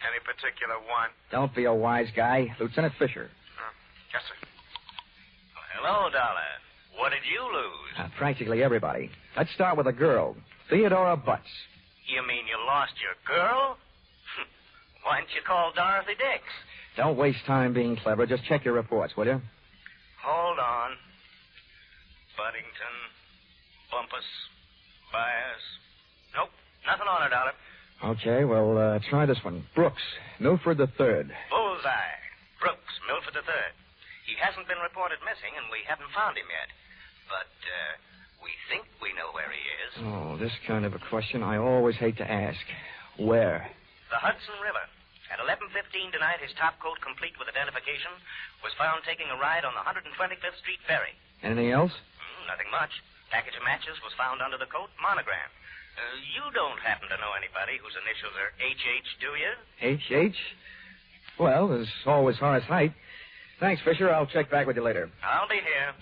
Speaker 16: Any particular one?
Speaker 2: Don't be a wise guy. Lieutenant Fisher.
Speaker 16: Yes, sir.
Speaker 5: Hello, Dollar. What did you lose?
Speaker 2: Practically everybody. Let's start with a girl, Theodora Butts.
Speaker 5: You mean you lost your girl? Why didn't you call Dorothy Dix?
Speaker 2: Don't waste time being clever. Just check your reports, will you?
Speaker 5: Hold on. Buddington, Bumpus, Byers. Nope, nothing on her, Dollar.
Speaker 2: Okay, well, try this one. Brooks, Milford III.
Speaker 5: Bullseye. Brooks, Milford III. He hasn't been reported missing, and we haven't found him yet. But, we think we know where he is.
Speaker 2: Oh, this kind of a question I always hate to ask. Where?
Speaker 5: The Hudson River. At 11:15 tonight, his top coat, complete with identification, was found taking a ride on the 125th Street ferry.
Speaker 2: Anything else?
Speaker 5: Nothing much. Package of matches was found under the coat, monogram. You don't happen to know anybody whose initials are H.H., do you?
Speaker 2: H.H.? Well, there's always Horace Height. Thanks, Fisher. I'll check back with you later.
Speaker 5: I'll be here.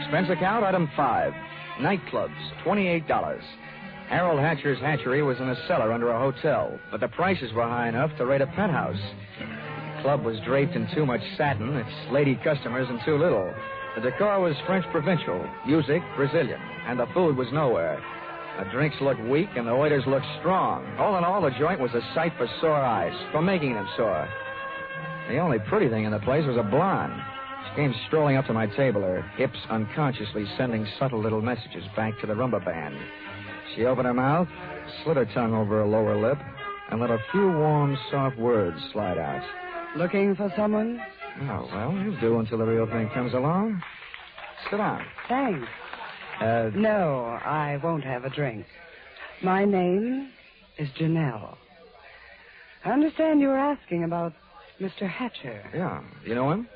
Speaker 2: Expense account, item 5. Nightclubs, $28. Harold Hatcher's hatchery was in a cellar under a hotel, but the prices were high enough to rate a penthouse. The club was draped in too much satin, its lady customers in too little. The decor was French provincial, music Brazilian, and the food was nowhere. The drinks looked weak and the waiters looked strong. All in all, the joint was a sight for sore eyes, for making them sore. The only pretty thing in the place was a blonde. She came strolling up to my table, her hips unconsciously sending subtle little messages back to the rumba band. She opened her mouth, slid her tongue over her lower lip, and let a few warm, soft words slide out.
Speaker 22: Looking for someone?
Speaker 2: Oh, well, you'll do until the real thing comes along. Sit down.
Speaker 22: Thanks. No, I won't have a drink. My name is Janelle. I understand you were asking about Mr. Hatcher.
Speaker 2: Yeah. You know him?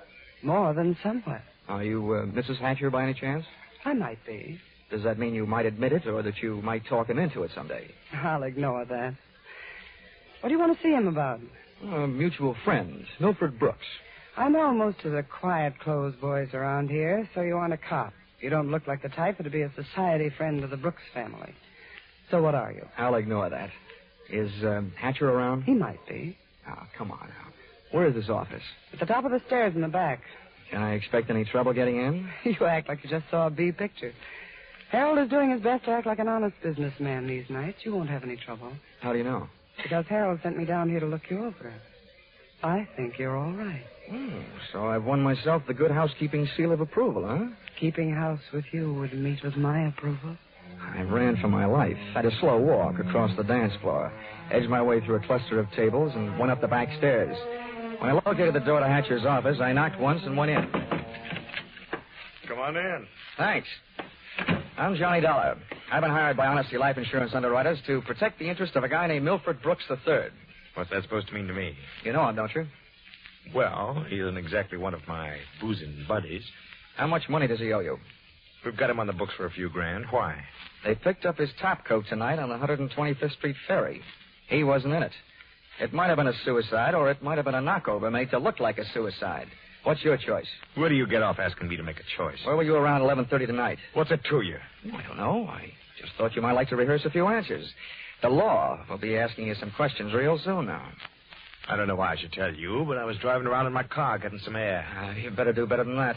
Speaker 22: More than somewhat.
Speaker 2: Are you Mrs. Hatcher by any chance?
Speaker 22: I might be.
Speaker 2: Does that mean you might admit it or that you might talk him into it someday?
Speaker 22: I'll ignore that. What do you want to see him about?
Speaker 2: Mutual friends, Milford Brooks.
Speaker 22: I know most of the quiet-clothes boys around here, so you want a cop. You don't look like the type that'd be a society friend of the Brooks family. So what are you?
Speaker 2: I'll ignore that. Is Hatcher around?
Speaker 22: He might be.
Speaker 2: Oh, come on now. Where is this office?
Speaker 22: At the top of the stairs in the back.
Speaker 2: Can I expect any trouble getting in?
Speaker 22: You act like you just saw a B picture. Harold is doing his best to act like an honest businessman these nights. You won't have any trouble.
Speaker 2: How do you know?
Speaker 22: Because Harold sent me down here to look you over. I think you're all right.
Speaker 2: Oh, so I've won myself the good housekeeping seal of approval, huh?
Speaker 22: Keeping house with you would meet with my approval.
Speaker 2: I ran for my life. Had a slow walk across the dance floor, edged my way through a cluster of tables, and went up the back stairs. When I located the door to Hatcher's office, I knocked once and went in.
Speaker 13: Come on in.
Speaker 2: Thanks. I'm Johnny Dollor. I've been hired by Honesty Life Insurance Underwriters to protect the interest of a guy named Milford Brooks III.
Speaker 13: What's that supposed to mean to me?
Speaker 2: You know him, don't you?
Speaker 13: Well, he isn't exactly one of my boozing buddies.
Speaker 2: How much money does he owe you?
Speaker 13: We've got him on the books for a few grand. Why?
Speaker 2: They picked up his top coat tonight on the 125th Street ferry. He wasn't in it. It might have been a suicide, or it might have been a knockover made to look like a suicide. What's your choice?
Speaker 13: Where do you get off asking me to make a choice?
Speaker 2: Where were you around 11:30 tonight?
Speaker 13: What's it to you?
Speaker 2: I don't know. I just thought you might like to rehearse a few answers. The law will be asking you some questions real soon now.
Speaker 13: I don't know why I should tell you, but I was driving around in my car getting some air.
Speaker 2: You better do better than that.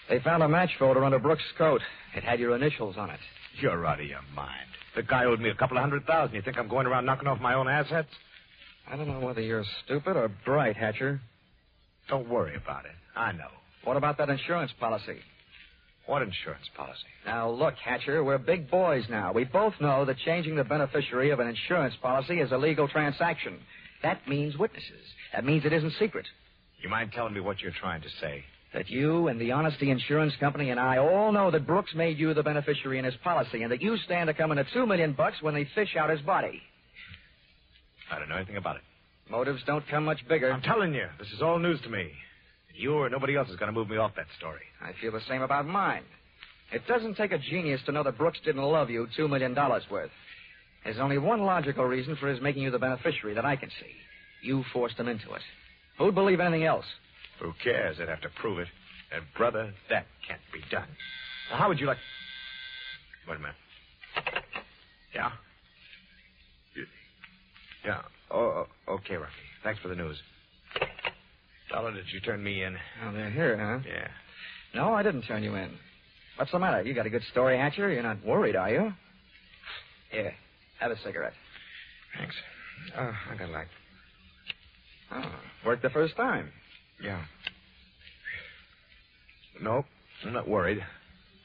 Speaker 2: They found a match folder under Brooks' coat. It had your initials on it.
Speaker 13: You're out of your mind. The guy owed me a couple of $100,000. You think I'm going around knocking off my own assets?
Speaker 2: I don't know whether you're stupid or bright, Hatcher.
Speaker 13: Don't worry about it. I know.
Speaker 2: What about that insurance policy?
Speaker 13: What insurance policy?
Speaker 2: Now, look, Hatcher, we're big boys now. We both know that changing the beneficiary of an insurance policy is a legal transaction. That means witnesses. That means it isn't secret.
Speaker 13: You mind telling me what you're trying to say?
Speaker 2: That you and the Honesty Insurance Company and I all know that Brooks made you the beneficiary in his policy and that you stand to come in at $2 million when they fish out his body.
Speaker 13: I don't know anything about it.
Speaker 2: Motives don't come much bigger.
Speaker 13: I'm telling you, this is all news to me. You or nobody else is going to move me off that story.
Speaker 2: I feel the same about mine. It doesn't take a genius to know that Brooks didn't love you $2 million worth. There's only one logical reason for his making you the beneficiary that I can see. You forced him into it. Who'd believe anything else?
Speaker 13: Who cares? They'd have to prove it. And, brother, that can't be done. Now, how would you like... Wait a minute. Yeah? Yeah. Oh, okay, Rocky. Thanks for the news. Dollar, did you turn me in?
Speaker 2: Oh, they're here, huh?
Speaker 13: Yeah.
Speaker 2: No, I didn't turn you in. What's the matter? You got a good story, Hatcher? You're not worried, are you? Here, have a cigarette.
Speaker 13: Thanks. Oh, I got a light.
Speaker 2: Oh, worked the first time.
Speaker 13: Yeah. Nope, I'm not worried.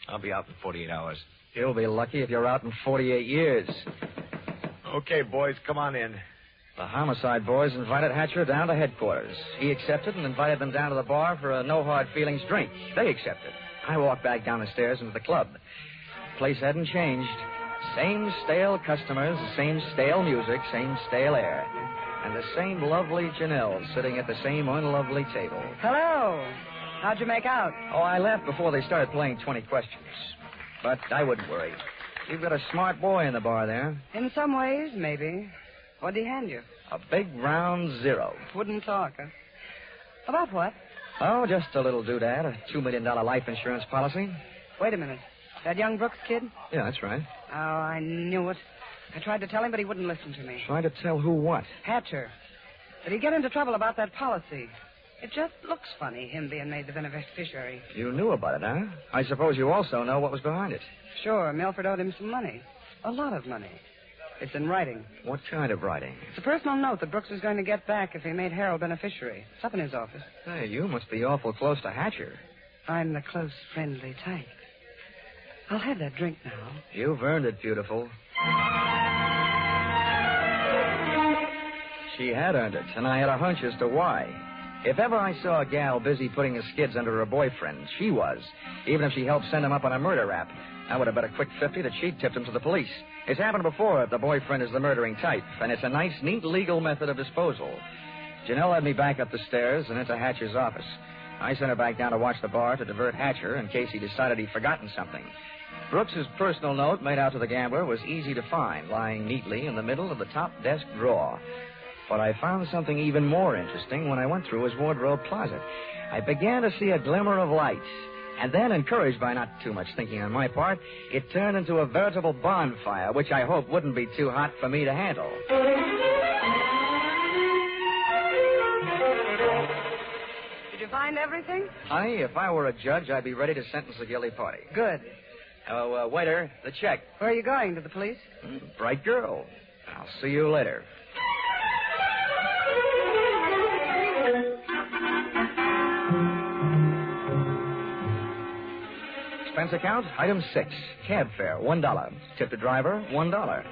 Speaker 13: I'll be out in 48 hours.
Speaker 2: You'll be lucky if you're out in 48 years.
Speaker 13: Okay, boys, come on in.
Speaker 2: The homicide boys invited Hatcher down to headquarters. He accepted and invited them down to the bar for a no-hard-feelings drink. They accepted. I walked back down the stairs into the club. The place hadn't changed. Same stale customers, same stale music, same stale air. And the same lovely Janelle sitting at the same unlovely table.
Speaker 22: Hello. How'd you make out?
Speaker 2: Oh, I left before they started playing 20 questions. But I wouldn't worry. You've got a smart boy in the bar there.
Speaker 22: In some ways, maybe. What'd he hand you?
Speaker 2: A big round zero.
Speaker 22: Wouldn't talk, huh? About what?
Speaker 2: Oh, just a little doodad, a $2 million life insurance policy.
Speaker 22: Wait a minute. That young Brooks kid?
Speaker 2: Yeah, that's right.
Speaker 22: Oh, I knew it. I tried to tell him, but he wouldn't listen to me.
Speaker 2: Trying to tell who what?
Speaker 22: Hatcher. Did he get into trouble about that policy? It just looks funny, him being made the beneficiary.
Speaker 2: You knew about it, huh? I suppose you also know what was behind it.
Speaker 22: Sure, Milford owed him some money. A lot of money. It's in writing.
Speaker 2: What kind of writing?
Speaker 22: It's a personal note that Brooks was going to get back if he made Harold beneficiary. It's up in his office.
Speaker 2: Hey, you must be awful close to Hatcher.
Speaker 22: I'm the close, friendly type. I'll have that drink now.
Speaker 2: You've earned it, beautiful. She had earned it, and I had a hunch as to why. If ever I saw a gal busy putting the skids under her boyfriend, she was. Even if she helped send him up on a murder rap. I would have bet a quick 50 that she'd tipped him to the police. It's happened before if the boyfriend is the murdering type, and it's a nice, neat legal method of disposal. Janelle led me back up the stairs and into Hatcher's office. I sent her back down to watch the bar to divert Hatcher in case he decided he'd forgotten something. Brooks's personal note made out to the gambler was easy to find, lying neatly in the middle of the top desk drawer. But I found something even more interesting when I went through his wardrobe closet. I began to see a glimmer of light. And then, encouraged by not too much thinking on my part, it turned into a veritable bonfire, which I hoped wouldn't be too hot for me to handle.
Speaker 22: Did you find everything?
Speaker 2: Honey, if I were a judge, I'd be ready to sentence the guilty party.
Speaker 22: Good.
Speaker 2: Oh, waiter, the check.
Speaker 22: Where are you going? To the police?
Speaker 2: Bright girl. I'll see you later. expense account, item 6, cab fare, $1. Tip the driver, $1.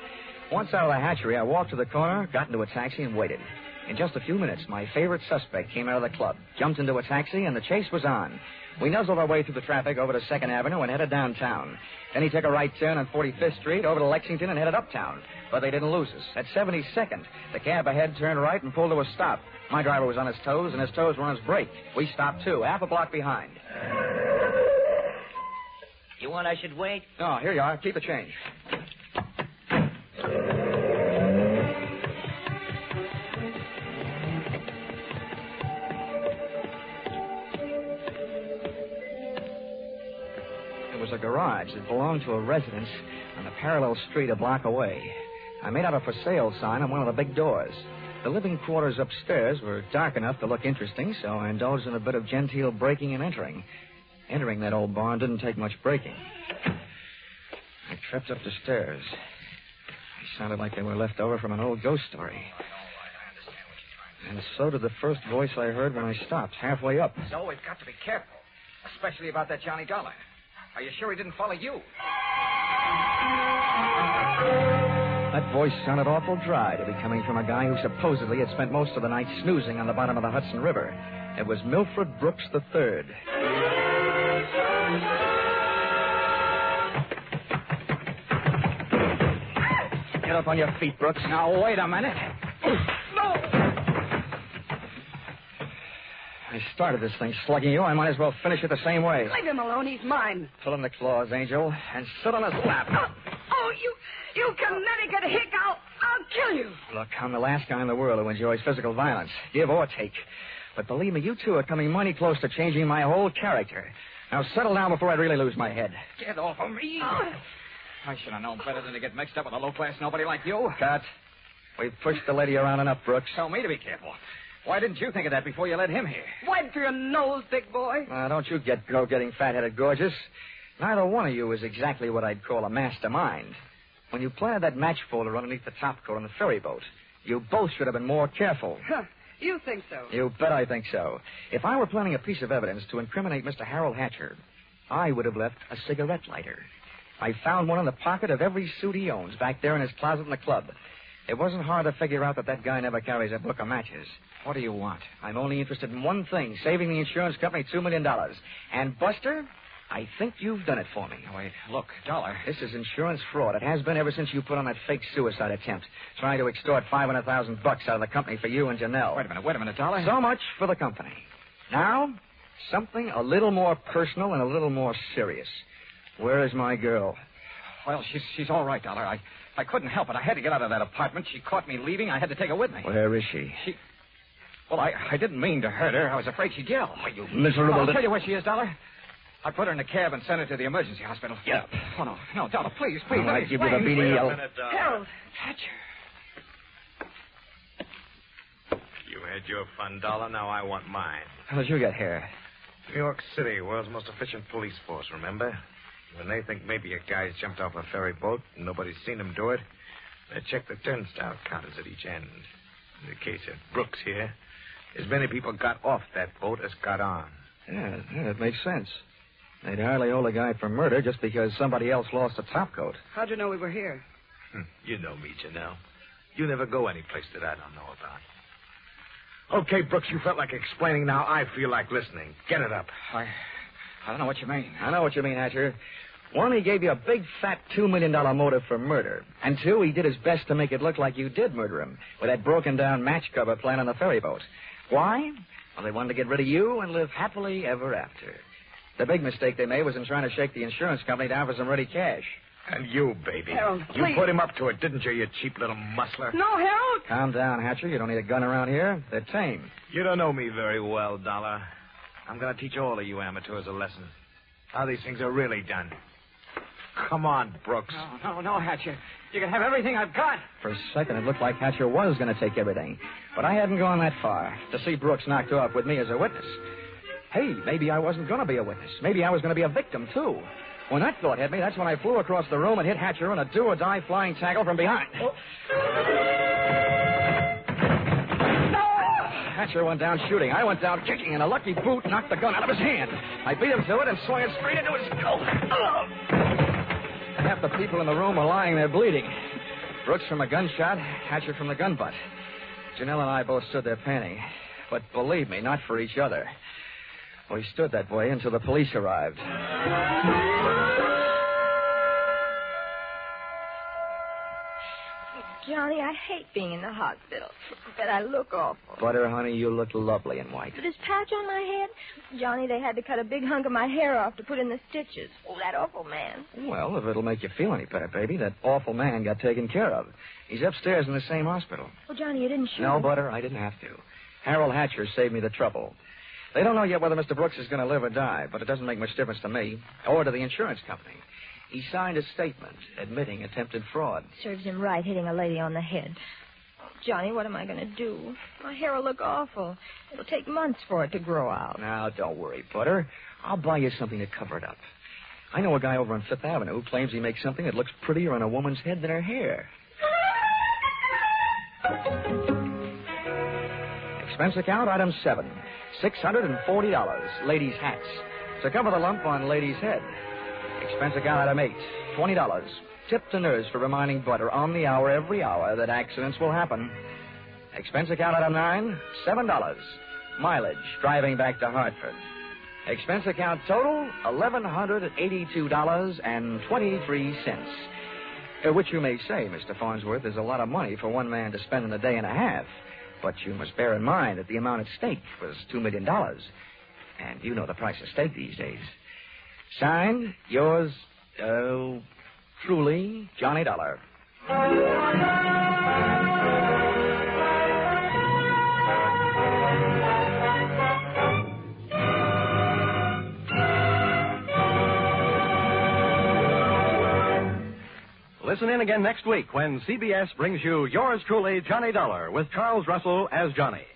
Speaker 2: Once out of the hatchery, I walked to the corner, got into a taxi, and waited. In just a few minutes, my favorite suspect came out of the club, jumped into a taxi, and the chase was on. We nuzzled our way through the traffic over to 2nd Avenue and headed downtown. Then he took a right turn on 45th Street over to Lexington and headed uptown. But they didn't lose us. At 72nd, the cab ahead turned right and pulled to a stop. My driver was on his toes, and his toes were on his brake. We stopped, too, half a block behind.
Speaker 5: You want I should wait?
Speaker 2: Oh, here you are. Keep the change. A garage that belonged to a residence on a parallel street a block away. I made out a for sale sign on one of the big doors. The living quarters upstairs were dark enough to look interesting, so I indulged in a bit of genteel breaking and entering. Entering that old barn didn't take much breaking. I tripped up the stairs. They sounded like they were left over from an old ghost story. And so did the first voice I heard when I stopped, halfway up.
Speaker 9: So we've got to be careful, especially about that Johnny Dollor. Are you sure he didn't follow you?
Speaker 2: That voice sounded awful dry to be coming from a guy who supposedly had spent most of the night snoozing on the bottom of the Hudson River. It was Milford Brooks III. Get up on your feet, Brooks.
Speaker 9: Now, wait a minute.
Speaker 2: I started this thing slugging you. I might as well finish it the same way.
Speaker 22: Leave him alone. He's mine.
Speaker 2: Pull in the claws, Angel, and sit on his lap.
Speaker 22: Oh, you Connecticut hick. I'll kill you.
Speaker 2: Look, I'm the last guy in the world who enjoys physical violence, give or take. But believe me, you two are coming mighty close to changing my whole character. Now settle down before I really lose my head.
Speaker 9: Get off of me. I should have known better than to get mixed up with a low-class nobody like you.
Speaker 2: Cut. We've pushed the lady around enough, Brooks.
Speaker 9: Tell me to be careful. Why didn't you think of that before you let him here?
Speaker 22: Wipe your nose, big boy.
Speaker 2: Don't you go getting fat-headed, gorgeous. Neither one of you is exactly what I'd call a mastermind. When you planted that match folder underneath the topcoat on the ferry boat, you both should have been more careful.
Speaker 22: Huh. You think so?
Speaker 2: You bet I think so. If I were planning a piece of evidence to incriminate Mr. Harold Hatcher, I would have left a cigarette lighter. I found one in the pocket of every suit he owns back there in his closet in the club. It wasn't hard to figure out that guy never carries a book of matches. What do you want? I'm only interested in one thing, saving the insurance company $2 million. And, Buster, I think you've done it for me.
Speaker 9: Wait, look, Dollar.
Speaker 2: This is insurance fraud. It has been ever since you put on that fake suicide attempt, trying to extort $500,000 out of the company for you and Janelle.
Speaker 9: Wait a minute, Dollar.
Speaker 2: So much for the company. Now, something a little more personal and a little more serious. Where is my girl?
Speaker 9: Well, she's all right, Dollar. I couldn't help it. I had to get out of that apartment. She caught me leaving. I had to take her with me.
Speaker 2: Where is she?
Speaker 9: Well, I didn't mean to hurt her. I was afraid she'd yell.
Speaker 2: Oh, you miserable...
Speaker 9: I'll tell you where she is, Dollar. I put her in a cab and sent her to the emergency hospital.
Speaker 2: Yeah.
Speaker 9: Oh, no, Dollar, please.
Speaker 2: All right, give you the beady yell.
Speaker 22: Harold.
Speaker 9: Hatcher.
Speaker 13: You had your fun, Dollar. Now I want mine.
Speaker 2: How did you get here?
Speaker 13: New York City, world's most efficient police force, remember? When they think maybe a guy's jumped off a ferry boat and nobody's seen him do it, they check the turnstile counters at each end. In the case of Brooks here, as many people got off that boat as got on.
Speaker 2: Yeah, it makes sense. They'd hardly hold a guy for murder just because somebody else lost a topcoat.
Speaker 22: How'd you know we were here?
Speaker 13: You know me, Janelle. You never go any place that I don't know about. Okay, Brooks, you felt like explaining. Now I feel like listening. Get it up.
Speaker 9: I don't know what you mean.
Speaker 2: I know what you mean, Hatcher. One, he gave you a big, fat $2 million motive for murder. And two, he did his best to make it look like you did murder him with that broken-down match cover plan on the ferry boat. Why? Well, they wanted to get rid of you and live happily ever after. The big mistake they made was in trying to shake the insurance company down for some ready cash.
Speaker 13: And you, baby.
Speaker 22: Harold,
Speaker 13: you
Speaker 22: please.
Speaker 13: put him up to it, didn't you cheap little muscler?
Speaker 22: No, Harold.
Speaker 2: Calm down, Hatcher. You don't need a gun around here. They're tame.
Speaker 13: You don't know me very well, Dollar. I'm going to teach all of you amateurs a lesson. How these things are really done. Come on, Brooks.
Speaker 9: No, Hatcher. You can have everything I've got.
Speaker 2: For a second, it looked like Hatcher was going to take everything. But I hadn't gone that far to see Brooks knocked off with me as a witness. Hey, maybe I wasn't going to be a witness. Maybe I was going to be a victim, too. When that thought hit me, that's when I flew across the room and hit Hatcher in a do-or-die flying tackle from behind. Oh. No! Hatcher went down shooting. I went down kicking, and a lucky boot knocked the gun out of his hand. I beat him to it and swung it straight into his skull. Half the people in the room were lying there bleeding. Brooks from a gunshot, Hatcher from the gun butt. Janelle and I both stood there panting. But believe me, not for each other. We stood that way until the police arrived.
Speaker 7: Johnny, I hate being in the hospital. But I look awful.
Speaker 2: Butter, honey, you look lovely in white.
Speaker 7: This patch on my head? Johnny, they had to cut a big hunk of my hair off to put in the stitches. Oh, that awful man.
Speaker 2: Well, if it'll make you feel any better, baby, that awful man got taken care of. He's upstairs in the same hospital.
Speaker 7: Oh, Johnny, you didn't shoot
Speaker 2: No,
Speaker 7: him.
Speaker 2: Butter, I didn't have to. Harold Hatcher saved me the trouble. They don't know yet whether Mr. Brooks is going to live or die, but it doesn't make much difference to me or to the insurance company. He signed a statement admitting attempted fraud.
Speaker 7: Serves him right hitting a lady on the head. Johnny, what am I going to do? My hair will look awful. It'll take months for it to grow out.
Speaker 2: Now, don't worry, Butter. I'll buy you something to cover it up. I know a guy over on Fifth Avenue who claims he makes something that looks prettier on a woman's head than her hair. Expense account, item 7. $640. Ladies' hats. To cover the lump on ladies' head. Expense account, item 8. $20. Tip to nurse for reminding Butter on the hour every hour that accidents will happen. Expense account, item 9. $7. Mileage driving back to Hartford. Expense account total, $1,182.23. Which you may say, Mr. Farnsworth, is a lot of money for one man to spend in a day and a half. But you must bear in mind that the amount at stake was $2 million. And you know the price of steak these days. Signed, yours, truly, Johnny Dollar.
Speaker 1: Listen in again next week when CBS brings you yours truly, Johnny Dollar, with Charles Russell as Johnny.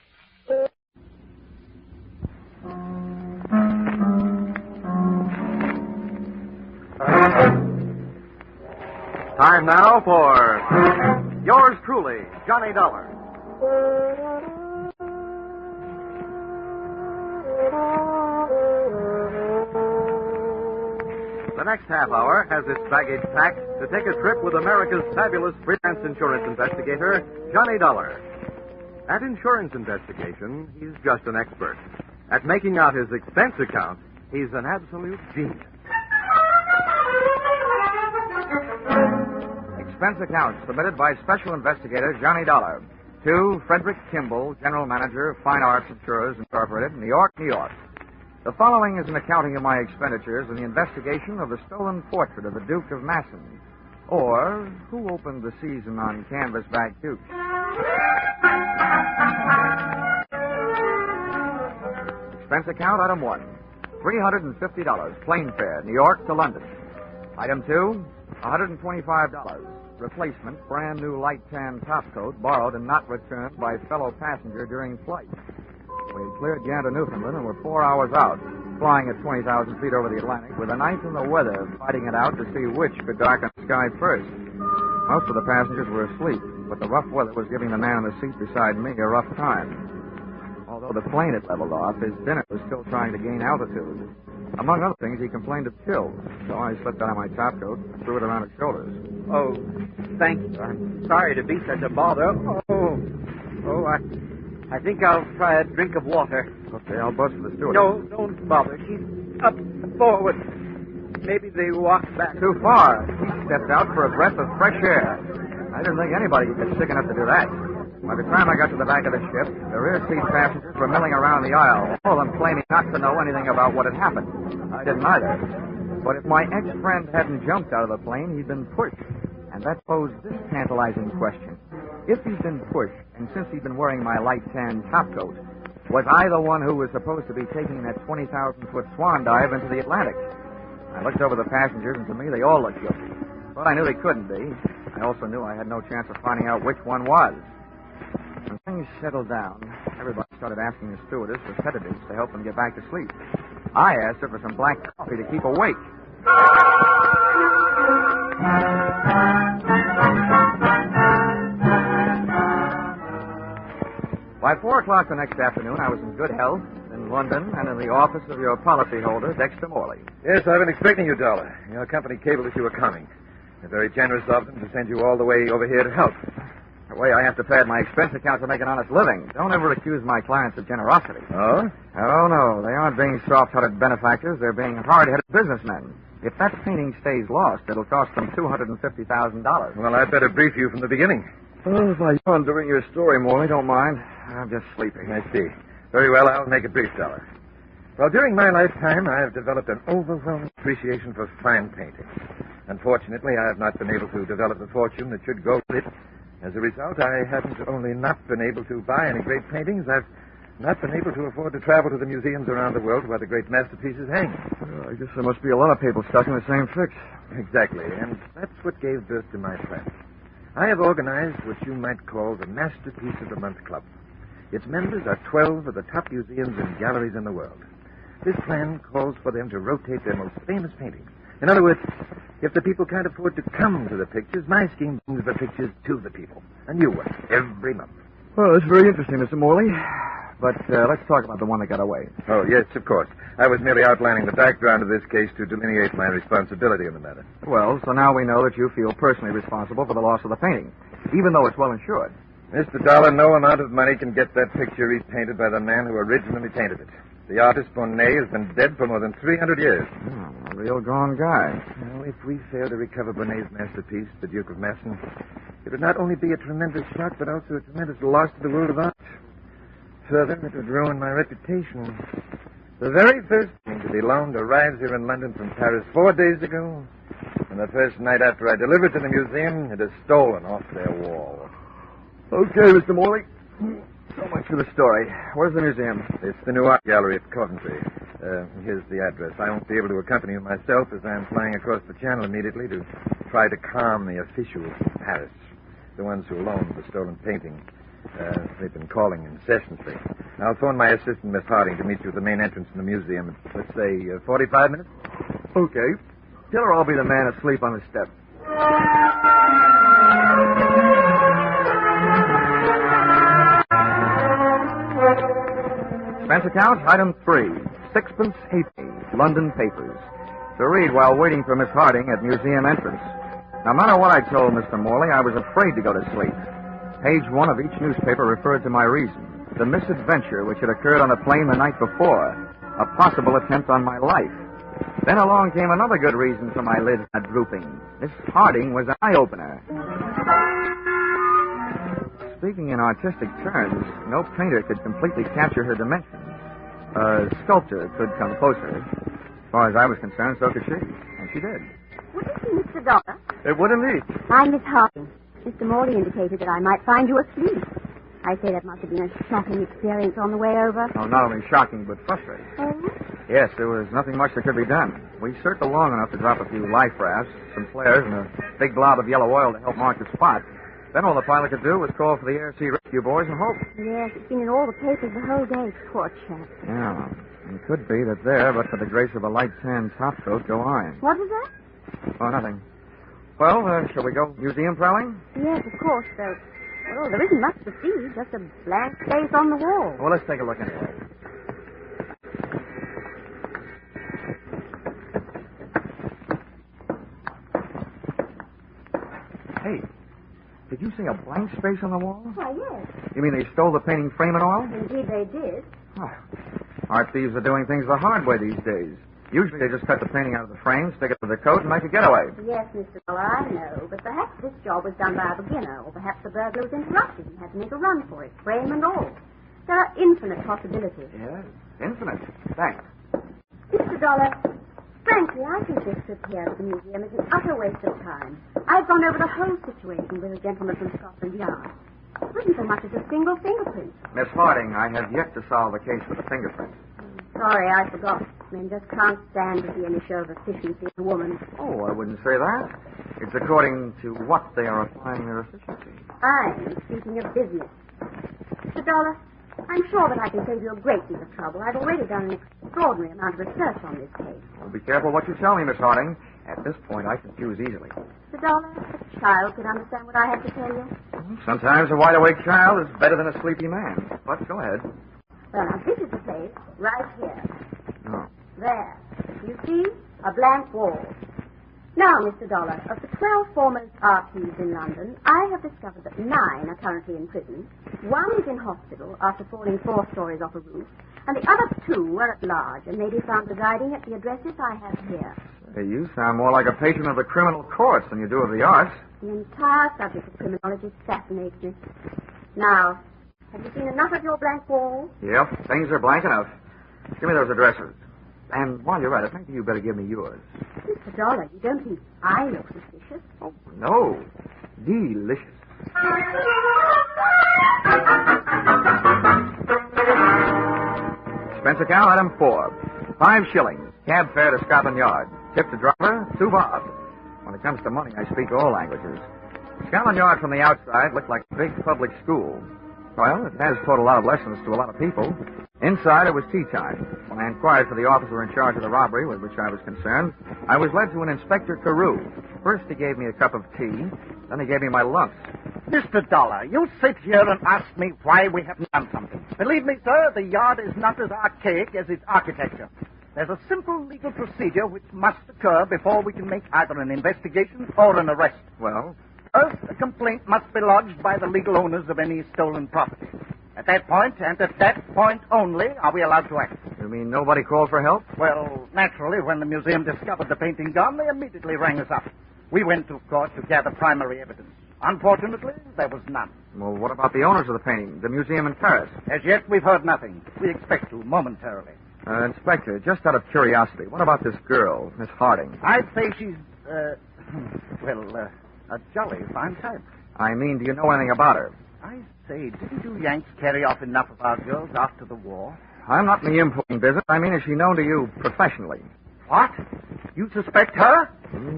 Speaker 10: Time now for yours truly, Johnny Dollar. The next half hour has its baggage packed to take a trip with America's fabulous freelance insurance investigator, Johnny Dollar. At insurance investigation, he's just an expert. At making out his expense account, he's an absolute genius.
Speaker 20: Expense account submitted by Special Investigator Johnny Dollar to Frederick Kimball, General Manager, Fine Arts Insurers Incorporated, New York, New York. The following is an accounting of my expenditures in the investigation of the stolen portrait of the Duke of Masson, or who opened the season on canvasback Duke. Expense account, item 1, $350, plane fare, New York to London. Item 2, $125, replacement, brand new light tan topcoat, borrowed and not returned by fellow passenger during flight. We had cleared Gander, Newfoundland, and were 4 hours out, flying at 20,000 feet over the Atlantic, with the night and the weather fighting it out to see which could darken the sky first. Most of the passengers were asleep, but the rough weather was giving the man in the seat beside me a rough time. Although the plane had leveled off, his dinner was still trying to gain altitude. Among other things, he complained of chills, so I slipped out of my topcoat and threw it around his shoulders.
Speaker 17: Oh, thanks. I'm sorry to be such a bother. I think I'll try a drink of water.
Speaker 20: Okay, I'll buzz for the steward.
Speaker 17: No, don't bother. She's up forward. Maybe they walked back.
Speaker 20: Too far. He stepped out for a breath of fresh air. I didn't think anybody could get sick enough to do that. By the time I got to the back of the ship, the rear seat passengers were milling around the aisle, all of them claiming not to know anything about what had happened. I didn't either. But if my ex-friend hadn't jumped out of the plane, he'd been pushed. And that posed this tantalizing question. If he'd been pushed, and since he'd been wearing my light tan topcoat, was I the one who was supposed to be taking that 20,000-foot swan dive into the Atlantic? I looked over the passengers, and to me, they all looked guilty. But I knew they couldn't be. I also knew I had no chance of finding out which one was. When things settled down, everybody started asking the stewardess for sedatives to help them get back to sleep. I asked her for some black coffee to keep awake. By
Speaker 2: By 4 o'clock the next afternoon, I was in good health in London and in the office of your policyholder, Dexter Morley.
Speaker 3: Yes, I've been expecting you, Dollar. Your company cabled that you were coming. They're very generous of them to send you all the way over here to help.
Speaker 2: The way I have to pad my expense account to make an honest living. Don't ever accuse my clients of generosity.
Speaker 3: Oh?
Speaker 2: Oh, no. They aren't being soft-hearted benefactors. They're being hard-headed businessmen. If that painting stays lost, it'll cost them $250,000.
Speaker 3: Well, I'd better brief you from the beginning.
Speaker 2: Oh, if I yawn during your story, Morley, don't mind. I'm just sleepy.
Speaker 3: I see. Very well, I'll make it brief, Dollar. Well, during my lifetime, I have developed an overwhelming appreciation for fine painting. Unfortunately, I have not been able to develop the fortune that should go with it. As a result, I haven't only not been able to buy any great paintings, I've not been able to afford to travel to the museums around the world where the great masterpieces hang.
Speaker 2: I guess there must be a lot of people stuck in the same fix.
Speaker 3: Exactly, and that's what gave birth to my plan. I have organized what you might call the Masterpiece of the Month Club. Its members are 12 of the top museums and galleries in the world. This plan calls for them to rotate their most famous paintings. In other words, if the people can't afford to come to the pictures, my scheme brings the pictures to the people. A new one, every month.
Speaker 2: Well, that's very interesting, Mr. Morley. But let's talk about the one that got away.
Speaker 3: Oh, yes, of course. I was merely outlining the background of this case to delineate my responsibility in the matter.
Speaker 2: Well, so now we know that you feel personally responsible for the loss of the painting, even though it's well insured.
Speaker 3: Mr. Dollar, no amount of money can get that picture repainted by the man who originally painted it. The artist, Monet, has been dead for more than 300 years.
Speaker 2: A real gone guy.
Speaker 3: Well, if we fail to recover Monet's masterpiece, the Duke of Masson, it would not only be a tremendous shock, but also a tremendous loss to the world of art. Further, it would ruin my reputation. The very first thing to be loaned arrives here in London from Paris 4 days ago, and the first night after I deliver it to the museum, it is stolen off their wall.
Speaker 2: Okay, Mr. Morley. So much for the story. Where's the museum?
Speaker 3: It's the New Art Gallery at Coventry. Here's the address. I won't be able to accompany you myself as I'm flying across the channel immediately to try to calm the officials in Paris, the ones who loaned the stolen painting. They've been calling incessantly. I'll phone my assistant, Miss Harding, to meet you at the main entrance in the museum in, let's say, 45 minutes?
Speaker 2: Okay. Tell her I'll be the man asleep on the step. Expense account, item 3. Sixpence halfpenny, London papers. To read while waiting for Miss Harding at museum entrance. No matter what I told Mr. Morley, I was afraid to go to sleep. Page 1 of each newspaper referred to my reason. The misadventure which had occurred on the plane the night before. A possible attempt on my life. Then along came another good reason for my lids not drooping. Miss Harding was an eye-opener. Speaking in artistic terms, no painter could completely capture her dimensions. A sculptor could come closer. As far as I was concerned, so could she. And she did.
Speaker 6: Would you see Mr. Dollor?
Speaker 2: It would indeed.
Speaker 6: I'm Miss Harding. Mr. Morley indicated that I might find you asleep. I say that must have been a shocking experience on the way over.
Speaker 2: Oh, not only shocking, but frustrating.
Speaker 6: Oh?
Speaker 2: Yes, there was nothing much that could be done. We circled long enough to drop a few life rafts, some flares, and a big blob of yellow oil to help mark the spot. Then all the pilot could do was call for the air-sea rescue boys and hope.
Speaker 6: Yes, it's been in all the papers the whole day. Poor chap.
Speaker 2: Yeah, it could be that there, but for the grace of a light tan topcoat, go I.
Speaker 6: What was that?
Speaker 2: Oh, nothing. Well, shall we go museum prowling?
Speaker 6: Yes, of course, though. Well, there isn't much to see, just a blank space on the wall.
Speaker 2: Well, let's take a look anyway. Hey, did you say a blank space on the wall?
Speaker 6: Why, yes.
Speaker 2: You mean they stole the painting frame and all?
Speaker 6: Indeed they did.
Speaker 2: Oh, art thieves are doing things the hard way these days. Usually they just cut the painting out of the frame, stick it to the coat, and make a getaway.
Speaker 6: Yes, Mr. Dollor, I know. But perhaps this job was done by a beginner, or perhaps the burglar was interrupted and had to make a run for it, frame and all. There are infinite possibilities.
Speaker 2: Yes, infinite. Thanks.
Speaker 6: Mr. Dollor, frankly, I think this trip here to the museum is an utter waste of time. I've gone over the whole situation with a gentleman from Scotland Yard. There isn't so much as a single fingerprint.
Speaker 2: Miss Harding, I have yet to solve the case with the fingerprint.
Speaker 6: Sorry, I forgot. Men just can't stand to see any show of efficiency in a woman.
Speaker 2: Oh, I wouldn't say that. It's according to what they are applying their efficiency.
Speaker 6: I'm speaking of business. Mr. Dollor, I'm sure that I can save you a great deal of trouble. I've already done an extraordinary amount of research on this case.
Speaker 3: Well, be careful what you tell me, Miss Harding. At this point, I confuse easily.
Speaker 6: Mr. Dollor, a child can understand what I have to tell you.
Speaker 3: Sometimes a wide-awake child is better than a sleepy man. But go ahead.
Speaker 6: Well, now, this is the place, right here.
Speaker 3: Oh.
Speaker 6: There. You see? A blank wall. Now, Mr. Dollor, of the 12 foremost RPs in London, I have discovered that 9 are currently in prison. 1 is in hospital after falling 4 stories off a roof, and the other 2 are at large and may be found residing at the addresses I have here.
Speaker 3: Hey, you sound more like a patron of the criminal courts than you do of the arts.
Speaker 6: The entire subject of criminology fascinates me. Now, have you seen enough of your blank wall?
Speaker 3: Yep, things are blank enough. Give me those addresses. And while you're at it, maybe you better give me yours.
Speaker 6: Mr. Dollor, you don't think I look suspicious?
Speaker 3: Oh, no. Delicious. Expense account, item 4. 5 shillings. Cab fare to Scotland Yard. Tip to driver, 2 bob. When it comes to money, I speak all languages. Scotland Yard from the outside looked like a big public school. Well, it has taught a lot of lessons to a lot of people. Inside, it was tea time. When I inquired for the officer in charge of the robbery with which I was concerned, I was led to an Inspector Carew. First, he gave me a cup of tea. Then he gave me my lumps.
Speaker 11: Mr. Dollor, you sit here and ask me why we haven't done something. Believe me, sir, the yard is not as archaic as its architecture. There's a simple legal procedure which must occur before we can make either an investigation or an arrest.
Speaker 3: Well?
Speaker 11: First, a complaint must be lodged by the legal owners of any stolen property. At that point, and at that point only, are we allowed to act.
Speaker 3: You mean nobody called for help?
Speaker 11: Well, naturally, when the museum discovered the painting gone, they immediately rang us up. We went to court to gather primary evidence. Unfortunately, there was none.
Speaker 3: Well, what about the owners of the painting, the museum in Paris?
Speaker 11: As yet, we've heard nothing. We expect to momentarily.
Speaker 3: Inspector, just out of curiosity, what about this girl, Miss Harding?
Speaker 11: I'd say she's, a jolly fine type.
Speaker 3: I mean, do you know anything about her?
Speaker 11: I say, didn't you Yanks carry off enough of our girls after the war?
Speaker 3: I'm not in the importing business. I mean, is she known to you professionally?
Speaker 11: What? You suspect her?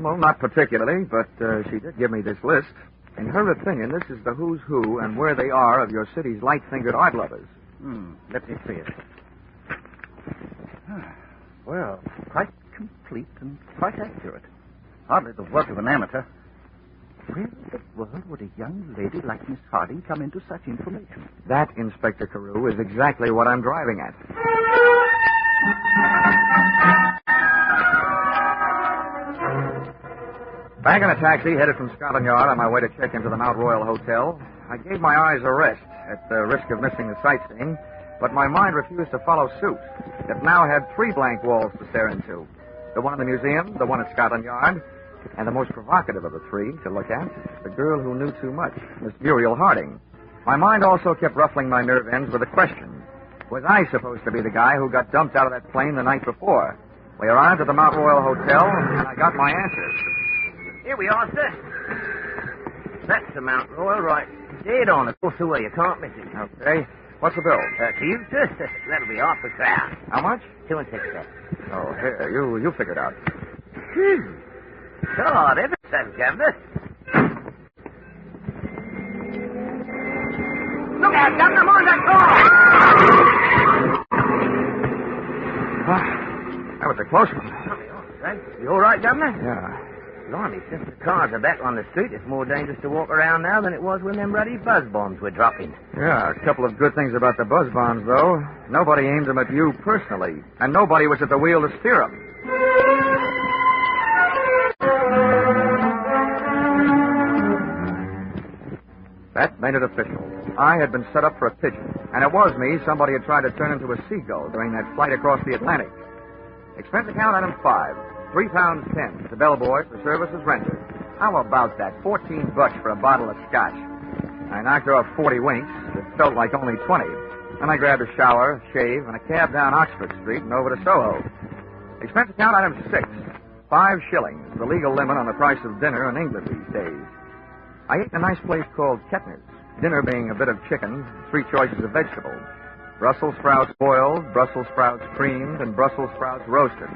Speaker 3: Well, not particularly, but she did give me this list. In her opinion, this is the who's who and where they are of your city's light-fingered art lovers.
Speaker 11: Let me see it. Well, quite complete and quite accurate. Hardly the work of an amateur. Where in the world would a young lady like Miss Harding come into such information?
Speaker 3: That, Inspector Carew, is exactly what I'm driving at. Back in a taxi, headed from Scotland Yard on my way to check into the Mount Royal Hotel, I gave my eyes a rest at the risk of missing the sightseeing, but my mind refused to follow suit. It now had 3 blank walls to stare into. The one in the museum, the one at Scotland Yard, and the most provocative of the 3 to look at, the girl who knew too much, Miss Muriel Harding. My mind also kept ruffling my nerve ends with a question. Was I supposed to be the guy who got dumped out of that plane the night before? We arrived at the Mount Royal Hotel, and I got my answers.
Speaker 18: Here we are, sir. That's the Mount Royal, right? Dead on across the way. You can't miss it.
Speaker 3: Okay. What's the bill?
Speaker 18: To you, sir? That'll be half the crown.
Speaker 3: How much?
Speaker 18: 2 and 6, sir.
Speaker 3: Oh, here, you figure it out.
Speaker 18: Phew. God, ever so, Governor. Look out, Governor, mind that
Speaker 3: car! That was a close one.
Speaker 18: You all right, Governor?
Speaker 3: Yeah.
Speaker 18: Blimey, since the cars are back on the street, it's more dangerous to walk around now than it was when them ruddy buzz bombs were dropping.
Speaker 3: Yeah, a couple of good things about the buzz bombs, though. Nobody aimed them at you personally, and nobody was at the wheel to steer them. That made it official. I had been set up for a pigeon, and it was me somebody had tried to turn into a seagull during that flight across the Atlantic. Expense account item 5. £3.10 to bellboy for services rendered. How about that? $14 for a bottle of scotch. I knocked off 40 winks. It felt like only 20. Then I grabbed a shower, shave, and a cab down Oxford Street and over to Soho. Expense account item 6. 5 shillings, the legal limit on the price of dinner in England these days. I ate in a nice place called Kettner's. Dinner being a bit of chicken, 3 choices of vegetables. Brussels sprouts boiled, Brussels sprouts creamed, and Brussels sprouts roasted.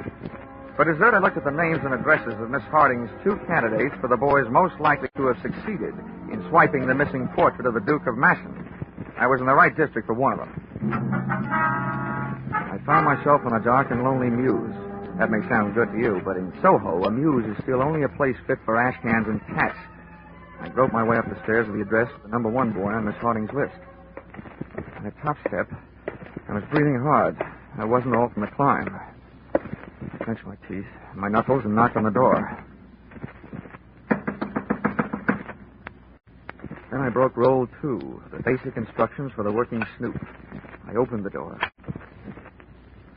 Speaker 3: For dessert, I looked at the names and addresses of Miss Harding's 2 candidates for the boys most likely to have succeeded in swiping the missing portrait of the Duke of Masson. I was in the right district for one of them.
Speaker 2: I found myself in a dark and lonely mews. That may sound good to you, but in Soho, a mews is still only a place fit for ash cans and cats. I groped my way up the stairs to the address of the number 1 boy on Miss Harding's list. On the top step, I was breathing hard. I wasn't all from the climb. I clenched my teeth, my knuckles, and knocked on the door. Then I broke roll 2, the basic instructions for the working snoop. I opened the door.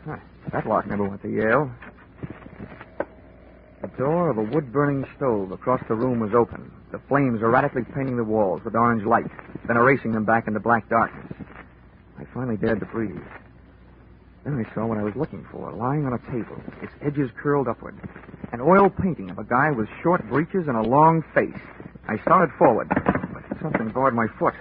Speaker 2: Huh, that lock never went to Yale. The door of a wood-burning stove across the room was open, the flames erratically painting the walls with orange light, then erasing them back into black darkness. I finally dared to breathe. Then I saw what I was looking for, lying on a table, its edges curled upward. An oil painting of a guy with short breeches and a long face. I started forward, but something barred my foot.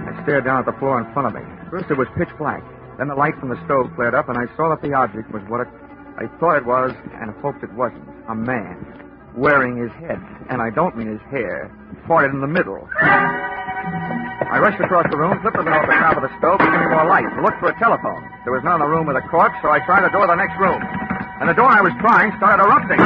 Speaker 2: I stared down at the floor in front of me. First it was pitch black. Then the light from the stove flared up, and I saw that the object was what I thought it was, and hoped it wasn't. A man. Wearing his head, and I don't mean his hair, parted in the middle. I rushed across the room, flipped the bell at the top of the stove, to give me more light, to look for a telephone. There was none in the room with a corpse, so I tried the door of the next room. And the door I was trying started erupting.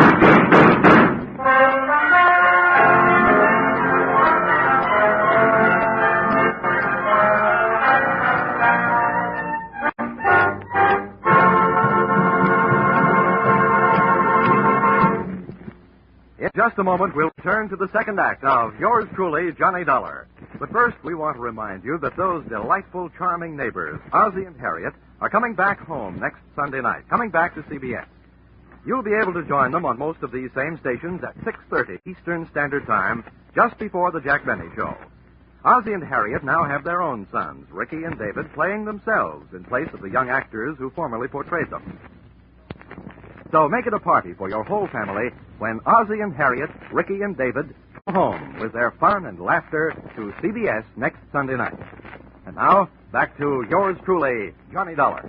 Speaker 10: In just a moment, we'll turn to the second act of Yours Truly, Johnny Dollar. But first, we want to remind you that those delightful, charming neighbors, Ozzie and Harriet, are coming back home next Sunday night, coming back to CBS. You'll be able to join them on most of these same stations at 6:30 Eastern Standard Time, just before the Jack Benny Show. Ozzie and Harriet now have their own sons, Ricky and David, playing themselves in place of the young actors who formerly portrayed them. So make it a party for your whole family when Ozzie and Harriet, Ricky and David come home with their fun and laughter to CBS next Sunday night. And now, back to Yours Truly, Johnny Dollar.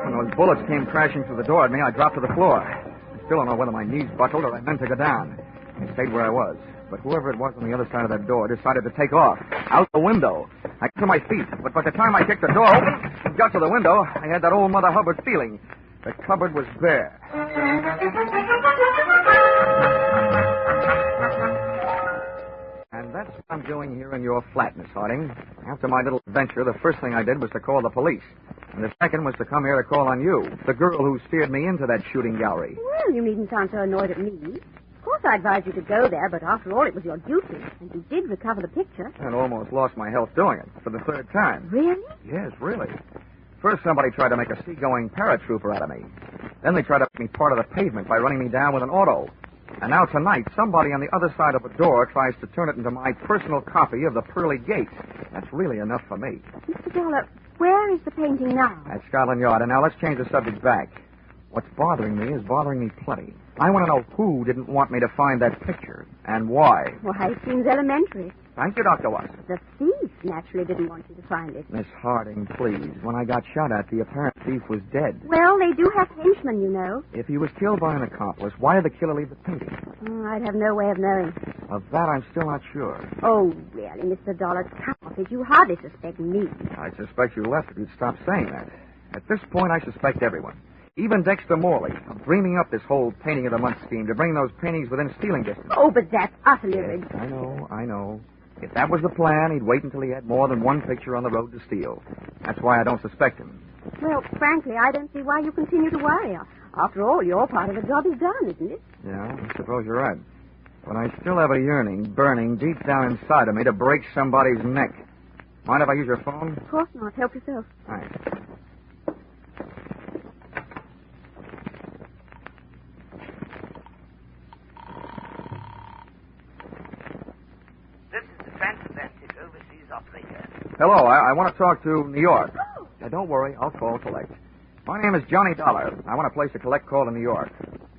Speaker 2: When those bullets came crashing through the door at me, I dropped to the floor. I still don't know whether my knees buckled or I meant to go down. I stayed where I was. But whoever it was on the other side of that door decided to take off. Out the window. I got to my feet, but by the time I kicked the door open and got to the window, I had that old Mother Hubbard feeling. The cupboard was bare. And that's what I'm doing here in your flat, Miss Harding. After my little adventure, the first thing I did was to call the police. And the second was to come here to call on you, the girl who steered me into that shooting gallery.
Speaker 6: Well, you needn't sound so annoyed at me. Of course I advised you to go there, but after all, it was your duty. And you did recover the picture.
Speaker 2: And almost lost my health doing it for the third time.
Speaker 6: Really?
Speaker 2: Yes, really. First, somebody tried to make a seagoing paratrooper out of me. Then they tried to make me part of the pavement by running me down with an auto. And now tonight, somebody on the other side of a door tries to turn it into my personal copy of the Pearly Gate. That's really enough for me.
Speaker 6: Mr. Dollor, where is the painting now?
Speaker 2: At Scotland Yard. And now let's change the subject back. What's bothering me is bothering me plenty. I want to know who didn't want me to find that picture, and why.
Speaker 6: Why, it seems elementary.
Speaker 2: Thank you, Dr. Watson.
Speaker 6: The thief naturally didn't want you to find it.
Speaker 2: Miss Harding, please. When I got shot at, the apparent thief was dead.
Speaker 6: Well, they do have henchmen, you know.
Speaker 2: If he was killed by an accomplice, why did the killer leave the painting?
Speaker 6: Oh, I'd have no way of knowing.
Speaker 2: Of that, I'm still not sure.
Speaker 6: Oh, really, Mr. Dollar, come off it. You hardly suspect me.
Speaker 2: I suspect you left if you'd stop saying that. At this point, I suspect everyone. Even Dexter Morley, of dreaming up this whole painting of the month scheme to bring those paintings within stealing distance.
Speaker 6: Oh, but that's utterly
Speaker 2: Yes, I know. If that was the plan, he'd wait until he had more than one picture on the road to steal. That's why I don't suspect him.
Speaker 6: Well, frankly, I don't see why you continue to worry. After all, your part of the job is done, isn't it?
Speaker 2: Yeah, I suppose you're right. But I still have a yearning burning deep down inside of me to break somebody's neck. Mind if I use your phone?
Speaker 6: Of course not. Help yourself.
Speaker 2: Thanks.
Speaker 18: Transatlantic overseas operator.
Speaker 2: Hello, I want to talk to New York. Now, don't worry, I'll call collect. My name is Johnny Dollar. I want to place a collect call in New York.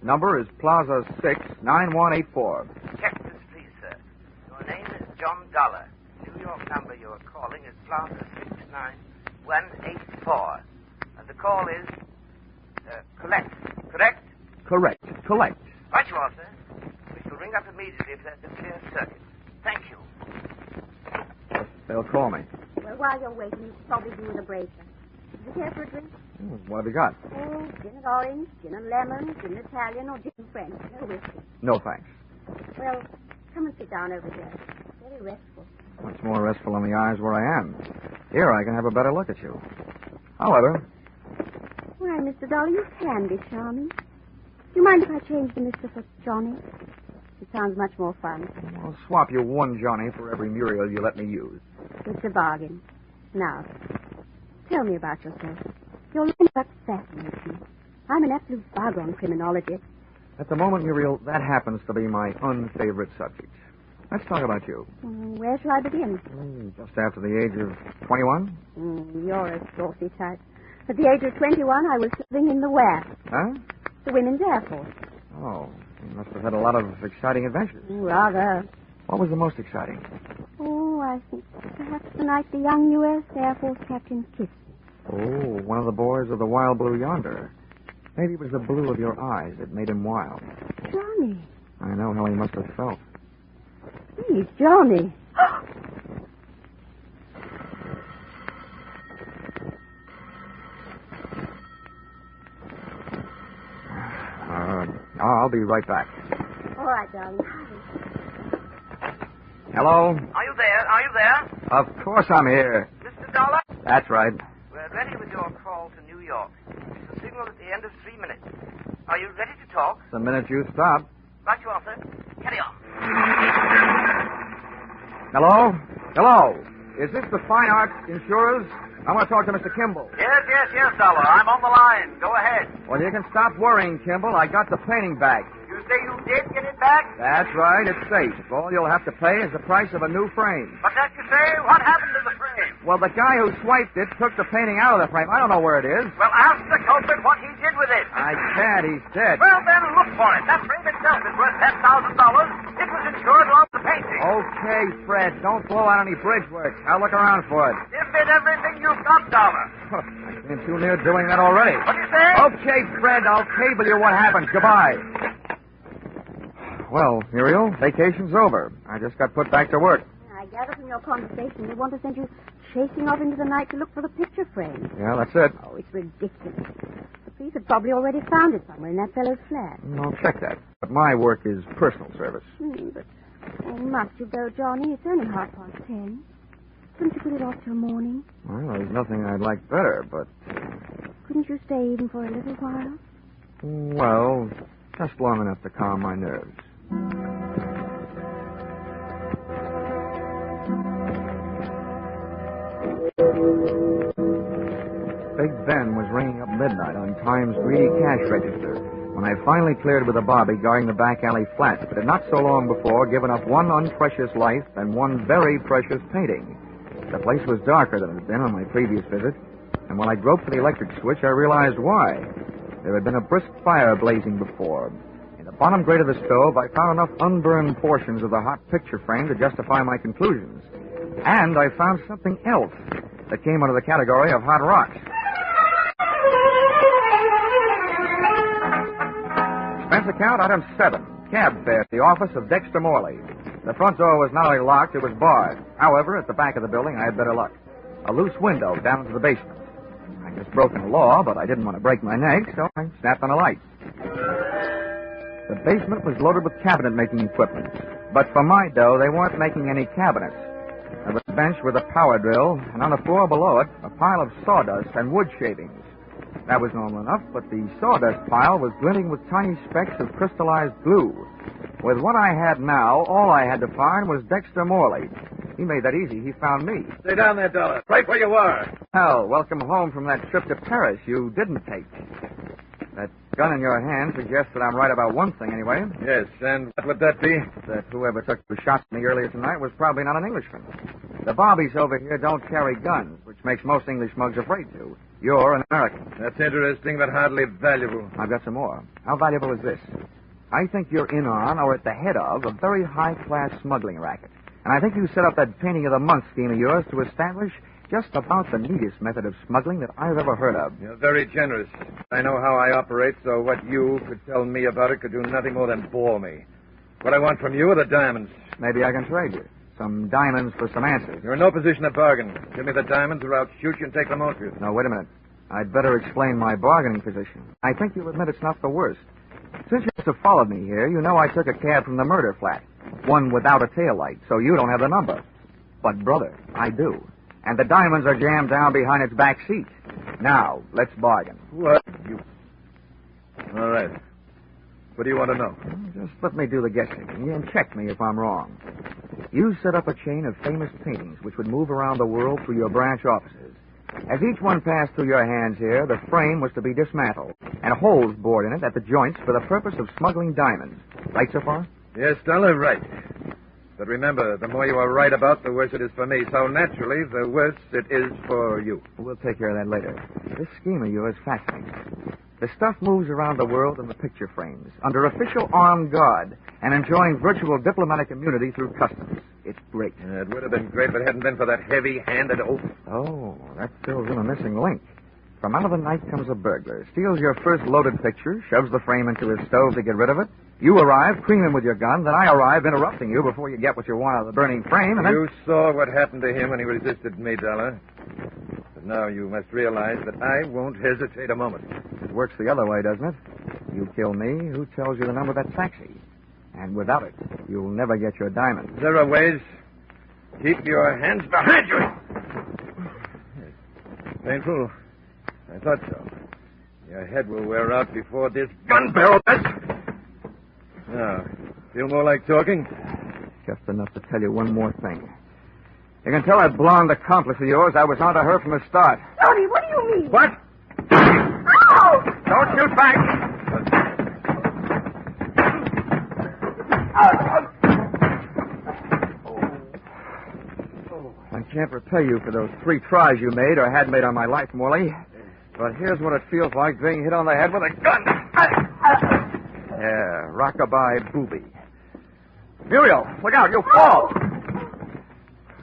Speaker 2: Number is Plaza 69184.
Speaker 18: Check this, please, sir. Your name is John Dollar. New York number you are calling is Plaza 69184. And the call is collect, correct?
Speaker 2: Correct. Collect.
Speaker 18: Right you are, sir. We shall ring up immediately if there's a clear circuit. Thank you.
Speaker 12: They'll call me.
Speaker 6: Well, while you're waiting, you should probably do with a bracer. Do you care for a drink?
Speaker 12: What have you got?
Speaker 6: Oh, gin and orange, gin and lemon, gin Italian, or gin French. No whiskey.
Speaker 12: No, thanks.
Speaker 6: Well, come and sit down over there. Very restful.
Speaker 12: Much more restful in the eyes where I am. Here, I can have a better look at you. However,
Speaker 6: Why, Mr. Dollar, you can be charming. Do you mind if I change the Mr. for Johnny? It sounds much more fun.
Speaker 12: I'll swap you one Johnny for every Muriel you let me use.
Speaker 6: It's a bargain. Now, tell me about yourself. Your line of work fascinates me. I'm an absolute bug on criminology.
Speaker 12: At the moment, Muriel, that happens to be my unfavorite subject. Let's talk about you.
Speaker 6: Where shall I begin?
Speaker 12: Just after the age of 21?
Speaker 6: You're a saucy type. At the age of 21, I was serving in the WAF,
Speaker 12: Huh?
Speaker 6: the Women's Air Force.
Speaker 12: Oh, you must have had a lot of exciting adventures.
Speaker 6: Rather.
Speaker 12: What was the most exciting?
Speaker 6: Oh, I think perhaps the night the young U.S. Air Force captain kissed me.
Speaker 12: Oh, one of the boys of the wild blue yonder. Maybe it was the blue of your eyes that made him wild.
Speaker 6: Johnny.
Speaker 12: I know how he must have felt.
Speaker 6: Please, Johnny.
Speaker 12: I'll be right back.
Speaker 6: All right, darling.
Speaker 12: Hello?
Speaker 18: Are you there? Are you there?
Speaker 12: Of course I'm here.
Speaker 18: Mr. Dollar?
Speaker 12: That's right.
Speaker 18: We're ready with your call to New York. It's a signal at the end of 3 minutes. Are you ready to talk?
Speaker 12: The minute you stop.
Speaker 18: Right you are, sir. Carry on.
Speaker 12: Hello? Hello? Is this the Fine Arts Insurers? I want to talk to Mr. Kimball.
Speaker 11: Yes, Dollar. I'm on the line. Go ahead.
Speaker 12: Well, you can stop worrying, Kimball. I got the painting back.
Speaker 11: You say you did get it back?
Speaker 12: That's right. It's safe. All you'll have to pay is the price of a new frame.
Speaker 11: But that you say, what happened to the frame?
Speaker 12: Well, the guy who swiped it took the painting out of the frame. I don't know where it is.
Speaker 11: Well, ask the culprit what he did with it.
Speaker 12: I can't. He's dead.
Speaker 11: Well, then look for it. That frame itself is worth $10,000. It was insured along with the painting.
Speaker 12: Okay, Fred. Don't blow out any bridge work. I'll look around for it.
Speaker 11: Give it everything you've got, Dollar.
Speaker 12: I've been too near doing that already.
Speaker 11: What do you say?
Speaker 12: Okay, Fred. I'll cable you what happens. Goodbye. Well, Muriel, vacation's over. I just got put back to work.
Speaker 6: I gather from your conversation they want to send you chasing off into the night to look for the picture frame.
Speaker 12: Yeah, that's it.
Speaker 6: Oh, it's ridiculous. The police have probably already found it somewhere in that fellow's flat.
Speaker 12: I'll check that. But my work is personal service.
Speaker 6: But must you go, Johnny? It's only 10:30. Couldn't you put it off till morning?
Speaker 12: Well, there's nothing I'd like better, but...
Speaker 6: Couldn't you stay even for a little while?
Speaker 12: Well, just long enough to calm my nerves. Big Ben was ringing up midnight on Time's greedy cash register when I finally cleared with a bobby guarding the back alley flat, but had not so long before given up one unprecious life and one very precious painting. The place was darker than it had been on my previous visit, and when I groped for the electric switch, I realized why. There had been a brisk fire blazing before. In the bottom grate of the stove, I found enough unburned portions of the hot picture frame to justify my conclusions. And I found something else that came under the category of hot rocks. Expense account, item 7. Cab fare at the office of Dexter Morley. The front door was not only locked, it was barred. However, at the back of the building, I had better luck. A loose window down to the basement. I just broken the law, but I didn't want to break my neck, so I snapped on a light. The basement was loaded with cabinet-making equipment. But for my dough, they weren't making any cabinets. There was a bench with a power drill, and on the floor below it, a pile of sawdust and wood shavings. That was normal enough, but the sawdust pile was glinting with tiny specks of crystallized glue. With what I had now, all I had to find was Dexter Morley. He made that easy. He found me.
Speaker 11: Stay down there, Dollar. Right where you were.
Speaker 12: Hell, welcome home from that trip to Paris you didn't take. That gun in your hand suggests that I'm right about one thing, anyway.
Speaker 11: Yes, and what would that be?
Speaker 12: That whoever took the shots at me earlier tonight was probably not an Englishman. The bobbies over here don't carry guns, which makes most English mugs afraid to. You're an American.
Speaker 11: That's interesting, but hardly valuable.
Speaker 12: I've got some more. How valuable is this? I think you're in on, or at the head of, a very high-class smuggling racket. And I think you set up that painting of the month scheme of yours to establish just about the neatest method of smuggling that I've ever heard of.
Speaker 3: You're very generous. I know how I operate, so what you could tell me about it could do nothing more than bore me. What I want from you are the diamonds.
Speaker 12: Maybe I can trade you. Some diamonds for some answers.
Speaker 3: You're in no position to bargain. Give me the diamonds or I'll shoot you and take them off you.
Speaker 12: No, wait a minute. I'd better explain my bargaining position. I think you'll admit it's not the worst. Since you must have followed me here, you know I took a cab from the murder flat. One without a taillight, so you don't have the number. But, brother, I do. And the diamonds are jammed down behind its back seat. Now, let's bargain.
Speaker 3: What? You... All right. What do you want to know?
Speaker 12: Just let me do the guessing, and check me if I'm wrong. You set up a chain of famous paintings which would move around the world through your branch offices. As each one passed through your hands here, the frame was to be dismantled and holes bored in it at the joints for the purpose of smuggling diamonds. Right so far?
Speaker 3: Yes, Dollor, right. But remember, the more you are right about, the worse it is for me. So naturally, the worse it is for you.
Speaker 12: We'll take care of that later. This scheme of yours fascinates me. The stuff moves around the world in the picture frames, under official armed guard, and enjoying virtual diplomatic immunity through customs. It's great.
Speaker 3: It would have been great if it hadn't been for that heavy-handed oath.
Speaker 12: Oh, that fills in a missing link. From out of the night comes a burglar, steals your first loaded picture, shoves the frame into his stove to get rid of it. You arrive, cream him with your gun, then I arrive, interrupting you before you get what you want out of the burning frame, and then...
Speaker 3: You saw what happened to him when he resisted me, Dollor. But now you must realize that I won't hesitate a moment.
Speaker 12: It works the other way, doesn't it? You kill me, who tells you the number of that taxi? And without it, you'll never get your diamond.
Speaker 3: There are ways. Keep your hands behind you. Painful? I thought so. Your head will wear out before this gun barrel does. Now, feel more like talking?
Speaker 12: Just enough to tell you one more thing. You can tell that blonde accomplice of yours I was onto her from the start.
Speaker 6: Tony, what do you mean?
Speaker 12: What?
Speaker 6: Ow!
Speaker 12: Don't shoot back! I can't repay you for those 3 tries you made or had made on my life, Morley. But here's what it feels like being hit on the head with a gun. Yeah, rockabye booby. Muriel, look out, you'll fall!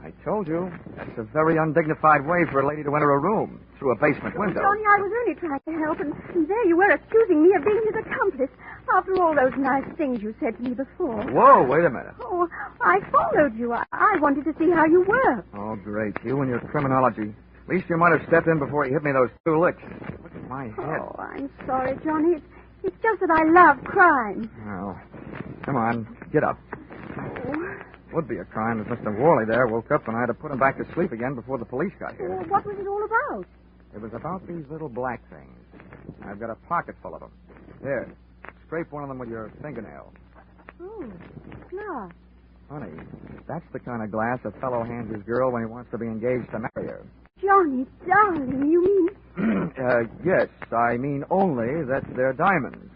Speaker 12: I told you, that's a very undignified way for a lady to enter a room, through a basement window.
Speaker 6: Johnny, I was only trying to help, and there you were accusing me of being his accomplice, after all those nice things you said to me before.
Speaker 12: Whoa, wait a minute.
Speaker 6: Oh, I followed you. I wanted to see how you were.
Speaker 12: Oh, great, you and your criminology. At least you might have stepped in before you hit me those 2 licks. Look at my head.
Speaker 6: Oh, I'm sorry, Johnny. It's just that I love crime.
Speaker 12: Well, come on, get up.
Speaker 6: Oh.
Speaker 12: Would be a crime if Mr. Worley there woke up and I had to put him back to sleep again before the police got here.
Speaker 6: Well, what was it all about?
Speaker 12: It was about these little black things. I've got a pocket full of them. Here, scrape one of them with your fingernail.
Speaker 6: Oh, glass.
Speaker 12: Honey, that's the kind of glass a fellow hands his girl when he wants to be engaged to marry her.
Speaker 6: Johnny, darling, you mean...
Speaker 12: Yes, I mean only that they're diamonds.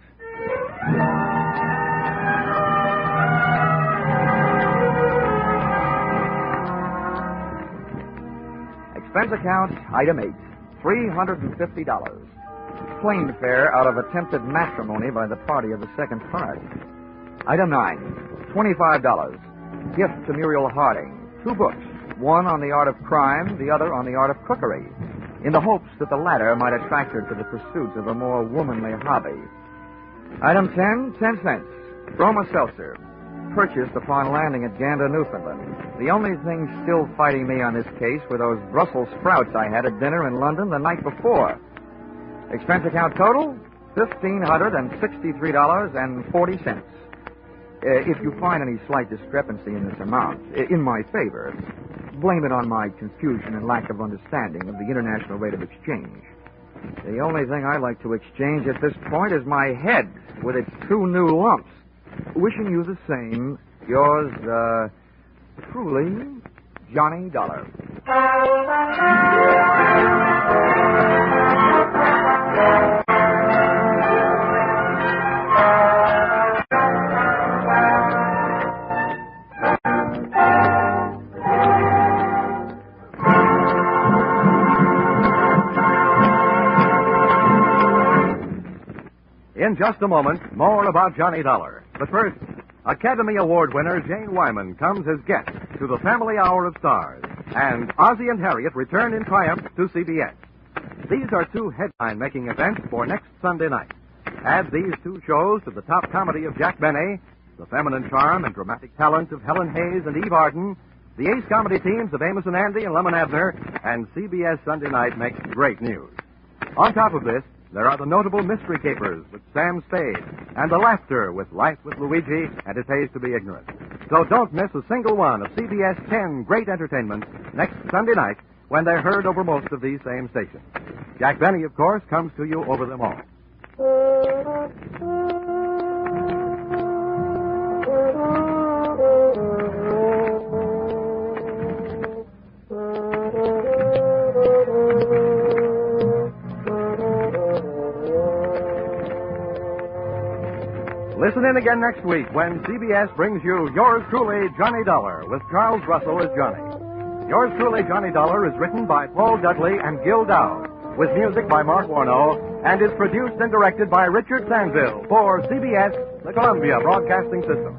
Speaker 12: Expense account, item 8, $350. Plane fare out of attempted matrimony by the party of the second part. Item 9, $25. Gift to Muriel Harding. 2 books, one on the art of crime, the other on the art of cookery, in the hopes that the latter might attract her to the pursuits of a more womanly hobby. Item 10, 10 cents. Roma Seltzer. Purchased upon landing at Gander, Newfoundland. The only thing still fighting me on this case were those Brussels sprouts I had at dinner in London the night before. Expense account total, $1,563.40. If you find any slight discrepancy in this amount, in my favor, blame it on my confusion and lack of understanding of the international rate of exchange. The only thing I like to exchange at this point is my head with its 2 new lumps. Wishing you the same, yours, truly, Johnny Dollor.
Speaker 10: In just a moment, more about Johnny Dollor. But first, Academy Award winner Jane Wyman comes as guest to the Family Hour of Stars. and Ozzie and Harriet return in triumph to CBS. These are two headline-making events for next Sunday night. Add these two shows to the top comedy of Jack Benny, the feminine charm and dramatic talent of Helen Hayes and Eve Arden, the ace comedy teams of Amos and Andy and Lemon Abner, and CBS Sunday night makes great news. On top of this, there are the notable mystery capers with Sam Spade and the laughter with Life with Luigi and It Pays to Be Ignorant. So don't miss a single one of CBS 10 great entertainments next Sunday night when they're heard over most of these same stations. Jack Benny, of course, comes to you over them all. Listen in again next week when CBS brings you Yours Truly, Johnny Dollar, with Charles Russell as Johnny. Yours Truly, Johnny Dollar is written by Paul Dudley and Gil Dowd, with music by Mark Warno, and is produced and directed by Richard Sanville for CBS, the Columbia Broadcasting System.